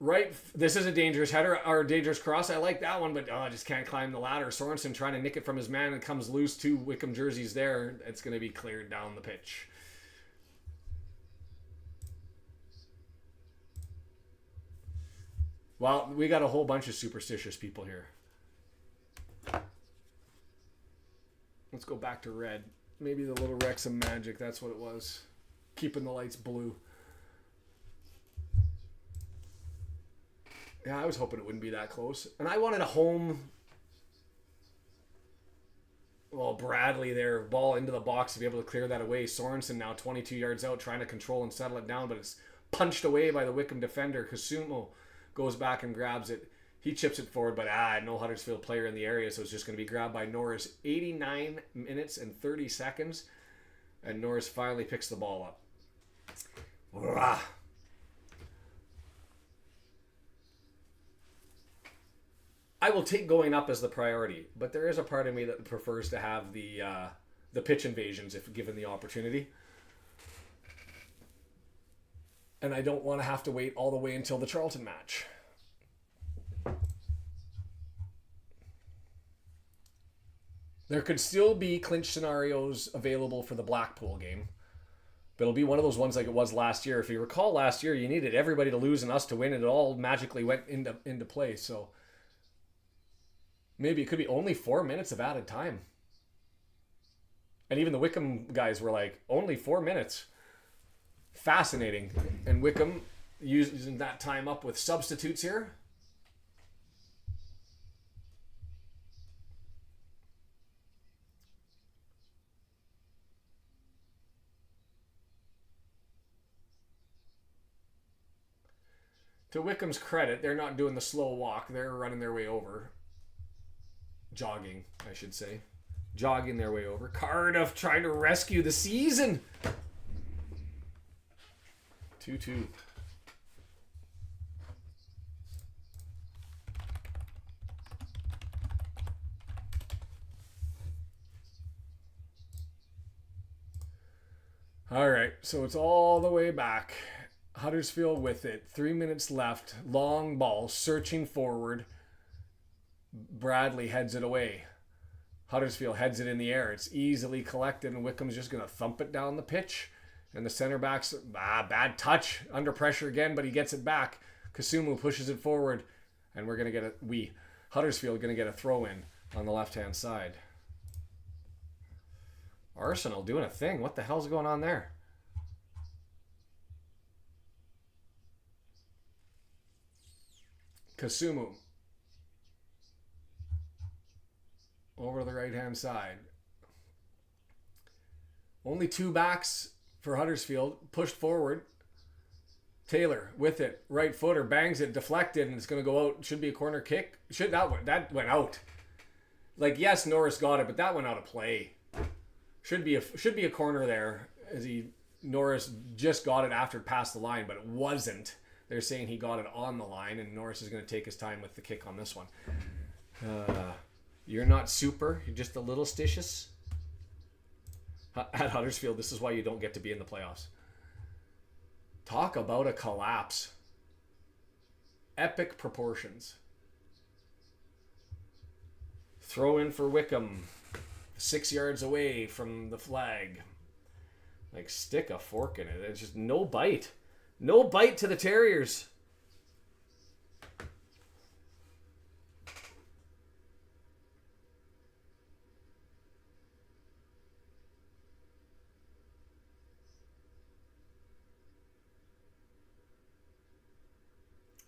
Right, this is a dangerous header or a dangerous cross. I like that one, but I just can't climb the ladder. Sorensen trying to nick it from his man and comes loose. 2 Wycombe jerseys there. It's going to be cleared down the pitch. Well, we got a whole bunch of superstitious people here. Let's go back to red. Maybe the little Wrexham magic. That's what it was. Keeping the lights blue. Yeah, I was hoping it wouldn't be that close. And I wanted a home. Well, Bradley there, ball into the box to be able to clear that away. Sorensen now 22 yards out, trying to control and settle it down, but it's punched away by the Wycombe defender. Kasumo goes back and grabs it. He chips it forward, but no Huddersfield player in the area, so it's just going to be grabbed by Norris. 89 minutes and 30 seconds, and Norris finally picks the ball up. Rah. I will take going up as the priority, but there is a part of me that prefers to have the pitch invasions if given the opportunity. And I don't want to have to wait all the way until the Charlton match. There could still be clinch scenarios available for the Blackpool game. But it'll be one of those ones like it was last year. If you recall last year, you needed everybody to lose and us to win, and it all magically went into play. So maybe it could be only 4 minutes of added time. And even the Wycombe guys were like, only 4 minutes. Fascinating. And Wycombe using that time up with substitutes here. To Wycombe's credit, they're not doing the slow walk. They're running their way over. Jogging, I should say. Jogging their way over. Cardiff trying to rescue the season. 2-2. All right, so it's all the way back. Huddersfield with it. 3 minutes left. Long ball, searching forward. Bradley heads it away. Huddersfield heads it in the air. It's easily collected, and Wycombe's just going to thump it down the pitch. And the center back's, bad touch. Under pressure again, but he gets it back. Kasumu pushes it forward, and we're going to get Huddersfield going to get a throw in on the left-hand side. Arsenal doing a thing. What the hell's going on there? Kasumu. Over to the right-hand side. Only 2 backs for Huddersfield. Pushed forward. Taylor with it. Right footer. Bangs it. Deflected. And it's going to go out. Should be a corner kick. That went out. Like, yes, Norris got it, but that went out of play. Should be a corner there. Norris just got it after it passed the line, but it wasn't. They're saying he got it on the line, and Norris is going to take his time with the kick on this one. You're not super. You're just a little stitious. At Huddersfield, this is why you don't get to be in the playoffs. Talk about a collapse. Epic proportions. Throw in for Wycombe. 6 yards away from the flag. Like, stick a fork in it. It's just no bite. No bite to the Terriers.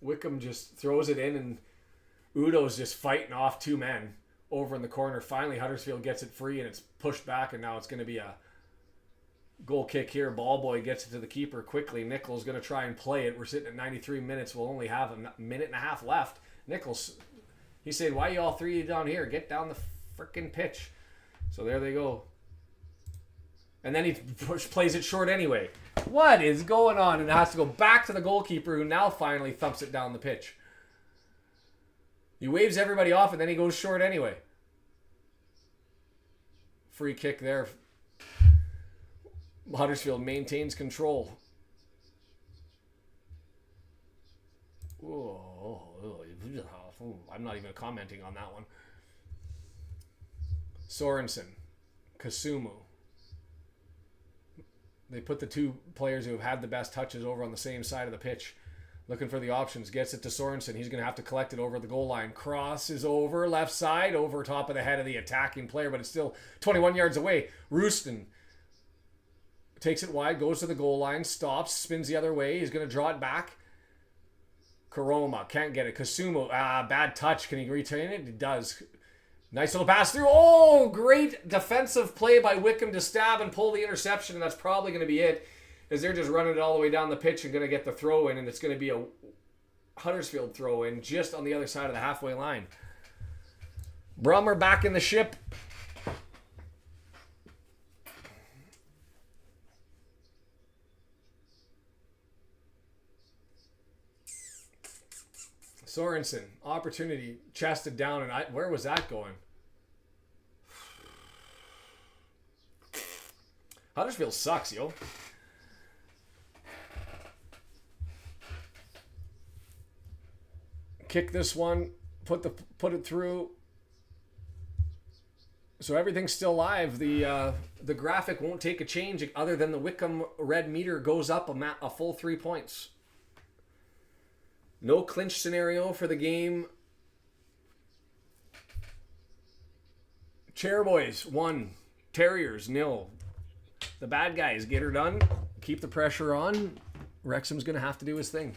Wycombe just throws it in, and Udo's just fighting off 2 men over in the corner. Finally, Huddersfield gets it free, and it's pushed back, and now it's going to be a goal kick here. Ball boy gets it to the keeper quickly. Nichols going to try and play it. We're sitting at 93 minutes. We'll only have a minute and a half left. Nichols, he said, why you all three down here? Get down the freaking pitch. So there they go. And then he plays it short anyway. What is going on? And it has to go back to the goalkeeper, who now finally thumps it down the pitch. He waves everybody off, and then he goes short anyway. Free kick there. Huddersfield maintains control. I'm not even commenting on that one. Sorensen, Kasumu. They put the two players who have had the best touches over on the same side of the pitch. Looking for the options. Gets it to Sorensen. He's going to have to collect it over the goal line. Cross is over. Left side. Over top of the head of the attacking player. But it's still 21 yards away. Rooston takes it wide. Goes to the goal line. Stops. Spins the other way. He's going to draw it back. Karoma. Can't get it. Kasumu. Bad touch. Can he retain it? He does. Nice little pass through. Oh, great defensive play by Wycombe to stab and pull the interception. And that's probably going to be it. As they're just running it all the way down the pitch and going to get the throw in, and it's going to be a Huddersfield throw in just on the other side of the halfway line. Brummer back in the ship. Sorensen, opportunity, chested down, and where was that going? Huddersfield sucks, yo. Kick this one, put it through. So everything's still live. The graphic won't take a change other than the Wycombe red meter goes up a full 3 points. No clinch scenario for the game. Chairboys 1, Terriers 0. The bad guys get her done. Keep the pressure on. Wrexham's going to have to do his thing.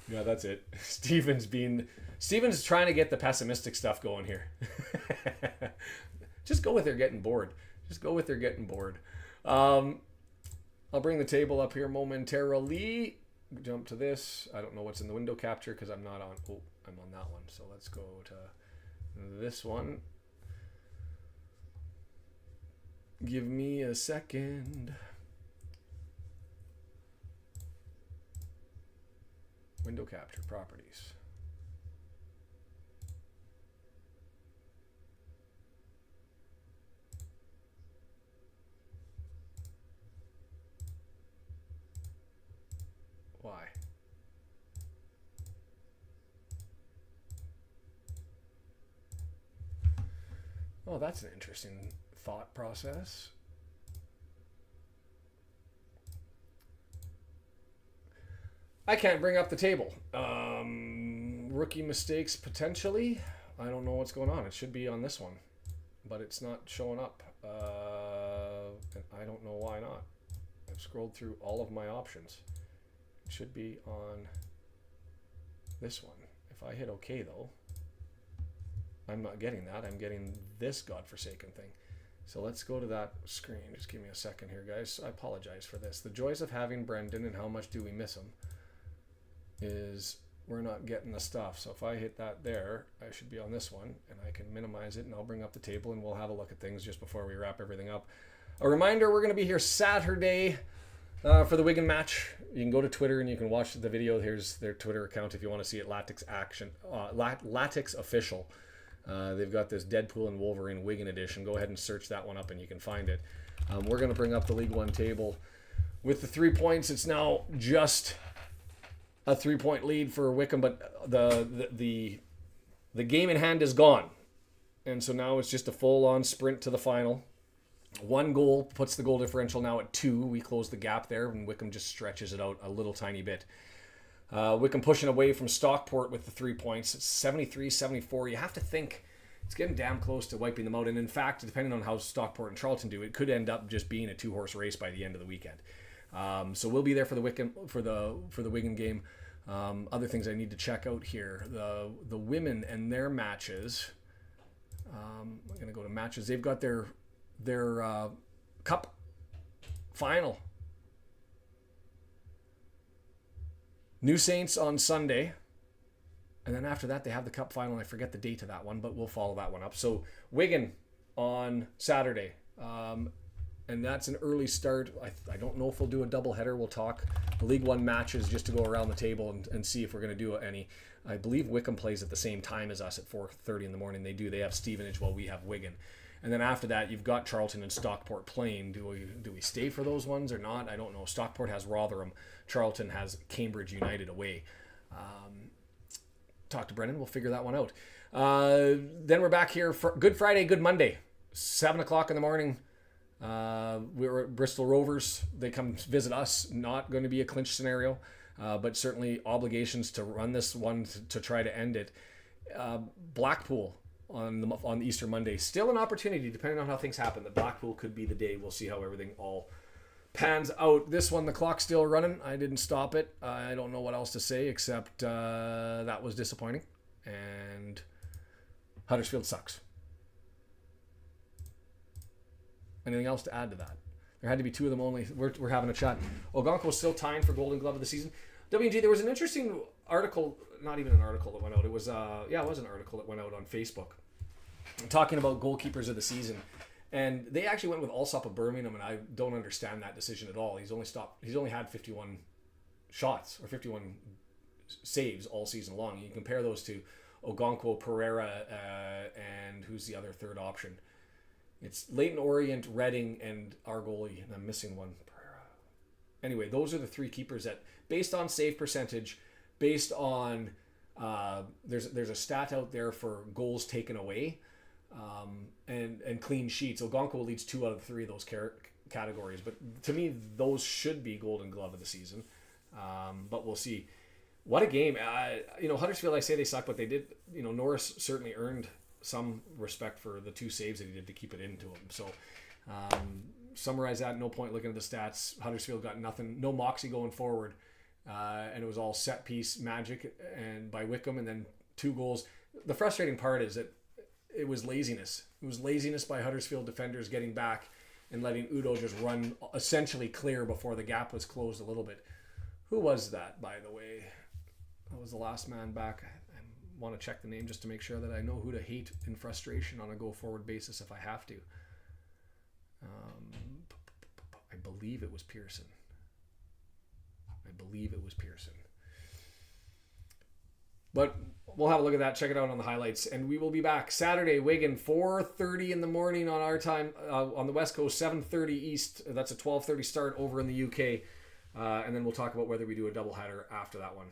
Yeah, that's it. Steven's trying to get the pessimistic stuff going here. Just go with they're getting bored. I'll bring the table up here momentarily. Jump to this. I don't know what's in the window capture because I'm not on. Oh, I'm on that one. So let's go to this one. Give me a second. Window capture properties. Why? Oh, that's an interesting thought process. I can't bring up the table. Rookie mistakes potentially. I don't know what's going on. It should be on this one, but it's not showing up. And I don't know why not. I've scrolled through all of my options. It should be on this one. If I hit OK though, I'm not getting that. I'm getting this godforsaken thing. So let's go to that screen. Just give me a second here, guys. I apologize for this. The joys of having Brendan and how much do we miss him is we're not getting the stuff. So if I hit that there, I should be on this one, and I can minimize it, and I'll bring up the table, and we'll have a look at things just before we wrap everything up. A reminder, we're going to be here Saturday for the Wigan match. You can go to Twitter, and you can watch the video. Here's their Twitter account if you want to see it, Latix Official. They've got this Deadpool and Wolverine Wigan edition. Go ahead and search that one up, and you can find it. We're going to bring up the League One table. With the 3 points, it's now just a 3-point lead for Wycombe, but the game in hand is gone. And so now it's just a full-on sprint to the final. 1 goal puts the goal differential now at 2. We close the gap there, and Wycombe just stretches it out a little tiny bit. Wycombe pushing away from Stockport with the 3 points. It's 73-74. You have to think it's getting damn close to wiping them out. And in fact, depending on how Stockport and Charlton do, it could end up just being a 2-horse race by the end of the weekend. So we'll be there for the Wigan game. Other things I need to check out here: the women and their matches. I'm gonna go to matches. They've got their cup final. New Saints on Sunday, and then after that they have the cup final. I forget the date of that one, but we'll follow that one up. So Wigan on Saturday. And that's an early start. I don't know if we'll do a doubleheader. We'll talk the League One matches just to go around the table and see if we're going to do any. I believe Wycombe plays at the same time as us at 4:30 in the morning. They do. They have Stevenage while we have Wigan. And then after that, you've got Charlton and Stockport playing. Do we stay for those ones or not? I don't know. Stockport has Rotherham. Charlton has Cambridge United away. Talk to Brendan. We'll figure that one out. Then we're back here for Good Friday, Good Monday. 7 o'clock in the morning. We're at Bristol Rovers. They come visit us. Not going to be a clinch scenario, but certainly obligations to run this one to try to end it. Blackpool on Easter Monday. Still an opportunity, depending on how things happen. The Blackpool could be the day. We'll see how everything all pans out. This one, the clock's still running. I didn't stop it. I don't know what else to say except that was disappointing. And Huddersfield sucks. Anything else to add to that? There had to be two of them only. We're having a chat. Ogonko's still tying for Golden Glove of the season. WG, there was an interesting article, not even an article that went out. It was it was an article that went out on Facebook talking about goalkeepers of the season. And they actually went with Alsop of Birmingham, and I don't understand that decision at all. He's only had 51 shots or 51 saves all season long. You compare those to Ogonko, Pereira, and who's the other third option? It's Leyton Orient, Reading, and our goalie, and I'm missing one. Anyway, those are the three keepers that, based on save percentage, based on there's a stat out there for goals taken away, and clean sheets. Ogonko leads 2 out of 3 of those categories. But to me, those should be Golden Glove of the season. But we'll see. What a game! Huddersfield, I say they suck, but they did. Norris certainly earned some respect for the 2 saves that he did to keep it into him. So summarize that. No point looking at the stats. Huddersfield got nothing, no moxie going forward, and it was all set piece magic and by Wycombe, and then 2 goals. The frustrating part is that it was laziness. It was laziness by Huddersfield defenders getting back and letting Udo just run essentially clear before the gap was closed a little bit. Who was that, by the way? That was the last man back. I want to check the name just to make sure that I know who to hate in frustration on a go-forward basis if I have to. I believe it was Pearson. But we'll have a look at that. Check it out on the highlights. And we will be back Saturday, Wigan, 4:30 in the morning on our time. On the West Coast, 7:30 East. That's a 12:30 start over in the UK. And then we'll talk about whether we do a doubleheader after that one.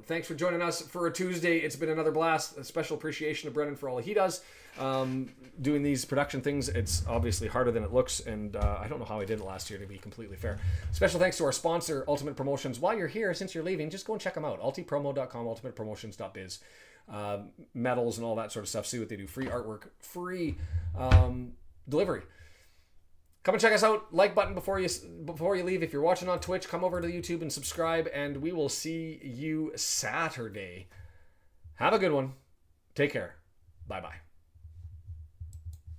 Thanks for joining us for a Tuesday. It's been another blast. A special appreciation to Brendan for all he does. Doing these production things, it's obviously harder than it looks, and I don't know how I did it last year, to be completely fair. Special thanks to our sponsor, Ultimate Promotions. While you're here, since you're leaving, just go and check them out. ultipromo.com, ultimatepromotions.biz. Medals and all that sort of stuff. See what they do. Free artwork, free delivery. Come and check us out. Like button before you leave. If you're watching on Twitch, come over to YouTube and subscribe, and we will see you Saturday. Have a good one. Take care. Bye-bye.